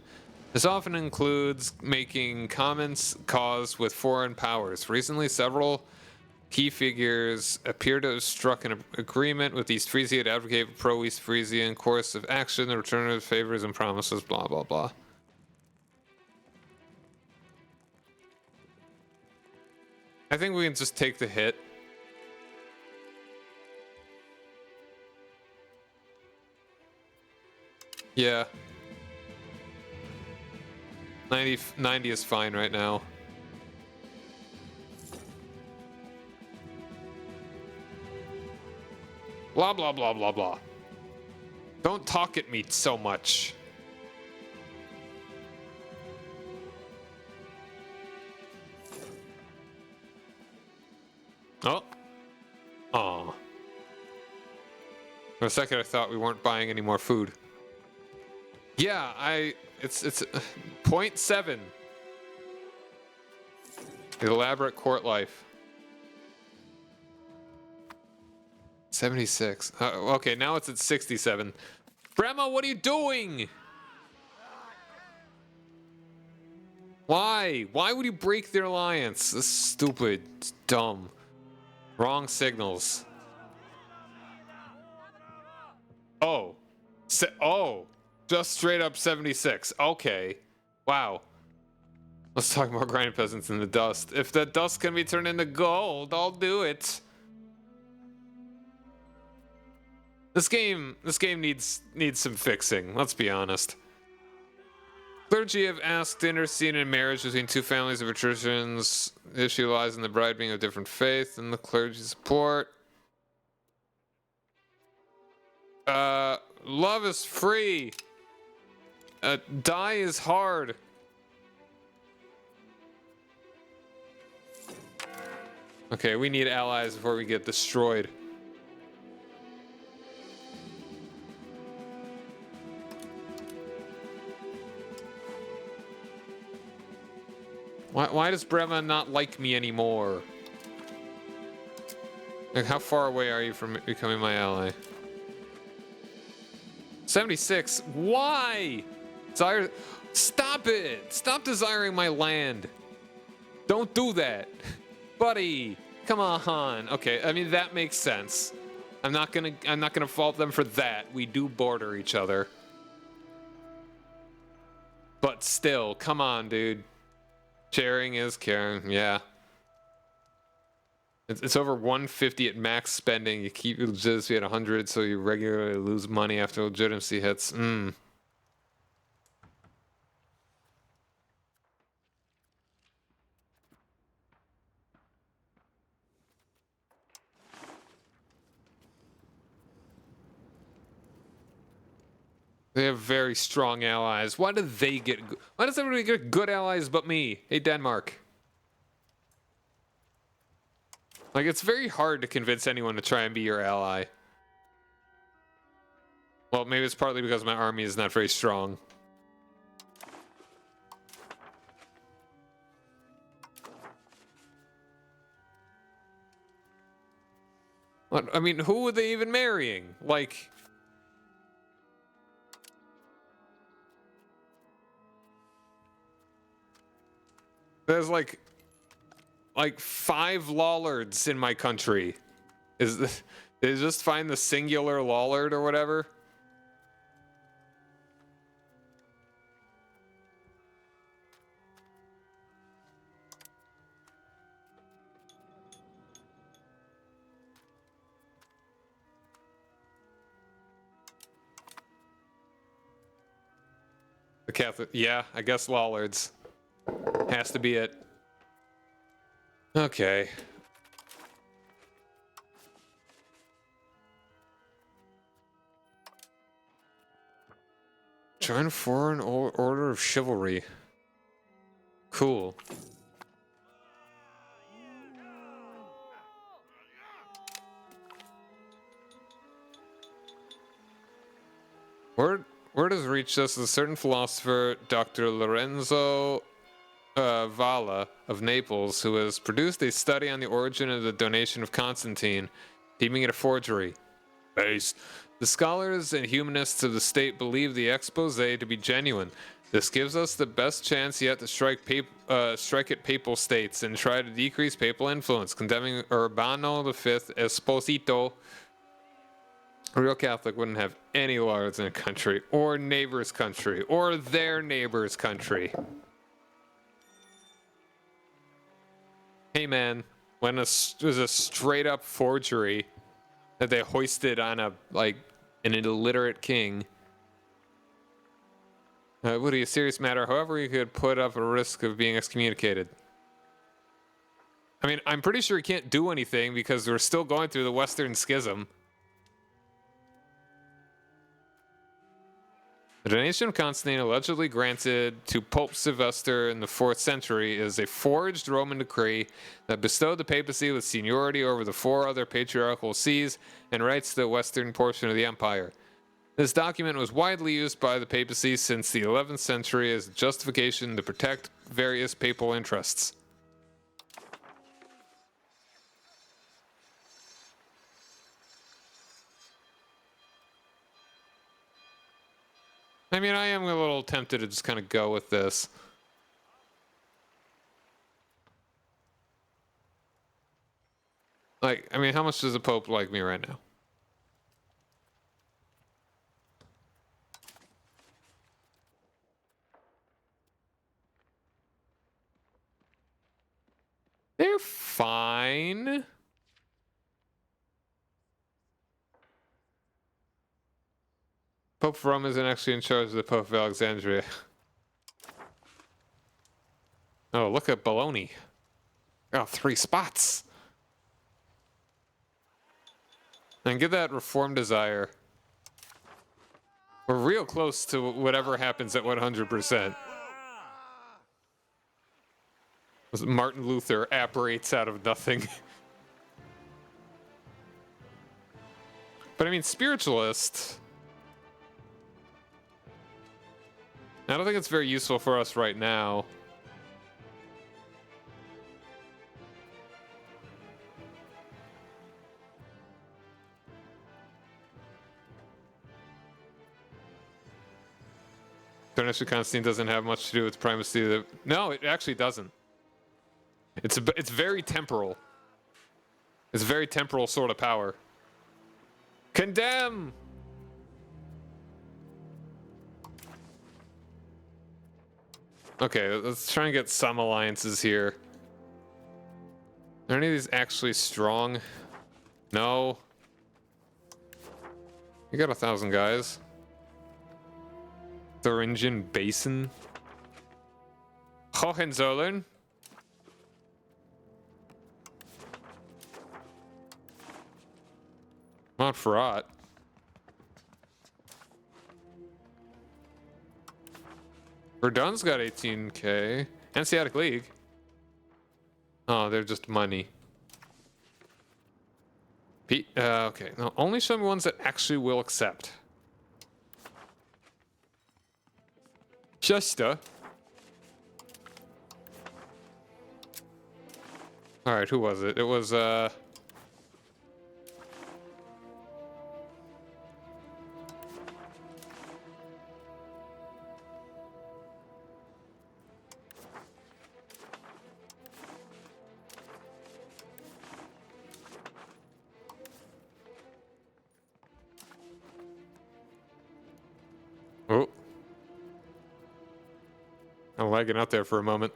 This often includes making common cause with foreign powers. Recently, several key figures appear to have struck an agreement with East Frisia to advocate for pro-East Frisian course of action, the return of favors and promises, blah, blah, blah. I think we can just take the hit. Yeah. 90 is fine right now. Blah, blah, blah, blah, blah. Don't talk at me so much. Oh. Aw. For a second, I thought we weren't buying any more food. Yeah, it's 0.7. Elaborate court life. 76. Okay, now it's at 67. Grandma, what are you doing? Why? Why would you break their alliance? This is stupid. It's dumb. Wrong signals. Oh. Oh. Just straight up 76. Okay. Wow. Let's talk more grinding peasants in the dust. If that dust can be turned into gold, I'll do it. This game needs some fixing, let's be honest. Clergy have asked to intercede in marriage between two families of patricians. The issue lies in the bride being of different faith and the clergy support. Love is free. Die is hard. Okay, we need allies before we get destroyed. Why does Brema not like me anymore? Like, how far away are you from becoming my ally? 76. Why? Desire. Stop it! Stop desiring my land. Don't do that, buddy. Come on. Okay, I mean that makes sense. I'm not gonna fault them for that. We do border each other. But still, come on, dude. Sharing is caring, yeah. It's over 150 at max spending. You keep your legitimacy at 100, so you regularly lose money after legitimacy hits. They have very strong allies. Why do they get... Why does everybody get good allies but me? Hey, Denmark. Like, it's very hard to convince anyone to try and be your ally. Well, maybe it's partly because my army is not very strong. What? I mean, who are they even marrying? Like... There's like 5 Lollards in my country. They just find the singular Lollard or whatever? The Catholic, yeah, I guess Lollards. Has to be it. Okay. Join Foreign Order of Chivalry. Cool. Word has reached us that a certain philosopher, Dr. Lorenzo Valla of Naples, who has produced a study on the origin of the donation of Constantine, deeming it a forgery. Based. The scholars and humanists of the state believe the expose to be genuine. This gives us the best chance yet to strike at papal states and try to decrease papal influence, condemning Urbano V Esposito. A real Catholic wouldn't have any lords in a country, or neighbor's country, or their neighbor's country. Hey man, when it was a straight up forgery that they hoisted on an illiterate king. Would be a serious matter, however, you could put up a risk of being excommunicated. I mean, I'm pretty sure he can't do anything because we're still going through the Western Schism. The donation of Constantine allegedly granted to Pope Sylvester in the 4th century is a forged Roman decree that bestowed the papacy with seniority over the 4 other patriarchal sees and rights to the western portion of the empire. This document was widely used by the papacy since the 11th century as justification to protect various papal interests. I mean, I am a little tempted to just kind of go with this. Like, I mean, how much does the Pope like me right now? They're fine. Pope of Rome isn't actually in charge of the Pope of Alexandria. Oh, look at baloney. Oh, 3 spots. And get that reform desire. We're real close to whatever happens at 100%. Martin Luther apparates out of nothing. But I mean, spiritualist. I don't think it's very useful for us right now. Donation Constantine doesn't have much to do with primacy. No, it actually doesn't. It's very temporal. It's a very temporal sort of power. Condemn! Okay, let's try and get some alliances here. Are any of these actually strong? No. You got 1,000 guys. Thuringian Basin. Hohenzollern. Montferrat. Verdun's got 18k. Hanseatic League. Oh, they're just money. Okay, no, only show me ones that actually will accept. Shasta. Alright, who was it? It was, oh. I'm lagging out there for a moment.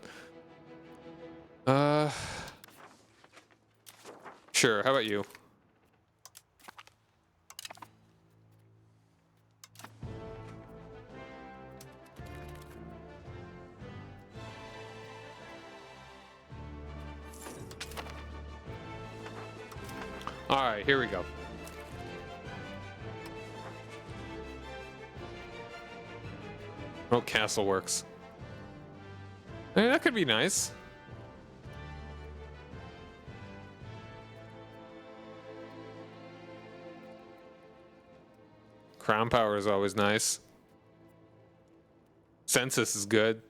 Sure, how about you? Alright, here we go. Oh, castle works. I mean, that could be nice. Crown power is always nice. Census is good.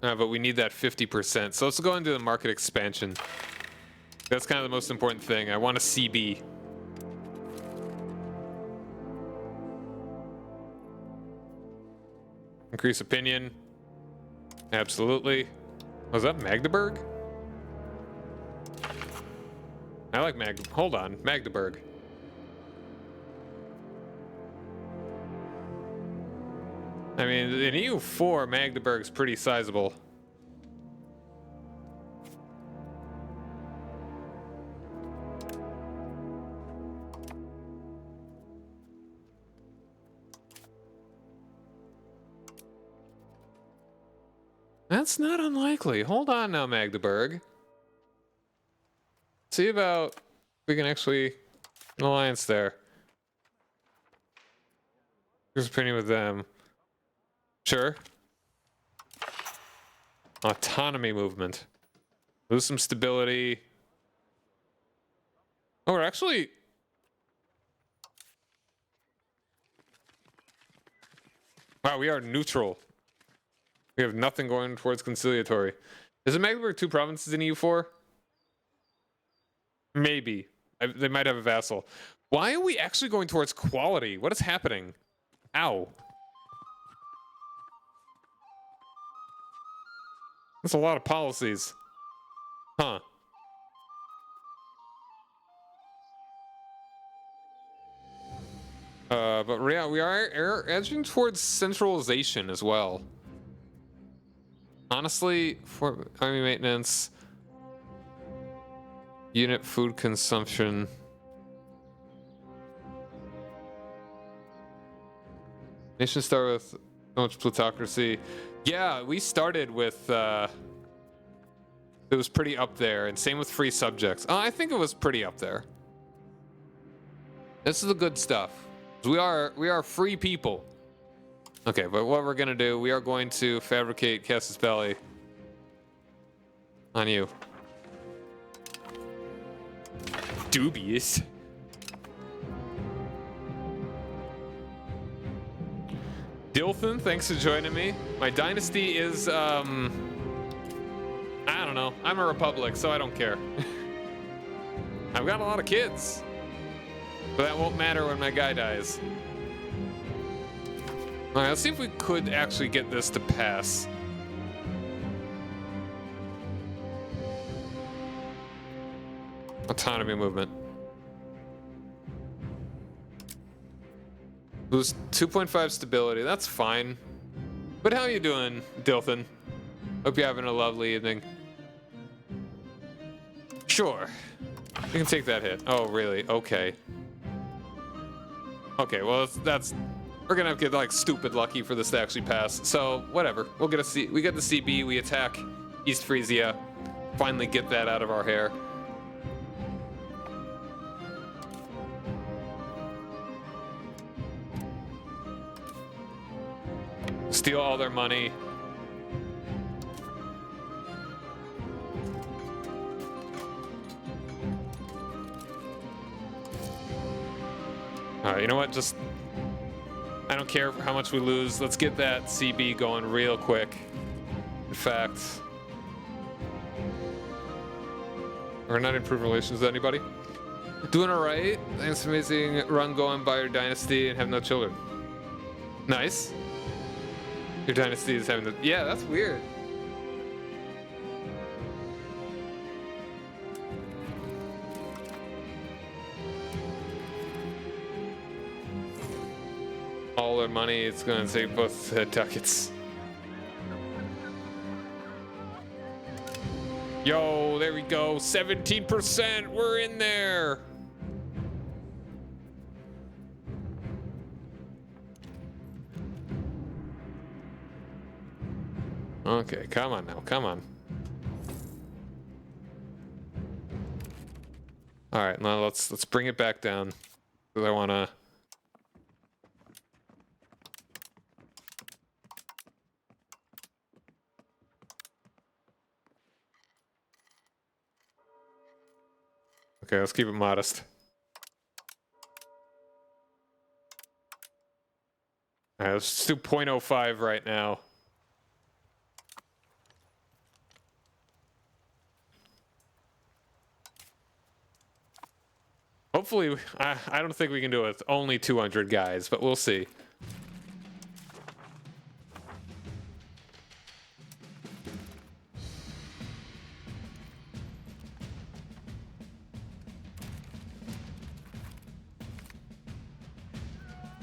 But we need that 50%. So let's go into the market expansion. That's kind of the most important thing. I want a CB. Increase opinion. Absolutely. Was that Magdeburg? I like Hold on. Magdeburg. I mean, in EU4, Magdeburg's pretty sizable. That's not unlikely. Hold on now, Magdeburg. See about if we can actually an alliance there. Here's a penny with them. Sure. Autonomy movement. Lose some stability. Oh, we're actually... Wow, we are neutral. We have nothing going towards conciliatory. Is it Magdeburg 2 provinces in EU4? Maybe. They might have a vassal. Why are we actually going towards quality? What is happening? Ow. That's a lot of policies. Huh. But yeah, we are edging towards centralization as well. Honestly, for army maintenance, unit food consumption. Nation start with so much plutocracy. Yeah, we started with, it was pretty up there, and same with free subjects. Oh, I think it was pretty up there. This is the good stuff. We are free people. Okay, but what we're gonna do, we are going to fabricate Casus Belli on you. Dubious. Dilthan, thanks for joining me. My dynasty is, I don't know. I'm a republic, so I don't care. I've got a lot of kids. But that won't matter when my guy dies. Alright, let's see if we could actually get this to pass. Autonomy movement. Lose 2.5 stability, that's fine. But how you doing, Dilthan? Hope you're having a lovely evening. Sure. You can take that hit. Oh, really? Okay. Okay, well, that's we're gonna get like stupid lucky for this to actually pass. So whatever, we'll get we get the CB, we attack East Frisia, finally get that out of our hair. Steal all their money. Alright, you know what? Just... I don't care how much we lose. Let's get that CB going real quick. In fact... We're not improving relations with anybody. Doing alright. Thanks for amazing run going by your dynasty and have no children. Nice. Your dynasty is having the... Yeah, that's weird. All their money, it's gonna take both ducats. Yo, there we go. 17%. We're in there. Okay, come on now. Come on. All right, now let's bring it back down. Because I wanna. Okay, let's keep it modest. All right, let's do 0.05 right now. Hopefully, I don't think we can do it with only 200 guys, but we'll see.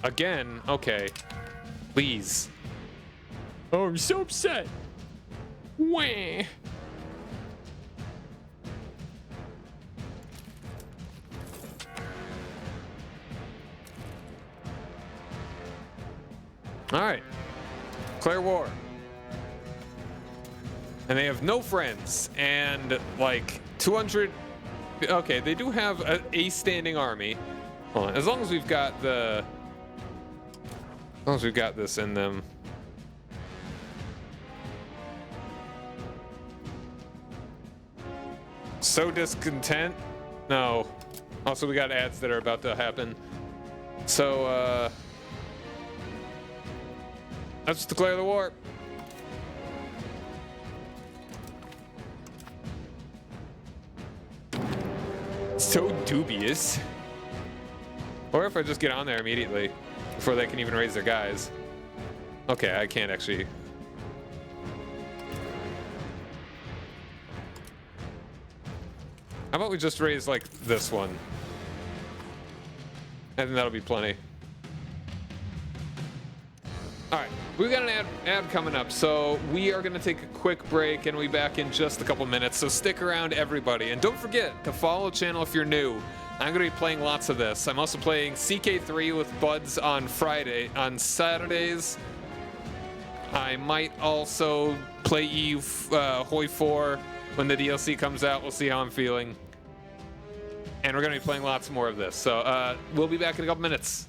Again, okay. Please. Oh, I'm so upset. Wah. All right. Declare war. And they have no friends and like 200. Okay, they do have a standing army. Hold on. As long as we've got the long as we've got this in them. So discontent? No. Also, we got ads that are about to happen. So, let's declare the war. So dubious. Or if I just get on there immediately before they can even raise their guys. Okay, I can't actually. How about we just raise like this one? I think that'll be plenty. All right, we've got an ad coming up, so we are gonna take a quick break and we'll be back in just a couple minutes. So stick around, everybody, and don't forget to follow the channel if you're new. I'm gonna be playing lots of this. I'm also playing CK3 with buds on Saturdays. I might also play Eve Hoi 4 when the DLC comes out. We'll see how I'm feeling. And we're gonna be playing lots more of this. So we'll be back in a couple minutes.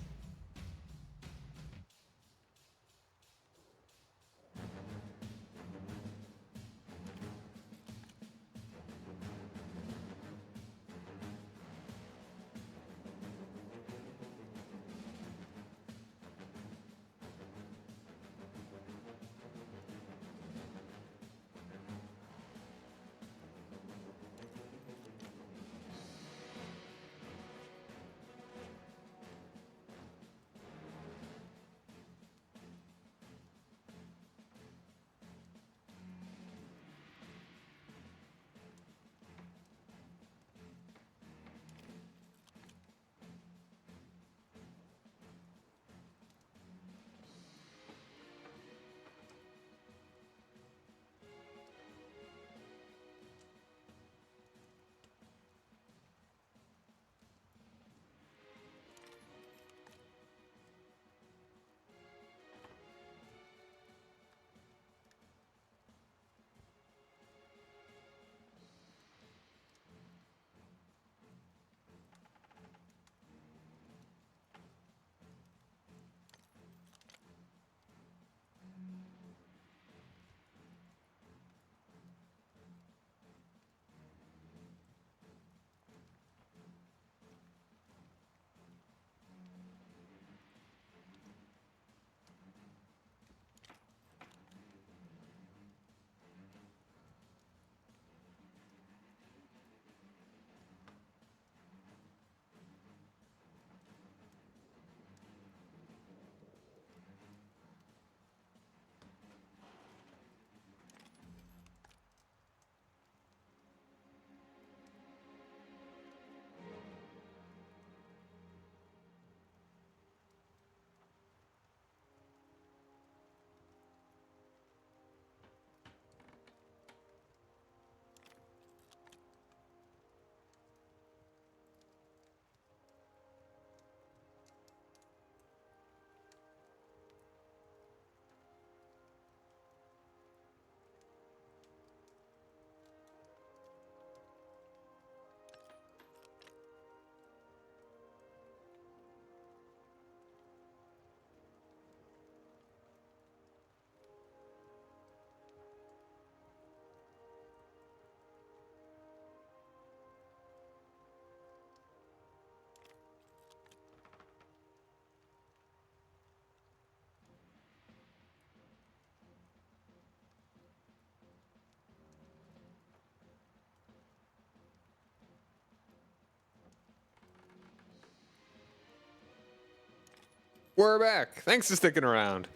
We're back. Thanks for sticking around.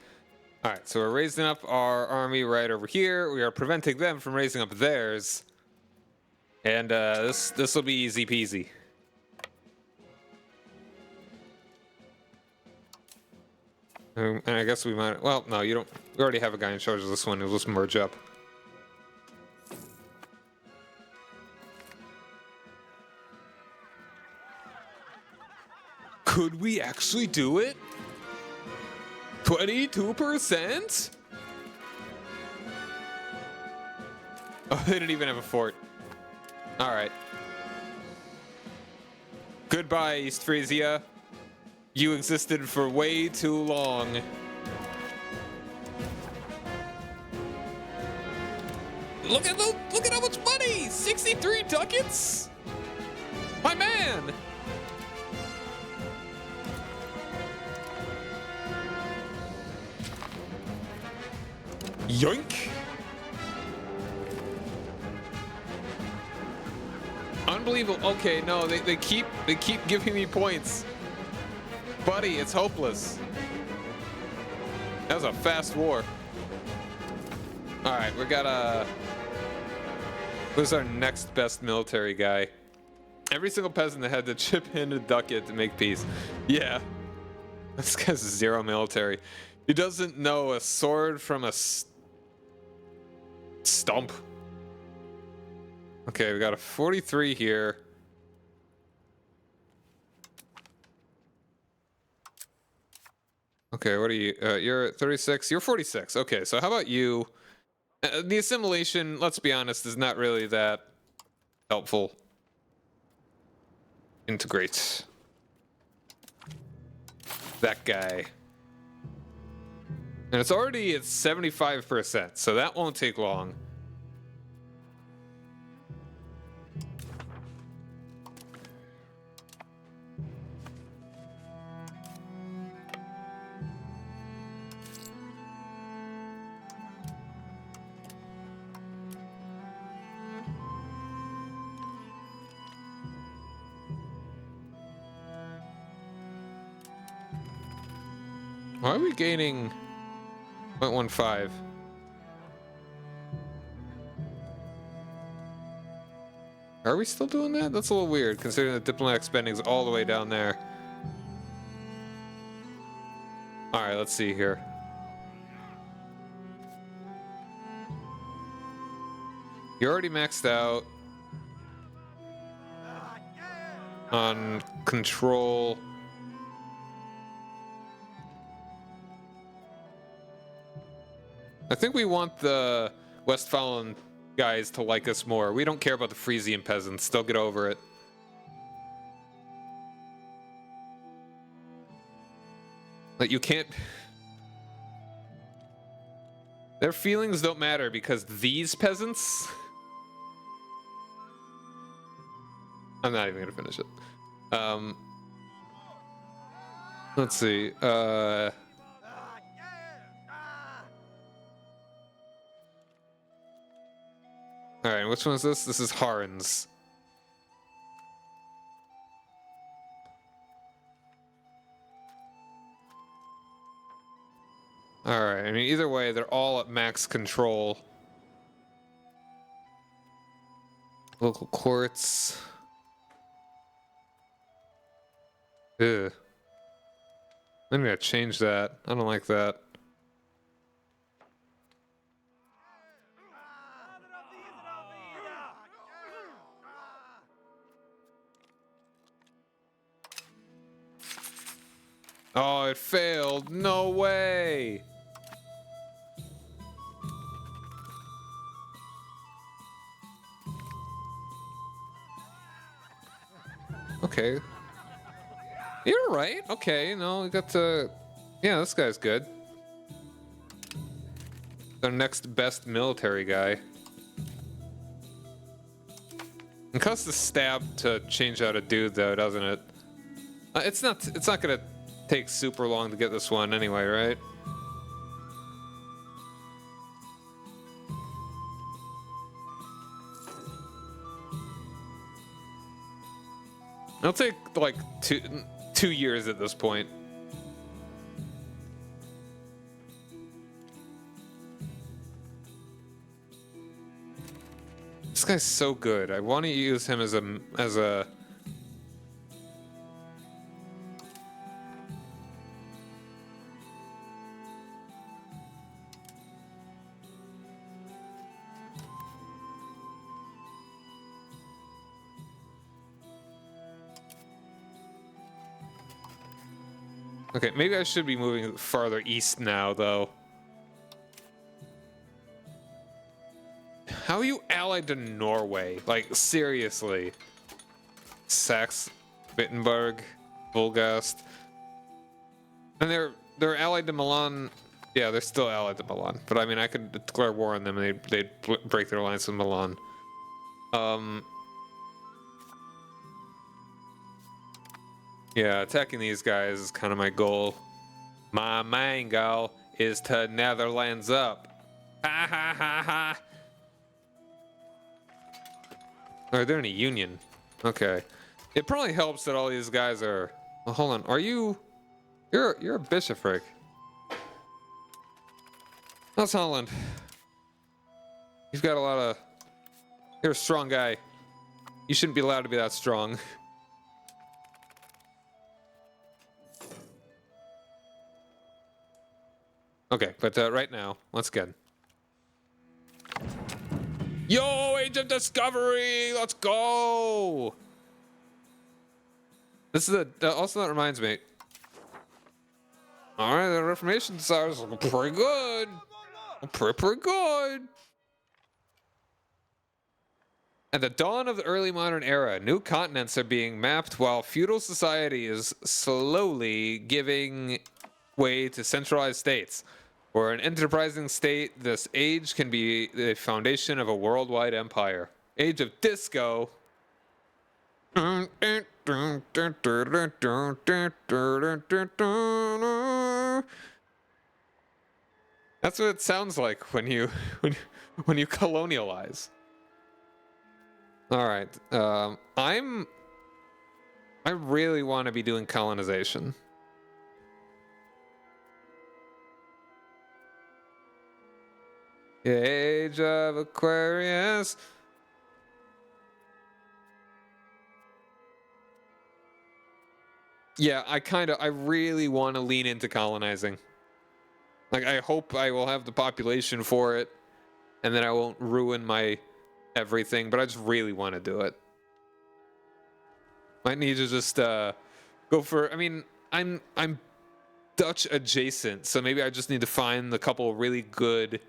All right, so we're raising up our army right over here. We are preventing them from raising up theirs. And this will be easy peasy. And I guess we might. Well, no, you don't. We already have a guy in charge of this one. We'll just merge up. Could we actually do it? 22%? Oh, they didn't even have a fort. All right. Goodbye, East Frisia. You existed for way too long. Look at how much money! 63 ducats? My man! Yoink! Unbelievable. Okay, no, they keep giving me points. Buddy, it's hopeless. That was a fast war. Alright, we gotta... Who's our next best military guy? Every single peasant that had to chip in a ducat to make peace. Yeah. This guy's zero military. He doesn't know a sword from a stump. Okay, we got a 43 here. Okay, what are you? You're at 36. You're 46. Okay, so how about you? The assimilation, let's be honest, is not really that helpful. Integrate. That guy. And it's already at 75%, so that won't take long. Why are we gaining 0.15? Are we still doing that? That's a little weird, considering the diplomatic spending is all the way down there. Alright, let's see here. You're already maxed out on control. I think we want the Westphalian guys to like us more. We don't care about the Frisian peasants. They'll get over it. But you can't... Their feelings don't matter because these peasants... I'm not even gonna finish it. Let's see. Alright, which one is this? This is Harns. Alright, I mean, either way, they're all at max control. Local courts. Ugh. I'm gonna change that. I don't like that. Oh, it failed. No way. Okay. You're right. Okay, no, we got to... Yeah, this guy's good. Our next best military guy. It costs a stab to change out a dude, though, doesn't it? It's not gonna take super long to get this one anyway, right? It'll take like two years at this point. This guy's so good. I want to use him as a Okay, maybe I should be moving farther east now, though. How are you allied to Norway? Like, seriously. Saxe, Wittenberg, Volgast. And they're allied to Milan Yeah, they're still allied to Milan, but I mean, I could declare war on them and they'd break their alliance with Milan. Yeah, attacking these guys is kind of my goal. My main goal is to Netherlands up. Ha ha ha ha. Oh, they're in a union. Okay. It probably helps that all these guys are. Oh, hold on. Are you? You're a bishopric. That's Holland. You've got a lot of. You're a strong guy. You shouldn't be allowed to be that strong. Okay, but right now, once again. Yo, Age of Discovery! Let's go! This is also that reminds me. All right, the Reformation Tsars are pretty good. Pretty good. At the dawn of the early modern era, new continents are being mapped while feudal society is slowly giving way to centralized states. For an enterprising state, this age can be the foundation of a worldwide empire. Age of Disco. That's what it sounds like when you colonialize. All right, I really want to be doing colonization. Age of Aquarius. Yeah, I really want to lean into colonizing. Like, I hope I will have the population for it, and then I won't ruin my everything, but I just really want to do it. Might need to just go for. I mean, I'm Dutch adjacent, so maybe I just need to find a couple really good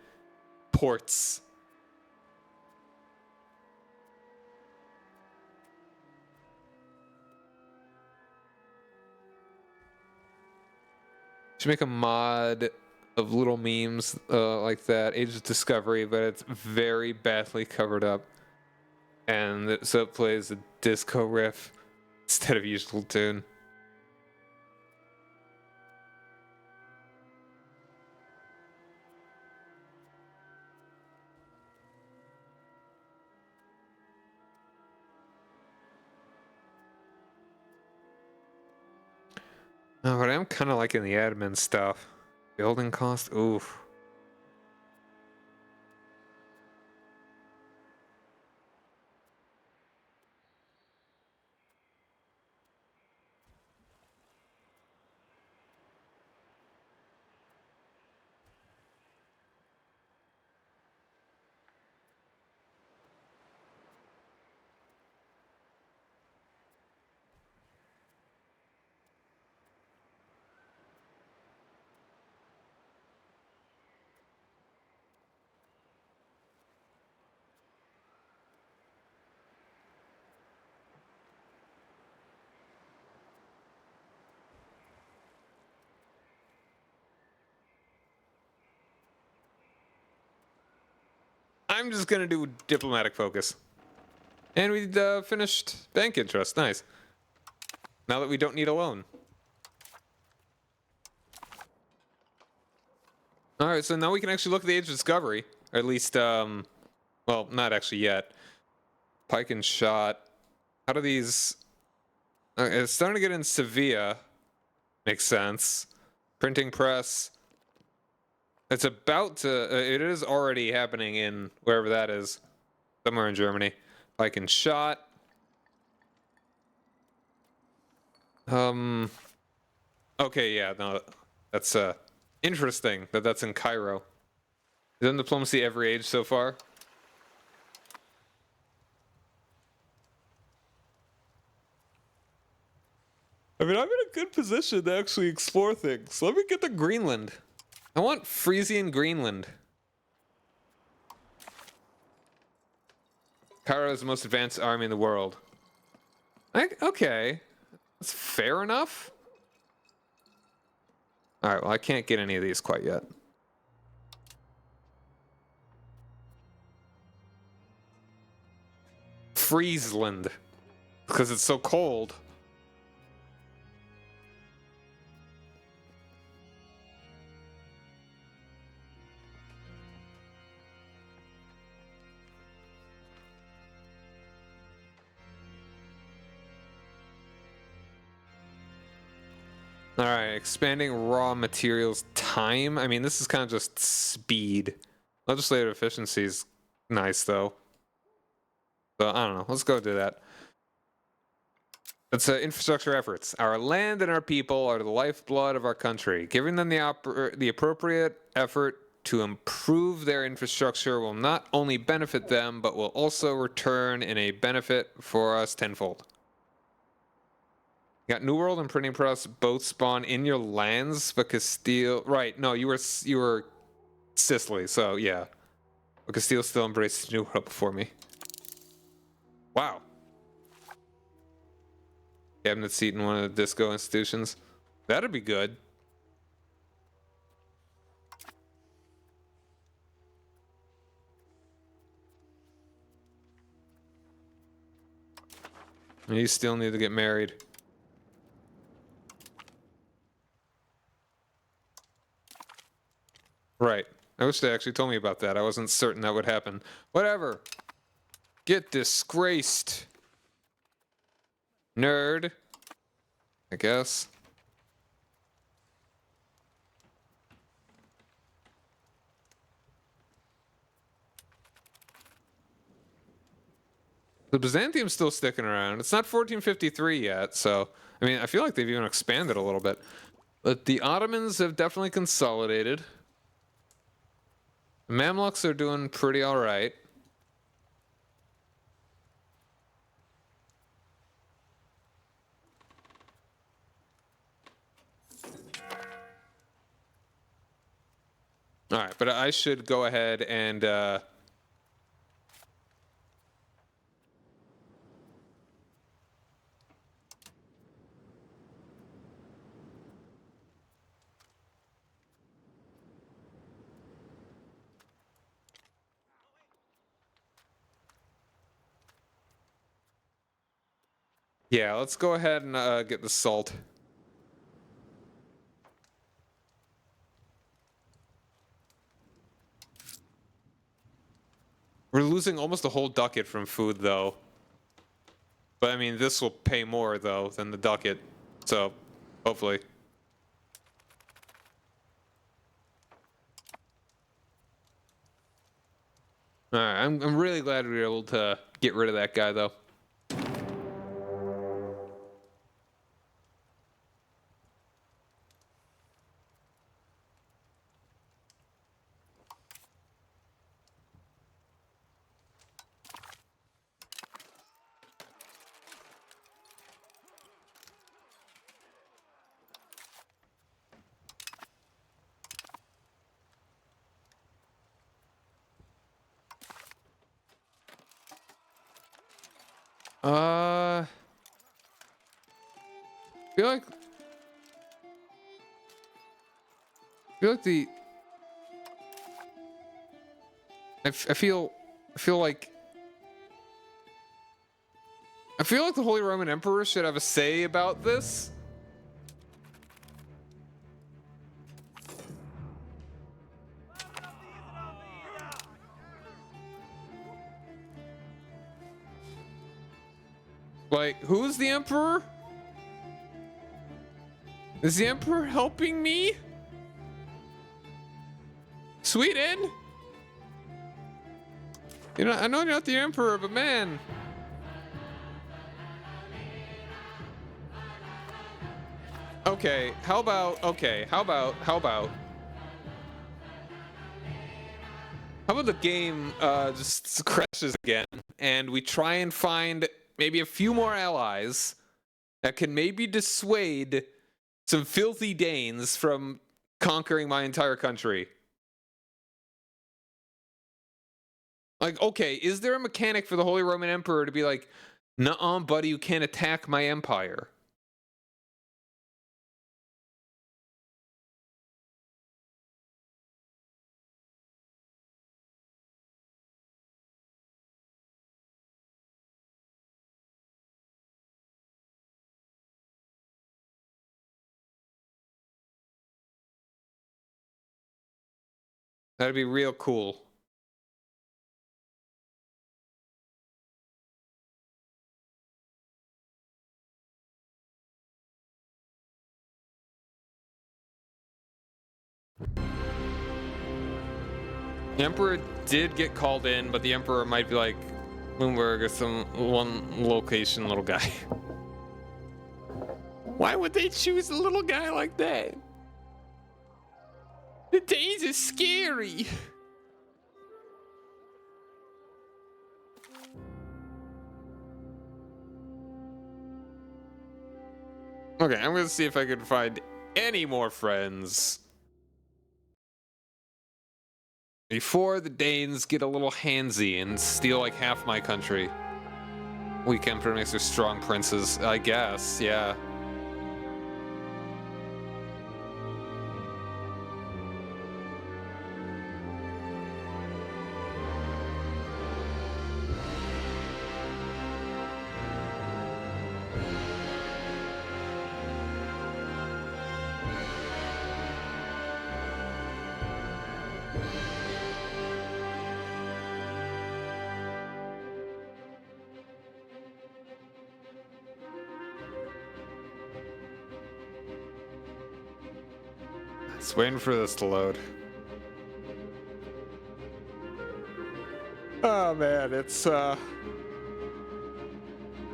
ports. Should make a mod of little memes like that, Age of Discovery, but it's very badly covered up, and so it plays a disco riff instead of usual tune. Oh, but I'm kind of liking the admin stuff. Building cost, oof. I'm just gonna do diplomatic focus. And we finished bank interest, nice. Now that we don't need a loan. Alright, so now we can actually look at the Age of Discovery. Or at least, well, not actually yet. Pike and shot. How do these... it's starting to get in Sevilla. Makes sense. Printing press. It's about to... it is already happening in wherever that is. Somewhere in Germany. Pike and shot. Okay, yeah, no, that's interesting that that's in Cairo. Isn't diplomacy every age so far? I mean, I'm in a good position to actually explore things. Let me get to Greenland. I want Frisian Greenland. Cairo is the most advanced army in the world. Okay. That's fair enough. Alright, well, I can't get any of these quite yet. Friesland. Because it's so cold. Alright, expanding raw materials time. I mean, this is kind of just speed. Legislative efficiency is nice, though. So, I don't know. Let's go do that. It's infrastructure efforts. Our land and our people are the lifeblood of our country. Giving them the appropriate effort to improve their infrastructure will not only benefit them, but will also return in a benefit for us tenfold. You got New World and Printing Press both spawn in your lands, but Castile... Right, no, you were Sicily, so yeah. But Castile still embraced New World before me. Wow. Cabinet seat in one of the disco institutions. That'd be good. And you still need to get married. Right. I wish they actually told me about that. I wasn't certain that would happen. Whatever. Get disgraced. Nerd. I guess. The Byzantium's still sticking around. It's not 1453 yet, so... I mean, I feel like they've even expanded a little bit. But the Ottomans have definitely consolidated. The Mamluks are doing pretty alright. Alright, but I should go ahead and... yeah, let's go ahead and get the salt. We're losing almost a whole ducat from food, though. But, I mean, this will pay more, though, than the ducat. So, hopefully. Alright, I'm really glad we were able to get rid of that guy, though. I feel like the... I feel like... I feel like the Holy Roman Emperor should have a say about this. Like, who's the Emperor? Is the Emperor helping me? Sweden? You know, I know you're not the Emperor, but man. Okay, how about the game just crashes again and we try and find maybe a few more allies that can maybe dissuade some filthy Danes from conquering my entire country. Like, okay, is there a mechanic for the Holy Roman Emperor to be like, nuh-uh, buddy, you can't attack my empire? That'd be real cool. The Emperor did get called in, but the Emperor might be like Bloomberg or some one location little guy. Why would they choose a little guy like that? The Danes is scary. Okay, I'm gonna see if I can find any more friends before the Danes get a little handsy and steal like half my country. Weak emperor makes her strong princes, I guess, yeah. Just waiting for this to load. Oh man, it's I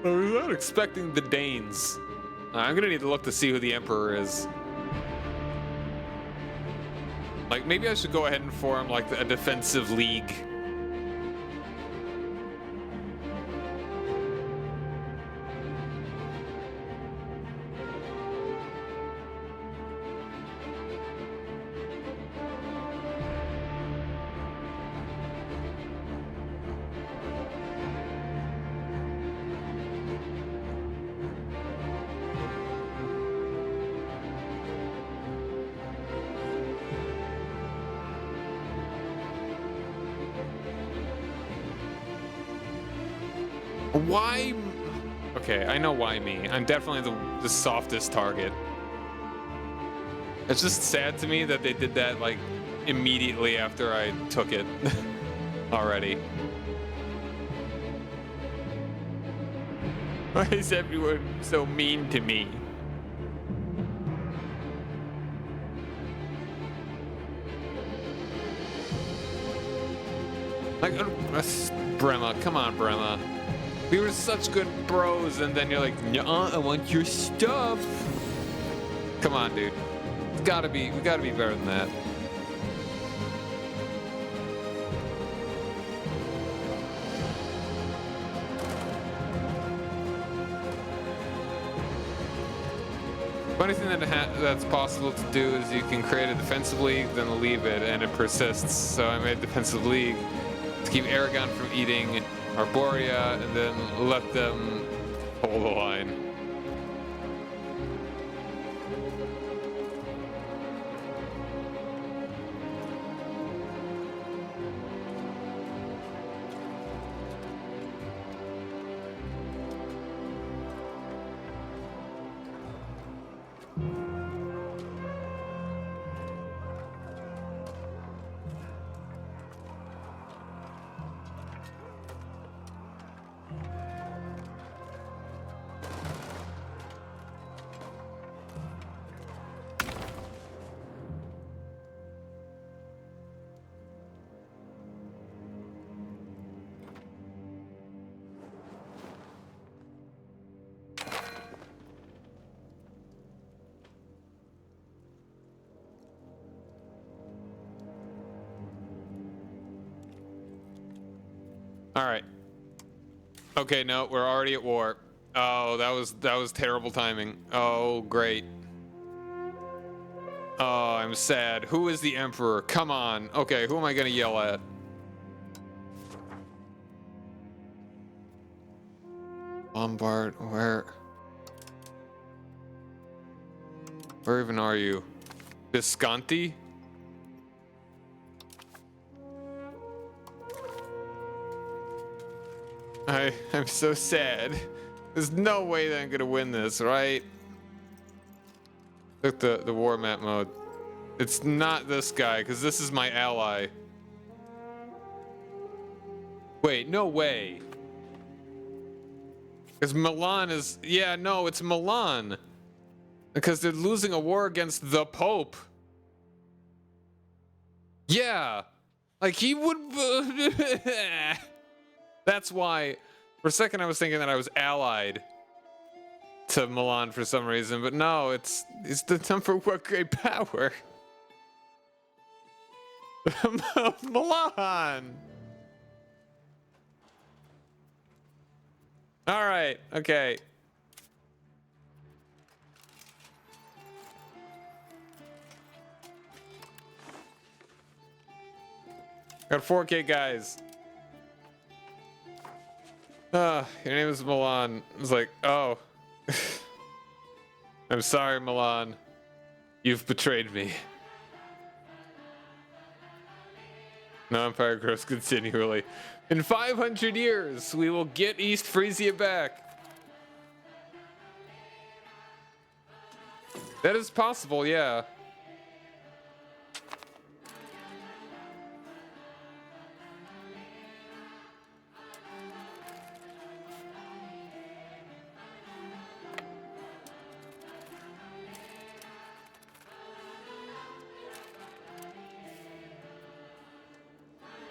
was not expecting the Danes. I'm gonna need to look to see who the Emperor is. Like, maybe I should go ahead and form like a defensive league. Why? Okay, I know why me. I'm definitely the softest target. It's just sad to me that they did that like immediately after I took it already. Why is everyone so mean to me? Like, Bremma, come on, Bremma. We were such good bros, and then you're like, "Nuh-uh, I want your stuff." Come on, dude. We gotta be better than that. Funny thing that's possible to do is you can create a defensive league, then leave it, and it persists. So I made a defensive league to keep Aragon from eating Arborea, and then let them hold the line. All right. Okay, no, we're already at war. Oh, that was terrible timing. Oh, great. Oh, I'm sad. Who is the Emperor? Come on. Okay, who am I gonna yell at? Lombard, where even are you? Visconti? I'm so sad. There's no way that I'm gonna win this, right? Took the war map mode. It's not this guy, because this is my ally. Wait, no way. Because Milan is... Yeah, no, it's Milan. Because they're losing a war against the Pope. Yeah. Like, he would... That's why... For a second, I was thinking that I was allied to Milan for some reason. But no, it's the number one great power. Milan! Alright, okay. Got 4K guys. Your name is Milan. It's like, oh. I'm sorry, Milan. You've betrayed me. No, empire grows continually. In 500 years, we will get East Frisia back. That is possible, yeah.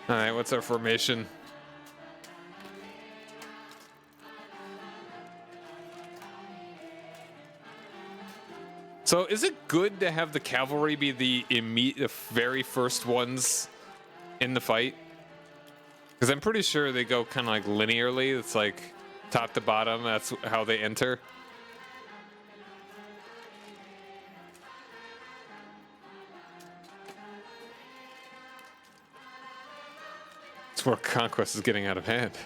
All right, what's our formation? So is it good to have the cavalry be the very first ones in the fight? Because I'm pretty sure they go kind of like linearly. It's like top to bottom. That's how they enter. It's where conquest is getting out of hand.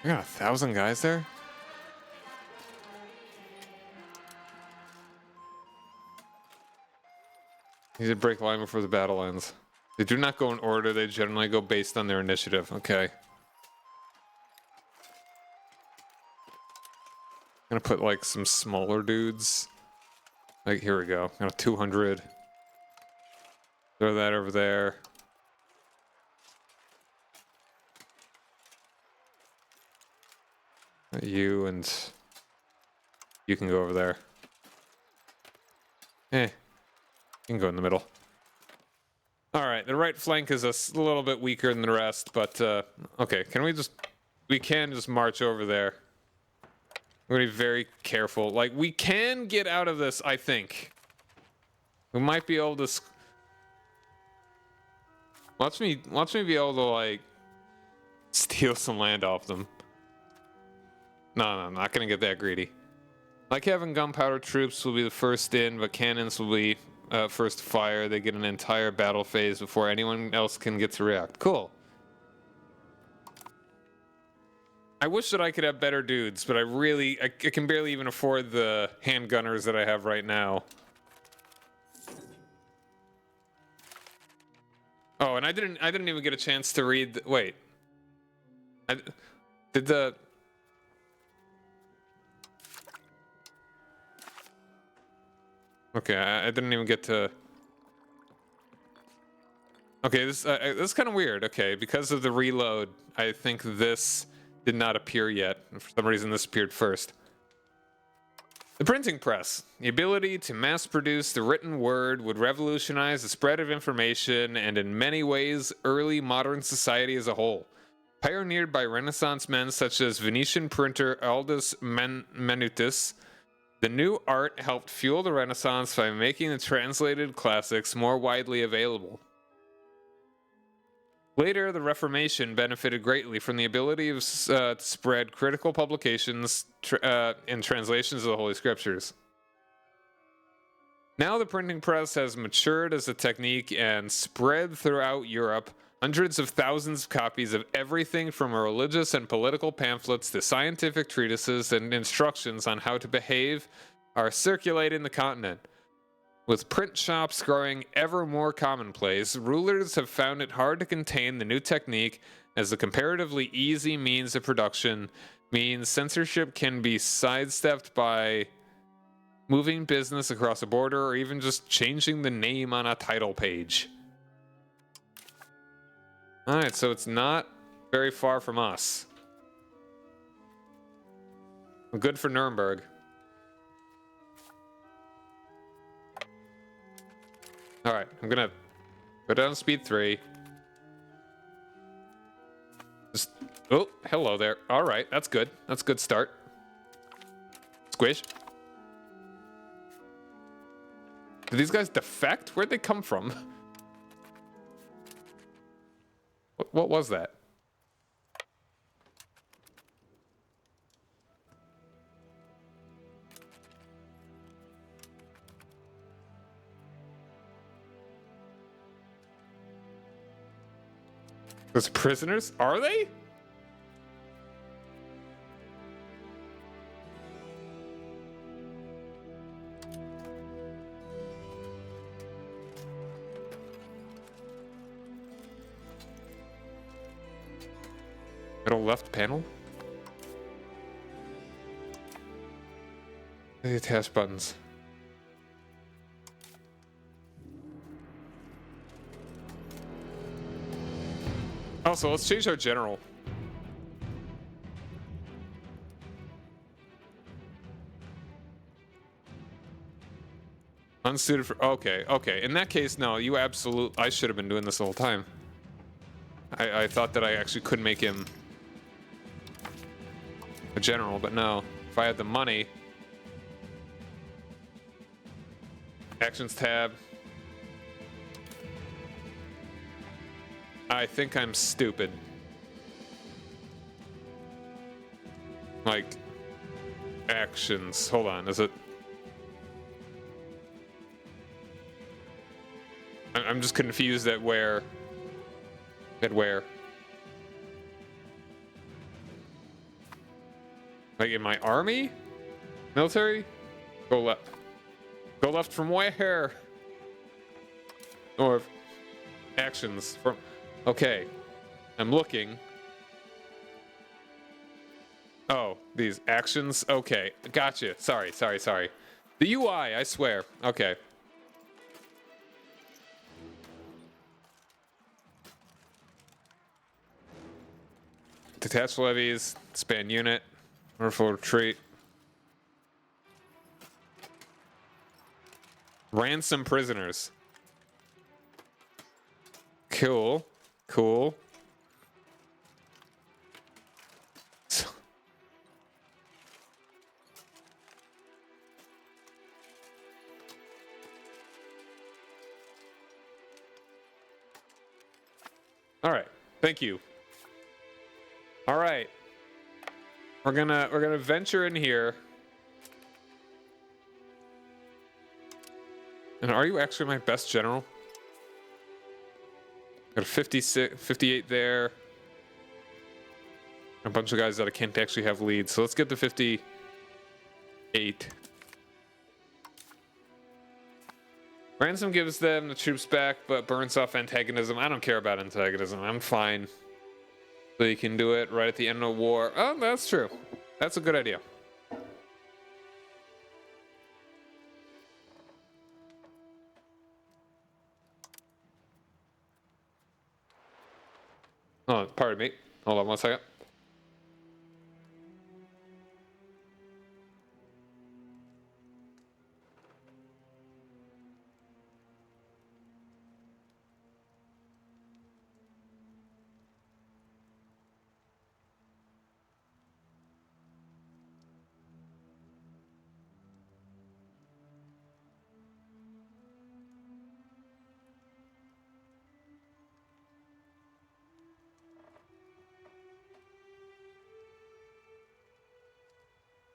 I got 1,000 guys there? Need to break line before the battle ends. They do not go in order, they generally go based on their initiative. Okay. I'm gonna put like some smaller dudes. Like, here we go. Got 200. Throw that over there. You and you can go over there. You can go in the middle. All right, the right flank is a little bit weaker than the rest, but okay. We can just march over there. We're gonna be very careful. Like, we can get out of this, I think. We might be able to. Watch me be able to like steal some land off them. No, I'm not gonna get that greedy. Like having gunpowder troops will be the first in, but cannons will be first to fire. They get an entire battle phase before anyone else can get to react. Cool. I wish that I could have better dudes, but I can barely even afford the handgunners that I have right now. Oh, and I didn't even get a chance to read. Wait. Did the. Okay, I didn't even get to. Okay, this is kind of weird. Okay, because of the reload, I think this did not appear yet. For some reason, this appeared first. The printing press. The ability to mass produce the written word would revolutionize the spread of information and in many ways early modern society as a whole. Pioneered by Renaissance men such as Venetian printer Aldus Manutius, the new art helped fuel the Renaissance by making the translated classics more widely available. Later, the Reformation benefited greatly from the ability to spread critical publications and translations of the Holy Scriptures. Now the printing press has matured as a technique and spread throughout Europe. Hundreds of thousands of copies of everything from religious and political pamphlets to scientific treatises and instructions on how to behave are circulating the continent. With print shops growing ever more commonplace, rulers have found it hard to contain the new technique, as the comparatively easy means of production means censorship can be sidestepped by moving business across a border or even just changing the name on a title page. Alright, so it's not very far from us. Good for Nuremberg. Alright, I'm gonna go down to speed 3. Just, oh, hello there. Alright, that's good. That's a good start. Squish. Did these guys defect? Where'd they come from? What was that? Those prisoners? Are they? Middle left panel? The task buttons. Also, let's change our general. Unsuited for... Okay, okay. In that case, no, you absolutely... I should have been doing this the whole time. I thought that I actually could make him a general, but no. If I had the money... Actions tab. I think I'm stupid. Like, actions. Hold on, is it? I'm just confused at where. At where. Like in my army? Military? Go left. Go left from where? Or actions from... Okay, I'm looking. Oh, these actions? Okay, gotcha. Sorry. The UI, I swear. Okay. Detach levies, expand unit, wonderful retreat. Ransom prisoners. Cool. Cool. All right. Thank you. All right. We're gonna venture in here. And are you actually my best general? Got a 56, 58 there. A bunch of guys that I can't actually have leads. So let's get the 58. Ransom gives them the troops back, but burns off antagonism. I don't care about antagonism. I'm fine. So you can do it right at the end of the war. Oh, that's true. That's a good idea. Oh, pardon me. Hold on 1 second.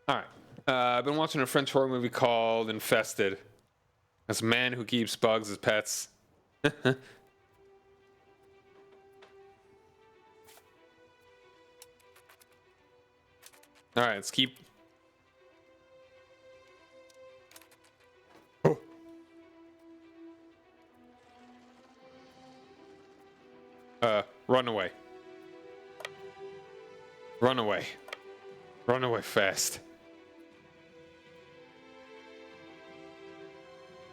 All right. I've been watching a French horror movie called Infested. This man who keeps bugs as pets. All right, let's keep... Oh. Run away. Run away. Run away fast.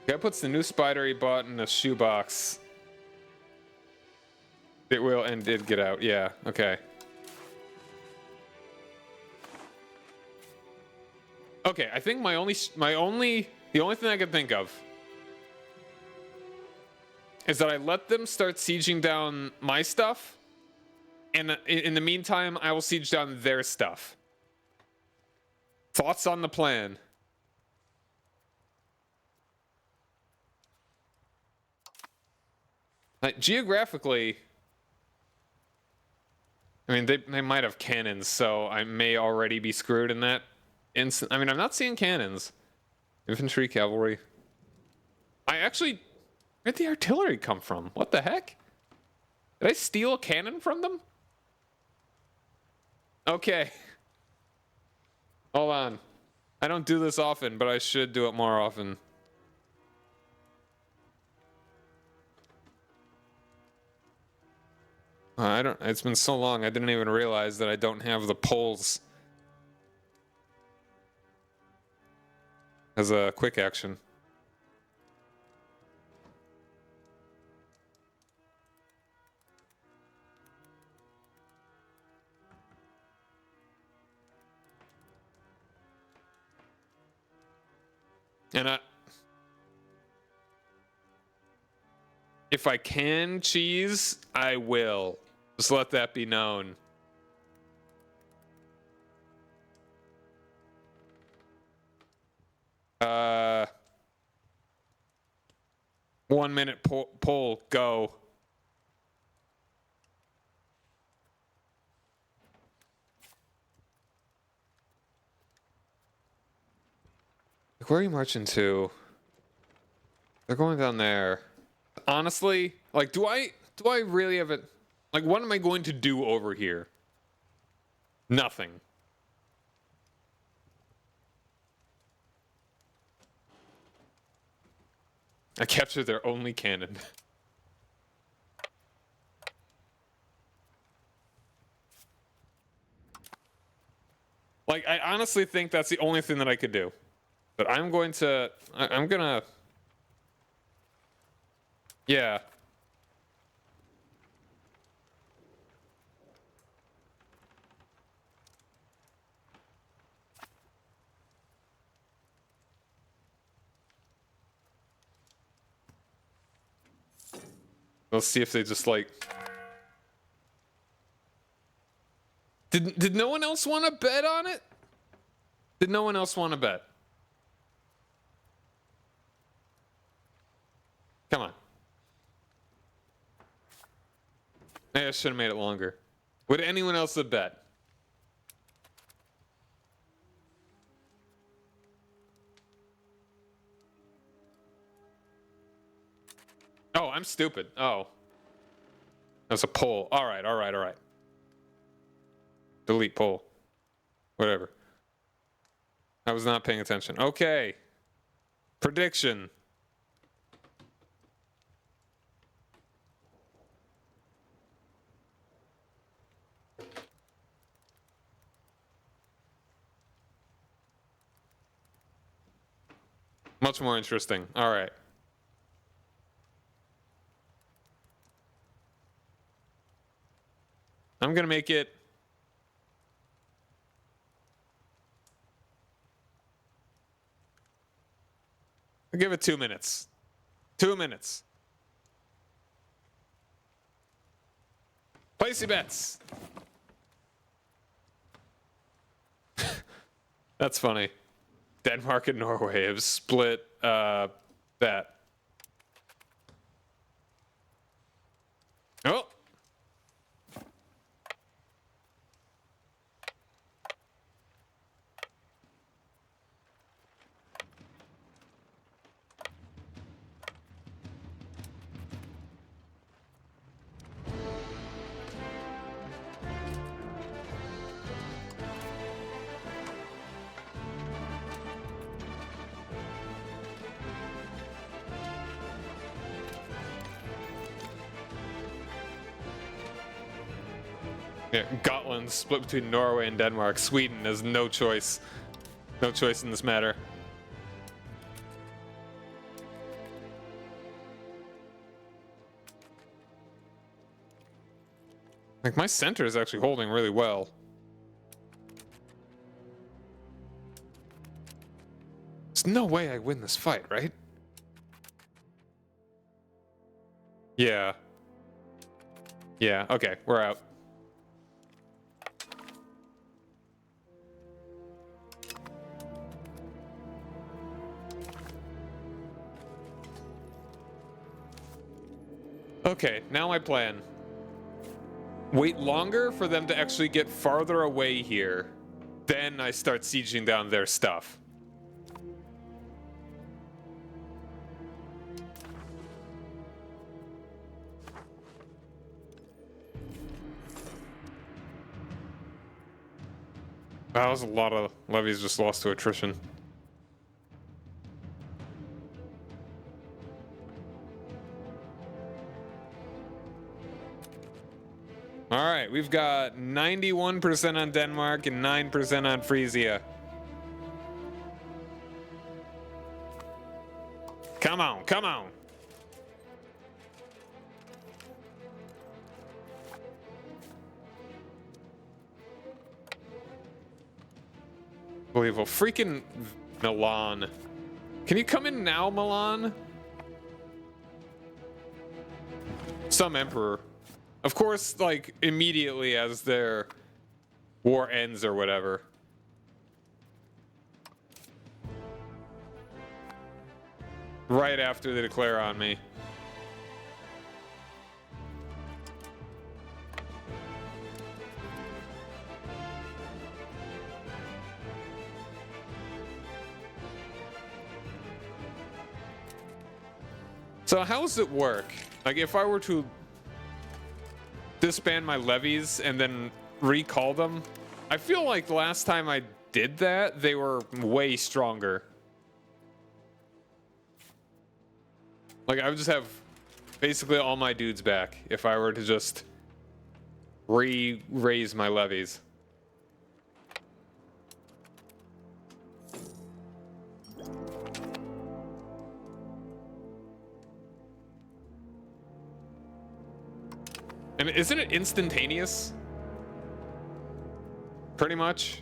Guy puts the new spider he bought in a shoebox. It will and did get out. Yeah, okay. Okay, I think the only thing I can think of is that I let them start sieging down my stuff, and in the meantime, I will siege down their stuff. Thoughts on the plan? Geographically, I mean, they might have cannons, so I may already be screwed in that instant. I mean, I'm not seeing cannons. Infantry, cavalry. Where'd the artillery come from? What the heck? Did I steal a cannon from them? Okay. Hold on. I don't do this often, but I should do it more often. It's been so long, I didn't even realize that I don't have the poles as a quick action. And if I can cheese, I will. Just let that be known. Uh, 1 minute poll, go. Where are you marching to? They're going down there. Honestly, like, do I really have it? Like, what am I going to do over here? Nothing. I captured their only cannon. Like, I honestly think that's the only thing that I could do. But I'm gonna... Yeah. Let's see if they just like... Did no one else want to bet on it? Did no one else want to bet? Come on. Maybe I should have made it longer. Would anyone else have bet? Oh, I'm stupid. Oh. That's a poll. All right. Delete poll. Whatever. I was not paying attention. Okay. Prediction. Much more interesting. All right. I'm going to make it... I'll give it 2 minutes. 2 minutes. Place your bets. That's funny. Denmark and Norway have split that. Oh. Yeah, Gotland split between Norway and Denmark. Sweden has no choice. No choice in this matter. Like, my center is actually holding really well. There's no way I win this fight, right? Yeah. Yeah, okay, we're out. Okay, now my plan. Wait longer for them to actually get farther away here. Then I start sieging down their stuff. That was a lot of levies just lost to attrition. All right, we've got 91% on Denmark and 9% on Frisia. Come on, come on. Unbelievable. Freaking Milan. Can you come in now, Milan? Some emperor. Of course, like, immediately as their war ends or whatever. Right after they declare on me. So how does it work? Like, if I were to disband my levies and then recall them, I feel like the last time I did that, they were way stronger. Like, I would just have basically all my dudes back if I were to just raise my levies. And isn't it instantaneous? Pretty much.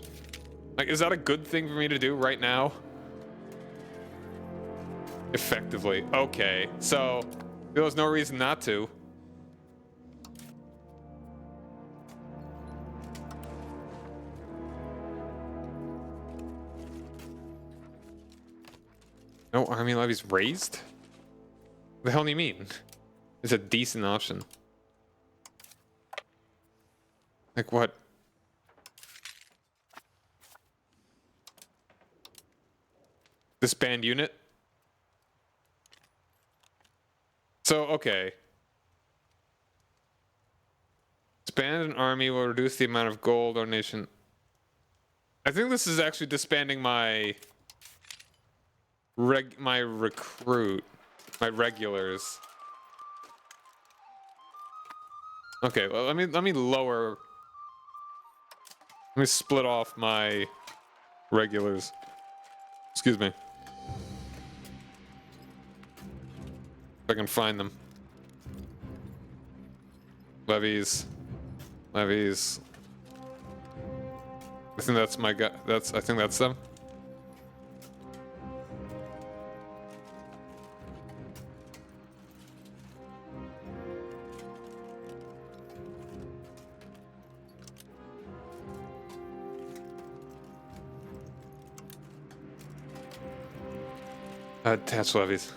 Like, is that a good thing for me to do right now? Effectively. Okay, so there was no reason not to. No army levies raised? What the hell do you mean? It's a decent option. Like what? Disband unit? So, okay. Disband an army will reduce the amount of gold donation. I think this is actually disbanding my recruit, my regulars. Okay, well, let me lower. Let me split off my regulars. Excuse me. If I can find them. Levies. Levies. I think that's my guy. I think that's them. Attach levies.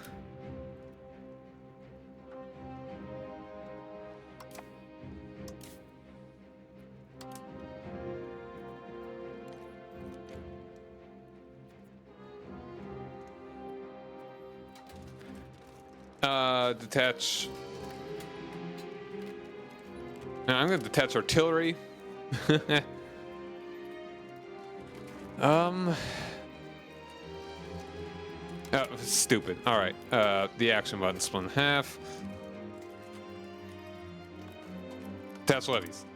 Detach. No, I'm gonna detach artillery. Oh, stupid. All right. The action button split in half. Attach levies.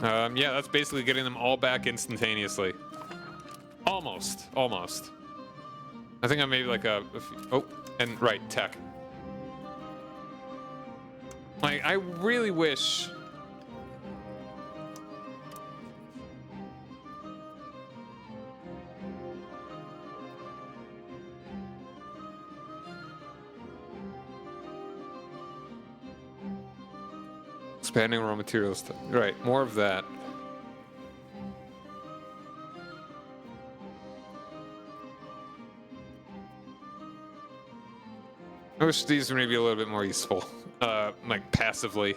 Yeah, that's basically getting them all back instantaneously. Almost. I think I made like a few, oh, and right, tech. Like, I really wish... Expanding raw materials. Right, more of that. I wish these were maybe a little bit more useful. Like, passively.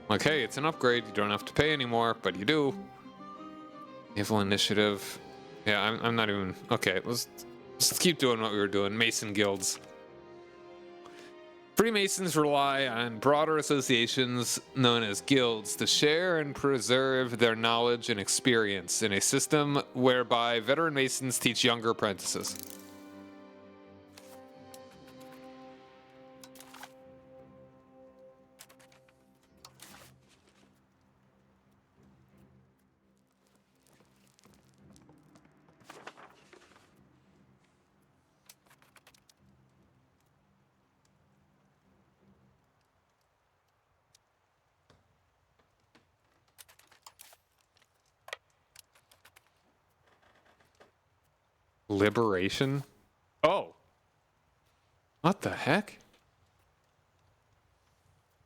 Like, hey, it's an upgrade. You don't have to pay anymore, but you do. Naval initiative. Yeah, I'm not even... Okay, let's keep doing what we were doing. Mason guilds. Freemasons rely on broader associations known as guilds to share and preserve their knowledge and experience in a system whereby veteran Masons teach younger apprentices. Liberation? Oh. What the heck?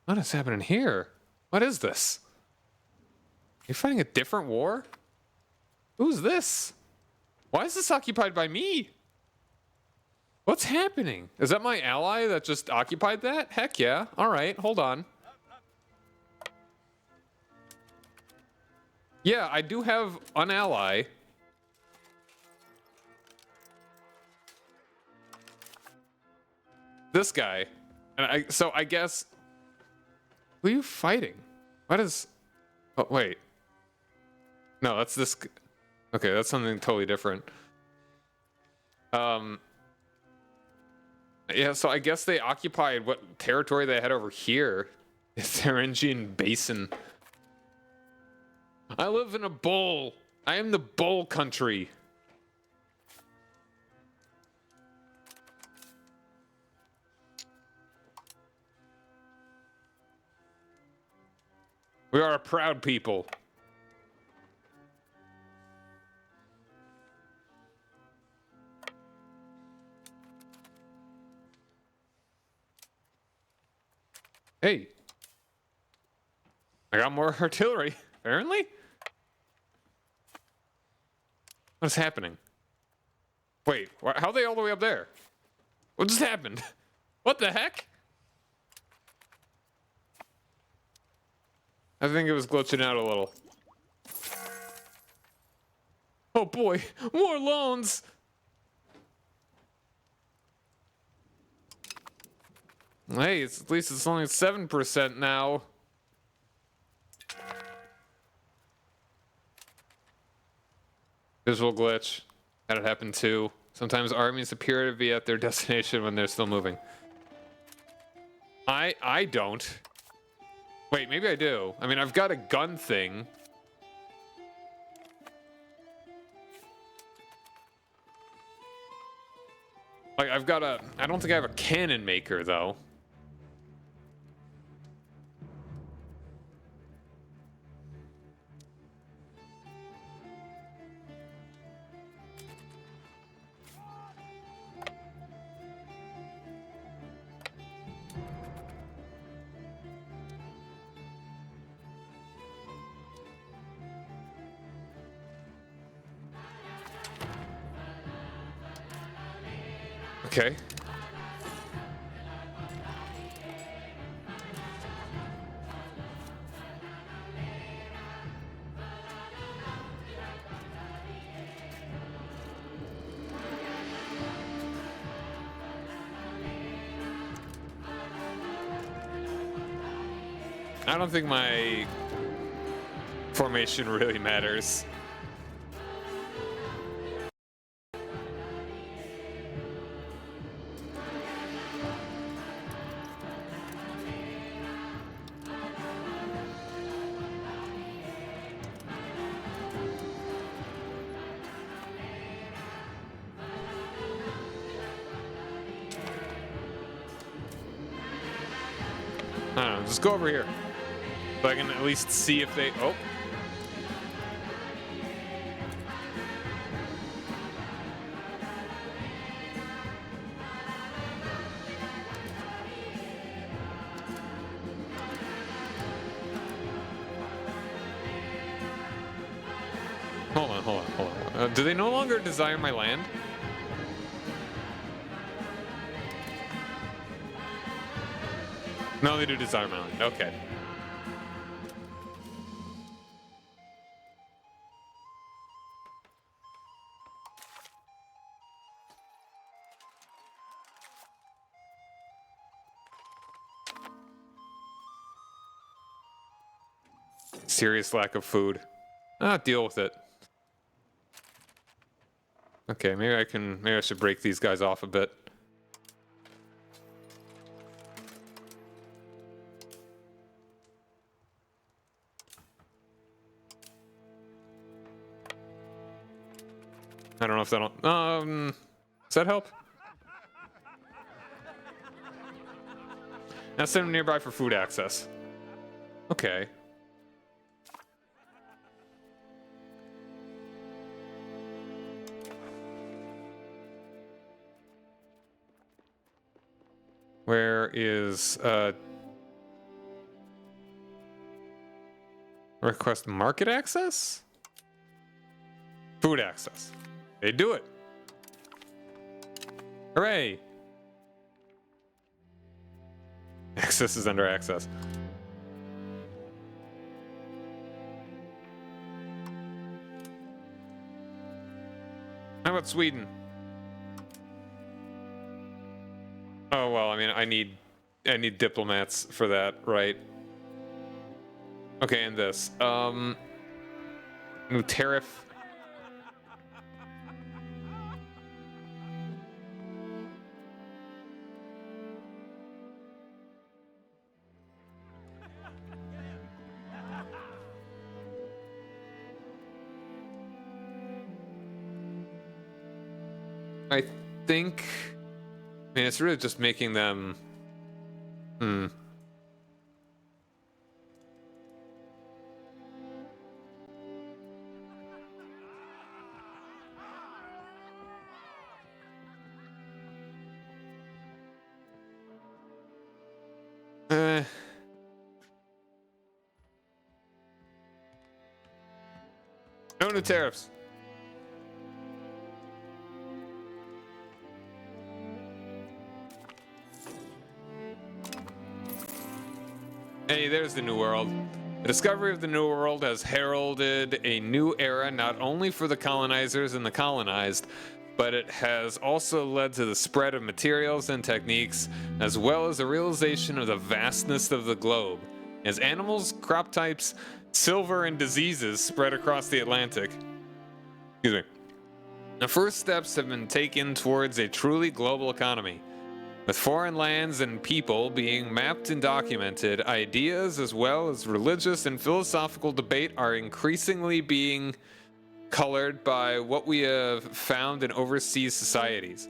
What is happening here? What is this? You're fighting a different war? Who's this? Why is this occupied by me? What's happening? Is that my ally that just occupied that? Heck yeah. Alright, hold on. Yeah, I do have an ally. This guy. And so I guess... Who are you fighting? What is... Oh, wait. No, that's this... Okay, that's something totally different. Yeah, so I guess they occupied what territory they had over here. The Thuringian Basin. I live in a bowl. I am the bowl country. We are a proud people. Hey. I got more artillery, apparently. What's happening? Wait, how are they all the way up there? What just happened? What the heck? I think it was glitching out a little. Oh boy, more loans! Hey, at least it's only 7% now. Visual glitch. Had it happen too. Sometimes armies appear to be at their destination when they're still moving. I don't. Wait, maybe I do. I mean, I've got a gun thing. Like, I've got a... I don't think I have a cannon maker, though. Okay. I don't think my formation really matters. I don't know, just go over here. So I can at least see if they... Oh. Hold on. Do they no longer desire my land? No, they do desire my land. Okay. Serious lack of food. Deal with it. Okay, maybe I should break these guys off a bit. I don't know if that'll... does that help? Now send them nearby for food access. Okay. Where is request market access? Food access. They do it. Hooray! Access is under access. How about Sweden? Oh well, I mean, I need diplomats for that, right? Okay, and this. New tariff. I think... I mean, it's really just making them... No new tariffs. Hey, there's the New World. The discovery of the New World has heralded a new era not only for the colonizers and the colonized, but it has also led to the spread of materials and techniques, as well as the realization of the vastness of the globe. As animals, crop types, silver, and diseases spread across the Atlantic. Excuse me. The first steps have been taken towards a truly global economy. With foreign lands and people being mapped and documented, ideas as well as religious and philosophical debate are increasingly being colored by what we have found in overseas societies.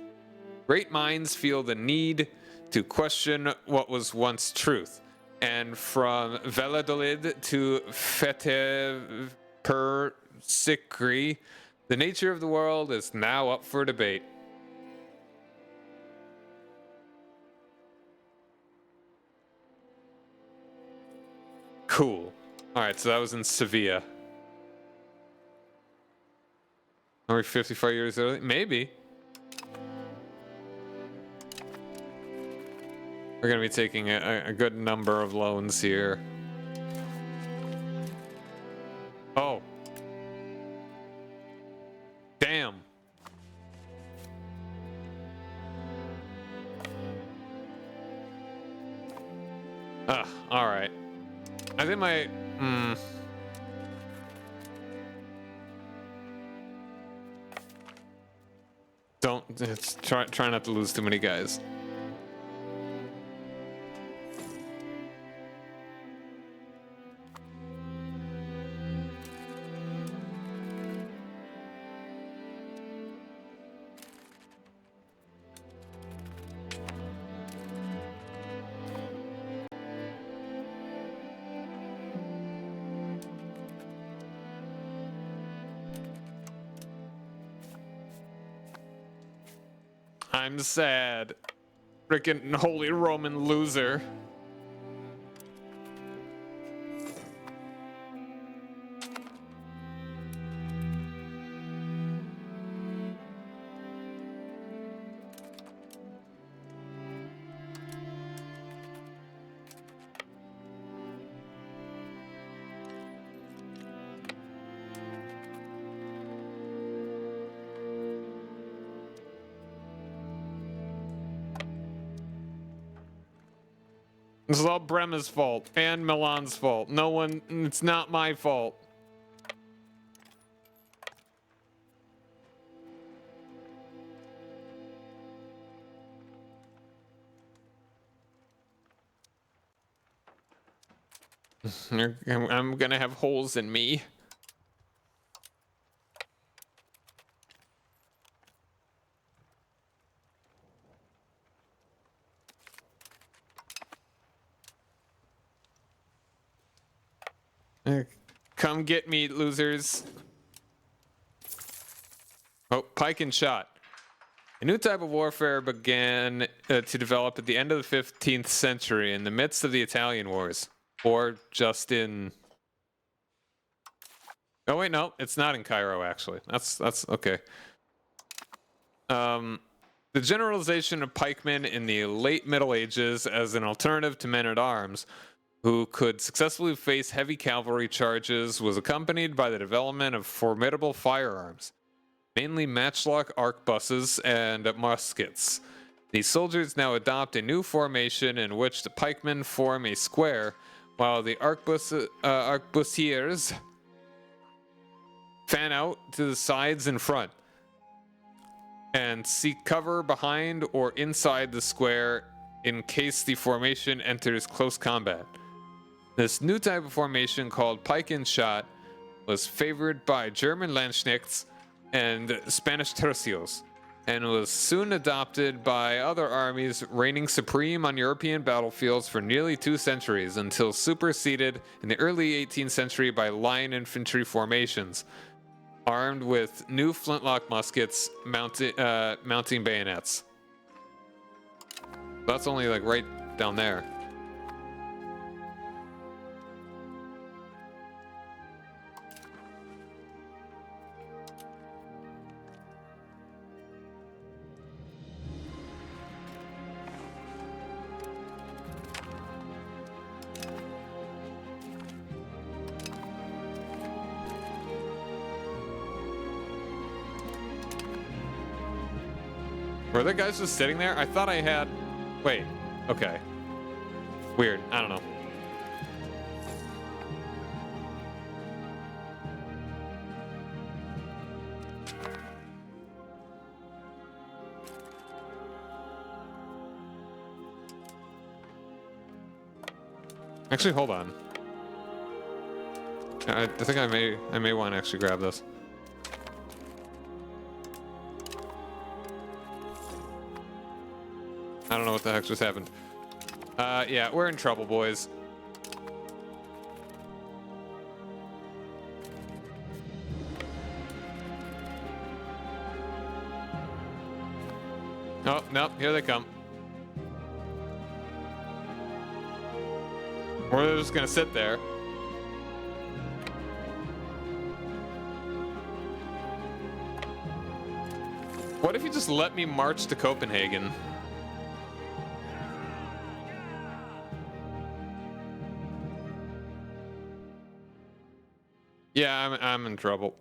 Great minds feel the need to question what was once truth. And from Valladolid to Fete per Sikri, the nature of the world is now up for debate. Cool. Alright, so that was in Sevilla. Are we 55 years early? Maybe. We're going to be taking a good number of loans here. Oh. Damn. Alright. I think my... Try not to lose too many guys. I'm sad. Frickin' Holy Roman loser. This is all Brema's fault and Milan's fault. No one, it's not my fault. I'm gonna have holes in me. Come get me, losers. Oh, pike and shot. A new type of warfare began to develop at the end of the 15th century in the midst of the Italian Wars. Or just in... Oh wait, no, it's not in Cairo actually. That's okay. The generalization of pikemen in the late Middle Ages as an alternative to men-at-arms who could successfully face heavy cavalry charges was accompanied by the development of formidable firearms, mainly matchlock arquebuses and muskets. These soldiers now adopt a new formation in which the pikemen form a square, while the arquebusiers fan out to the sides and front, and seek cover behind or inside the square in case the formation enters close combat. This new type of formation, called pike and shot, was favored by German Landsknechts and Spanish tercios, and was soon adopted by other armies, reigning supreme on European battlefields for nearly 2 centuries, until superseded in the early 18th century by line infantry formations, armed with new flintlock muskets mounting bayonets. That's only like right down there. Were the guys just sitting there? I thought I had... Wait. Okay. Weird. I don't know. Actually, hold on. I think I may want to actually grab this. I don't know what the heck just happened. Yeah, we're in trouble, boys. Oh, no, here they come. We're just gonna sit there. What if you just let me march to Copenhagen? Yeah, I'm in trouble.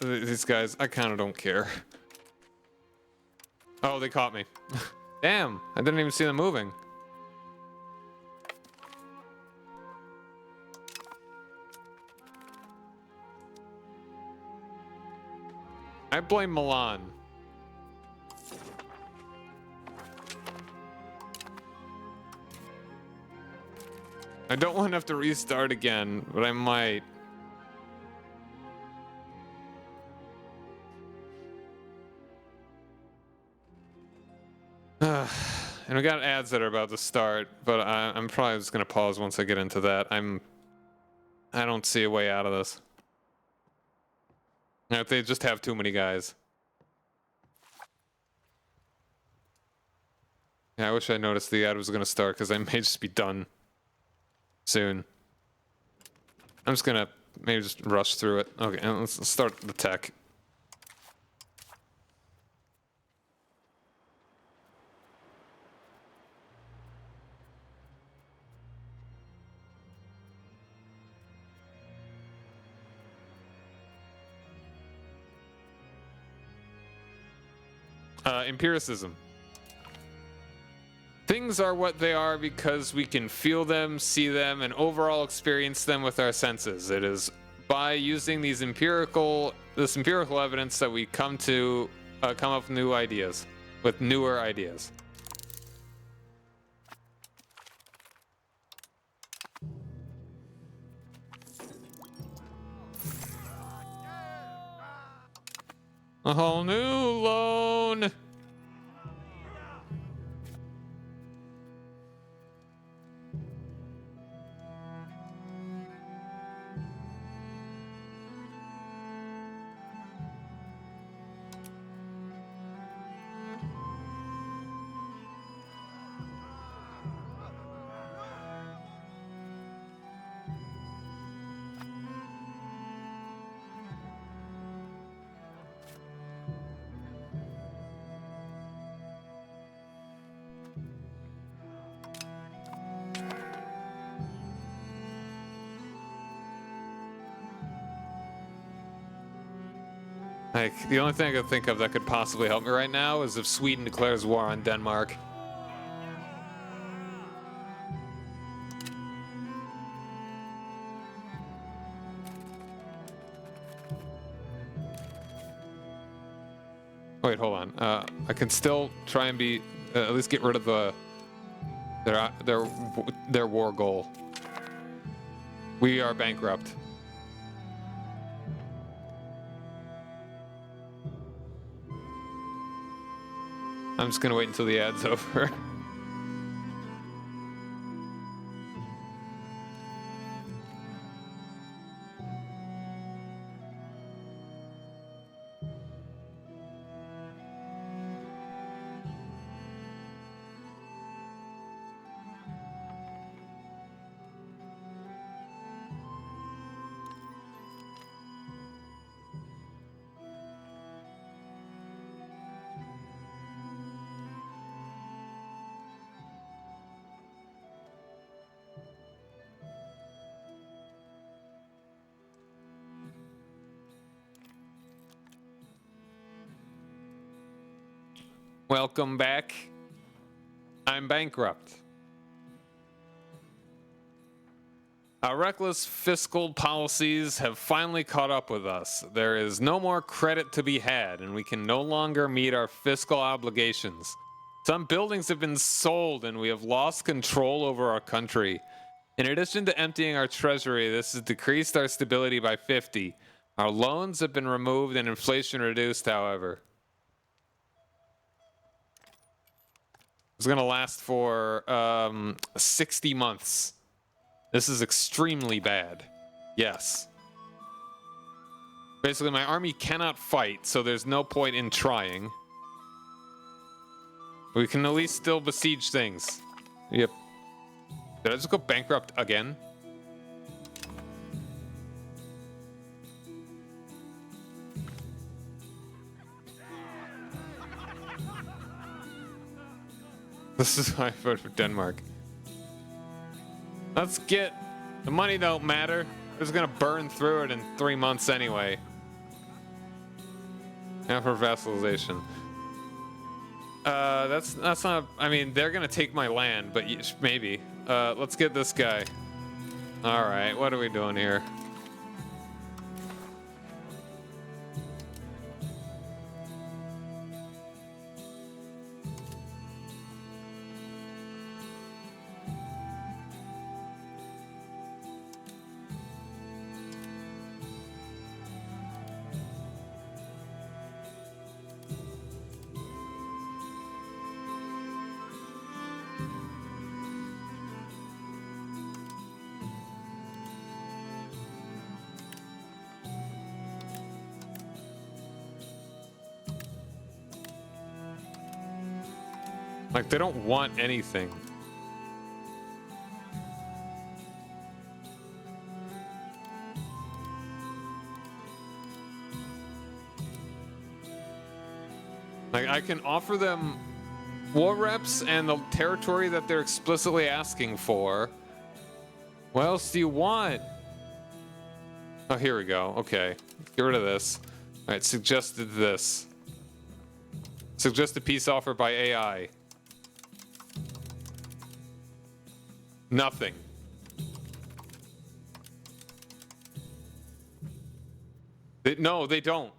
These guys, I kind of don't care. Oh, they caught me. Damn, I didn't even see them moving. I blame Milan. I don't want to have to restart again, but I might. And we got ads that are about to start, but I'm probably just gonna pause once I get into that. I don't see a way out of this. If they just have too many guys. Yeah, I wish I noticed the ad was going to start because I may just be done soon. I'm just going to maybe just rush through it. Okay, let's start the tech. Empiricism. Things are what they are because we can feel them, see them, and overall experience them with our senses. It is by using this empirical evidence that we come up with new ideas, with newer ideas. A whole new loan. Like, the only thing I could think of that could possibly help me right now is if Sweden declares war on Denmark. Wait, hold on. I can still try and be at least get rid of their war goal. We are bankrupt. I'm just gonna wait until the ad's over. Welcome back. I'm bankrupt. Our reckless fiscal policies have finally caught up with us. There is no more credit to be had, and we can no longer meet our fiscal obligations. Some buildings have been sold, and we have lost control over our country. In addition to emptying our treasury, this has decreased our stability by 50. Our loans have been removed and inflation reduced, however. It's going to last for 60 months. This is extremely bad. Yes. Basically, my army cannot fight, so there's no point in trying. We can at least still besiege things. Yep. Did I just go bankrupt again? This is why I voted for Denmark. Let's get... The money don't matter. We're just gonna burn through it in 3 months anyway. Now for vassalization. That's not... I mean, they're gonna take my land, but maybe. Let's get this guy. Alright, what are we doing here? Like, they don't want anything. Like, I can offer them war reps and the territory that they're explicitly asking for. What else do you want? Oh, here we go. Okay. Get rid of this. All right, suggested this. Suggested peace offer by AI. Nothing. No, they don't.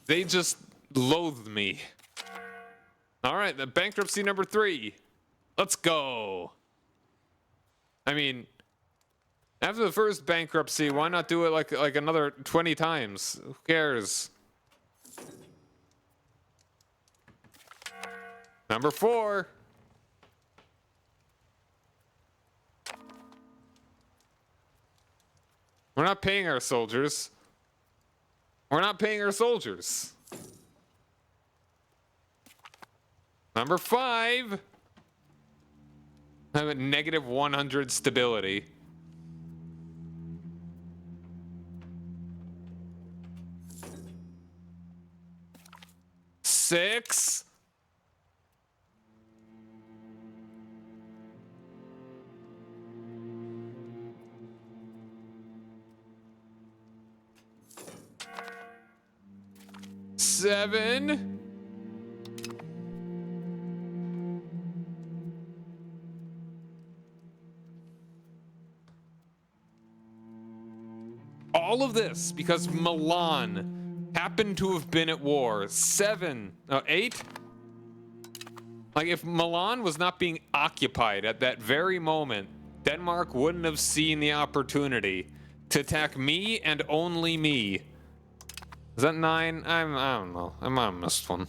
They just loathe me. All right, the bankruptcy number 3. Let's go. I mean, after the first bankruptcy, why not do it like another 20 times? Who cares? Number 4. We're not paying our soldiers. We're not paying our soldiers. Number 5. I have a negative 100 stability. Six. Seven. All of this because Milan happened to have been at war. 8? Like, if Milan was not being occupied at that very moment, Denmark wouldn't have seen the opportunity to attack me and only me. Is that 9? I don't know. I might have missed one.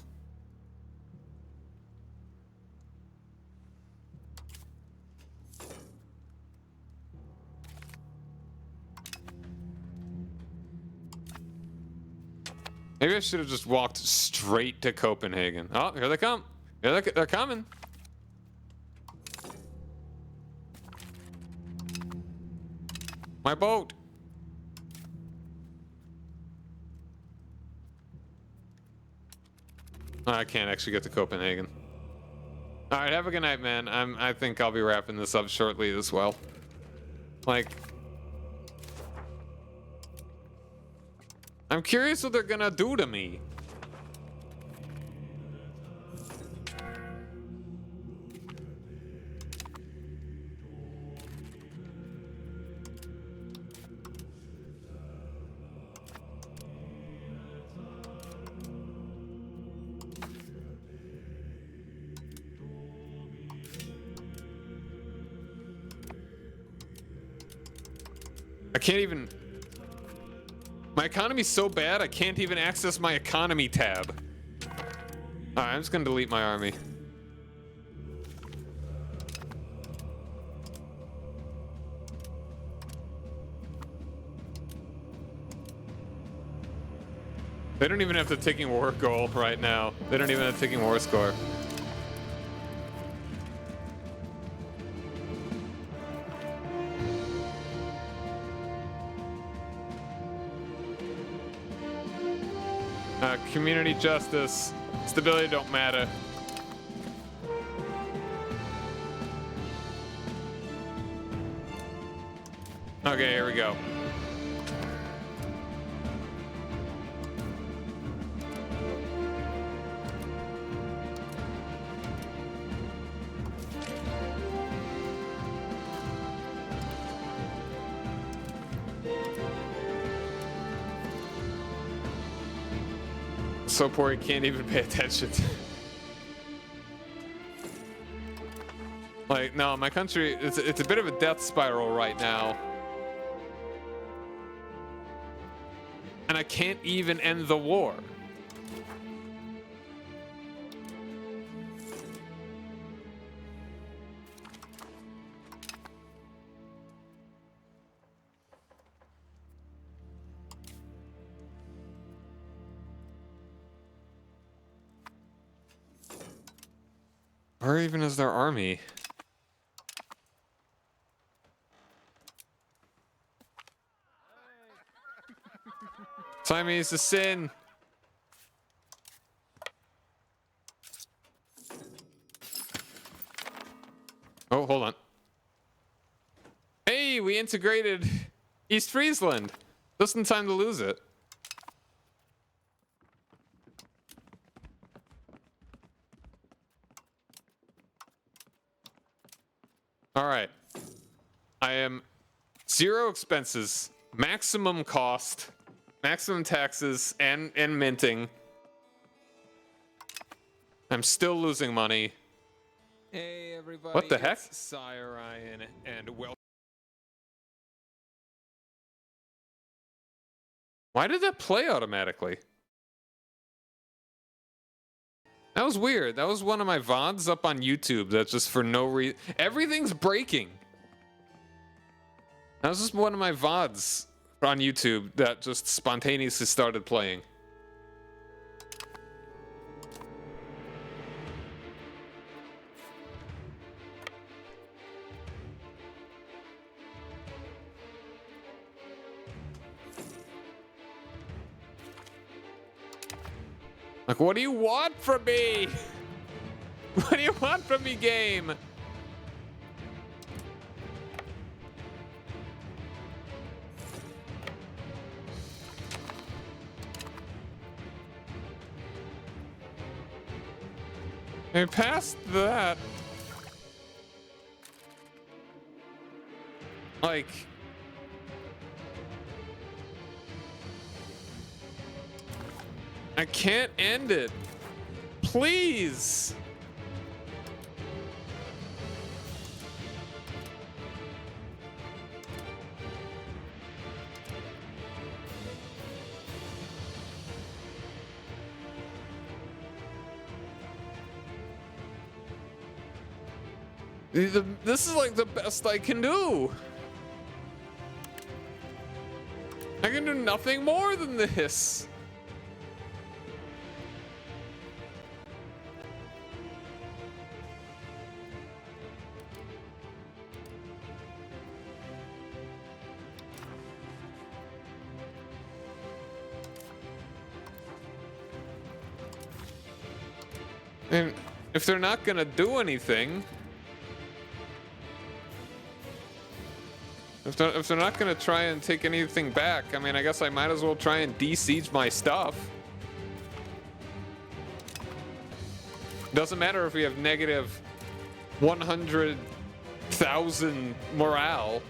Maybe I should have just walked straight to Copenhagen. Oh, here they come. They're coming. My boat. Oh, I can't actually get to Copenhagen. All right, have a good night, man. I think I'll be wrapping this up shortly as well. Like, I'm curious what they're gonna do to me. I can't even... My economy's so bad, I can't even access my economy tab. Alright, I'm just gonna delete my army. They don't even have the ticking war goal right now. They don't even have the ticking war score. Community justice, stability don't matter. Okay, here we go. So poor he can't even pay attention. Like, no, my country, it's a bit of a death spiral right now. And I can't even end the war. Where even is their army? Siamese, the sin. Oh, hold on. Hey, we integrated East Friesland. Just in time to lose it. All right. I am 0 expenses, maximum cost, maximum taxes, and minting. I'm still losing money. Hey everybody, What the heck? it's Sire Ryan, and welcome. Why did that play automatically? That was weird. That was one of my VODs up on YouTube that's just for no reason. Everything's breaking. That was just one of my VODs on YouTube that just spontaneously started playing. Like, what do you want from me? What do you want from me, game? And past that, like, I can't end it. Please. This is like the best I can do. I can do nothing more than this. And if they're not gonna do anything, if they're not gonna try and take anything back, I mean, I guess I might as well try and de-siege my stuff. Doesn't matter if we have negative 100,000 morale.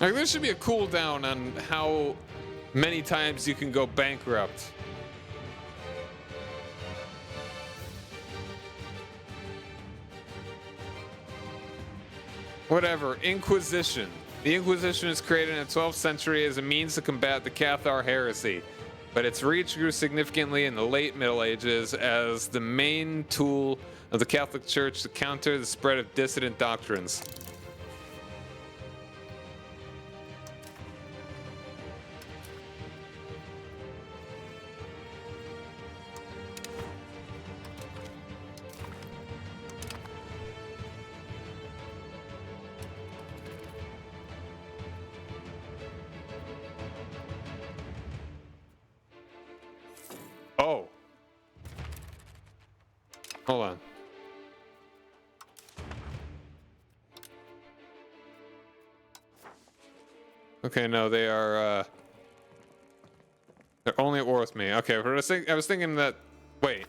Like, there should be a cooldown on how many times you can go bankrupt. Whatever. Inquisition. The Inquisition was created in the 12th century as a means to combat the Cathar heresy, but its reach grew significantly in the late Middle Ages as the main tool of the Catholic Church to counter the spread of dissident doctrines. Oh. Hold on. Okay, no, they are, they're only at war with me. Okay, I was thinking that, wait.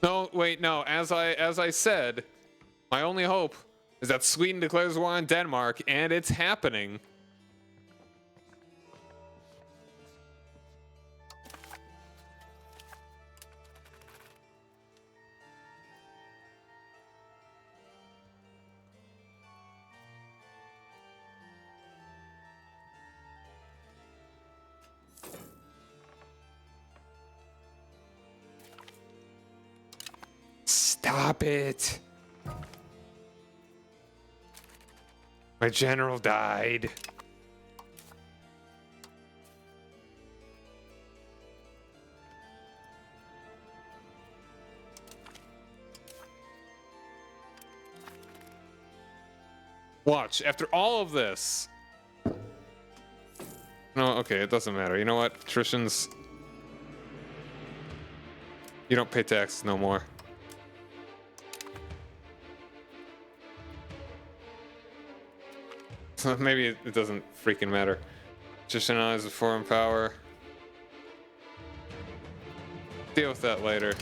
No, wait, no, as I said, my only hope is that Sweden declares war on Denmark, and it's happening. Stop it. My general died. Watch, after all of this. No, okay, it doesn't matter. You know what? Patricians. You don't pay taxes no more. So maybe it doesn't freaking matter. Patrician is a foreign power. Deal with that later.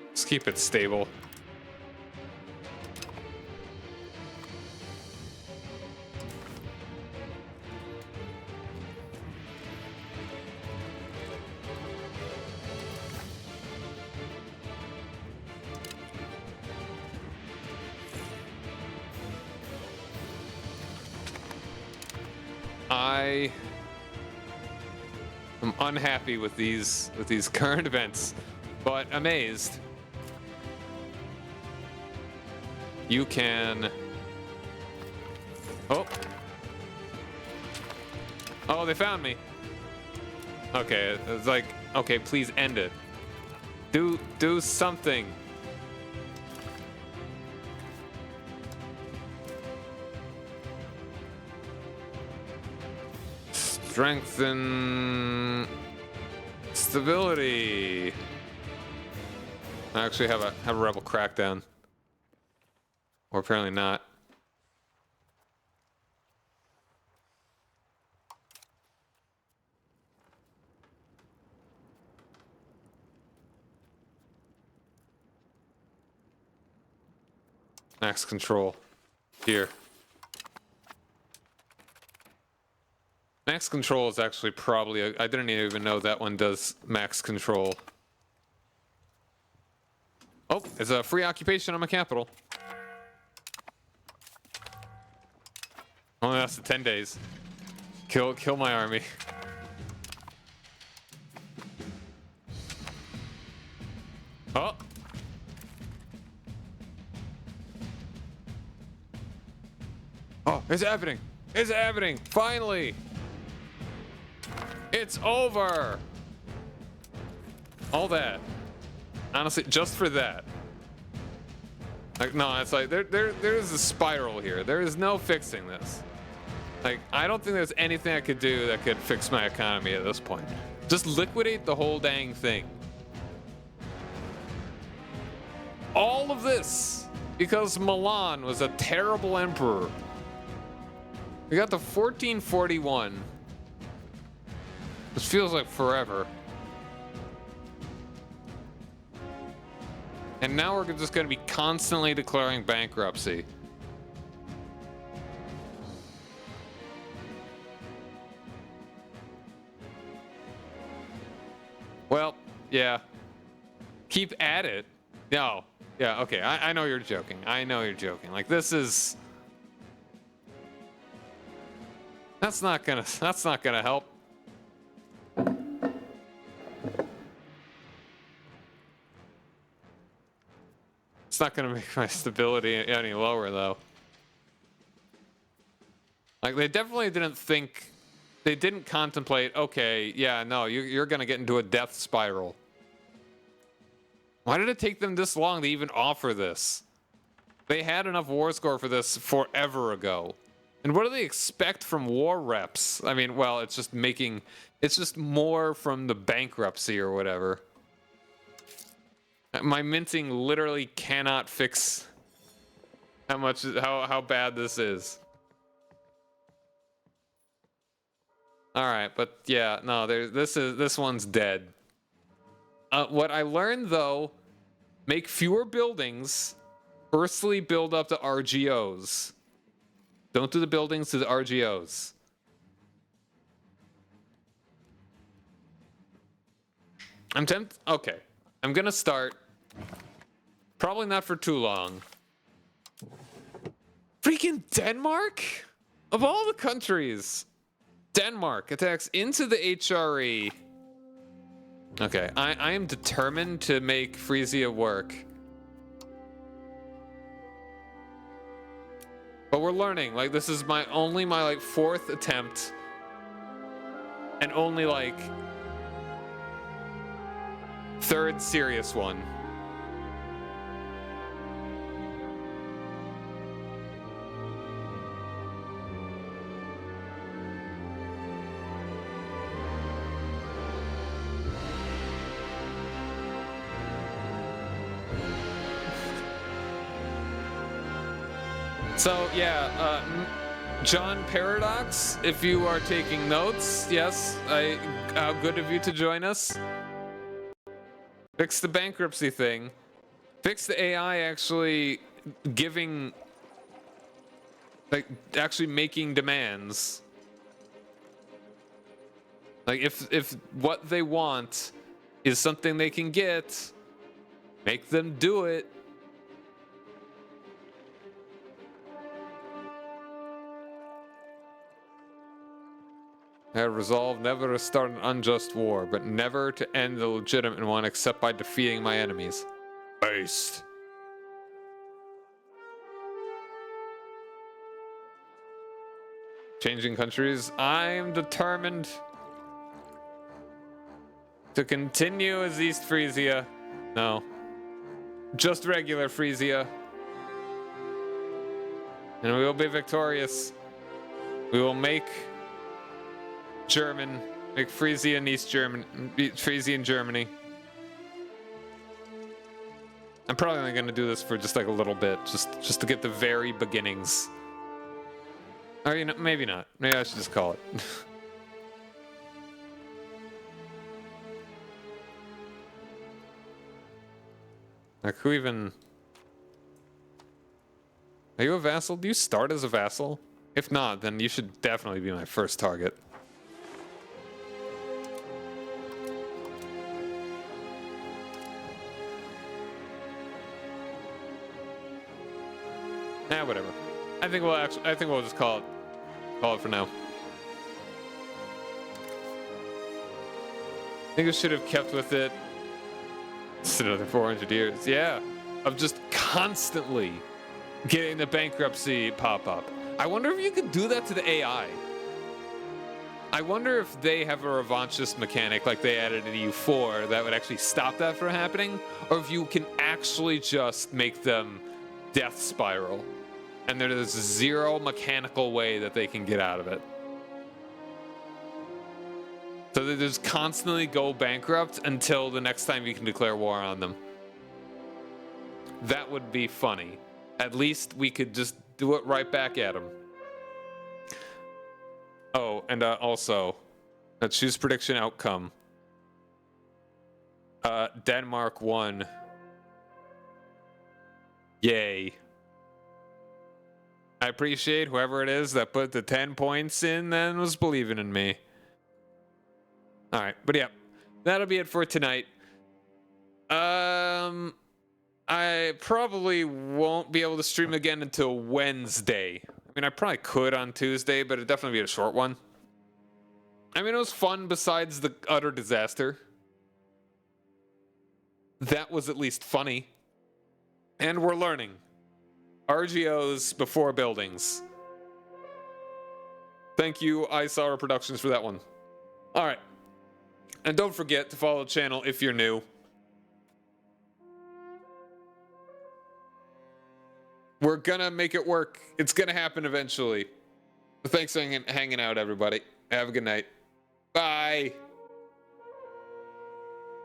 Let's keep it stable. I am unhappy with these current events, but amazed. You can. Oh. Oh, they found me. Okay, it's like, okay, please end it. Do something. Strengthen stability. I actually have a rebel crackdown. Or apparently not. Max control. Here. Max control is actually probably I didn't even know that one does max control. Oh, it's a free occupation on my capital. Only lasted 10 days. Kill my army. Oh. Oh, it's happening. It's happening. Finally. It's over. All that. Honestly, just for that. Like, no, it's like there's a spiral here. There is no fixing this. Like, I don't think there's anything I could do that could fix my economy at this point. Just liquidate the whole dang thing. All of this because Milan was a terrible emperor. We got to 1441. This feels like forever. And now we're just going to be constantly declaring bankruptcy. Well, yeah. Keep at it. No. Yeah, okay. I know you're joking. I know you're joking. Like, this is... That's not gonna help. It's not gonna make my stability any lower, though. Like, they definitely didn't think... They didn't contemplate, okay, yeah, no, you're gonna get into a death spiral. Why did it take them this long to even offer this? They had enough war score for this forever ago. And what do they expect from war reps? I mean, well, it's just more from the bankruptcy or whatever. My minting literally cannot fix how bad this is. All right, but yeah, no, this one's dead. What I learned though, make fewer buildings, firstly build up the RGOs. Don't do the buildings to the RGOs. I'm tempted. Okay, I'm gonna start. Probably not for too long. Freaking Denmark? Of all the countries, Denmark attacks into the HRE. Okay, I am determined to make Frisia work. But we're learning. Like, this is my like fourth attempt. And only like third serious one. So yeah, John Paradox, if you are taking notes, yes, how good of you to join us. Fix the bankruptcy thing. Fix the AI actually giving, like, actually making demands. Like, if what they want is something they can get, make them do it. I have resolved never to start an unjust war, but never to end the legitimate one except by defeating my enemies. Based. Changing countries. I'm determined to continue as East Frisia. No. Just regular Frisia. And we will be victorious. We will make German, make Frisia and East German, Frisia and Germany. I'm probably only going to do this for just like a little bit, just to get the very beginnings. Or, you know, maybe not. Maybe I should just call it. Like, who even... Are you a vassal? Do you start as a vassal? If not, then you should definitely be my first target. Whatever. I think we'll just call it for now. I think we should have kept with it. It's another 400 years. Yeah. Of just constantly getting the bankruptcy pop up. I wonder if you could do that to the AI. I wonder if they have a revanchist mechanic like they added in EU4 that would actually stop that from happening, or if you can actually just make them death spiral. And there's zero mechanical way that they can get out of it. So they just constantly go bankrupt until the next time you can declare war on them. That would be funny. At least we could just do it right back at them. Oh, and also, choose prediction outcome. Denmark won. Yay. I appreciate whoever it is that put the 10 points in and was believing in me. Alright, but yeah, that'll be it for tonight. I probably won't be able to stream again until Wednesday. I mean, I probably could on Tuesday, but it'd definitely be a short one. I mean, it was fun besides the utter disaster. That was at least funny. And we're learning. RGOs before buildings. Thank you, Isaura Productions, for that one. Alright. And don't forget to follow the channel if you're new. We're gonna make it work. It's gonna happen eventually. Thanks for hanging out, everybody. Have a good night. Bye.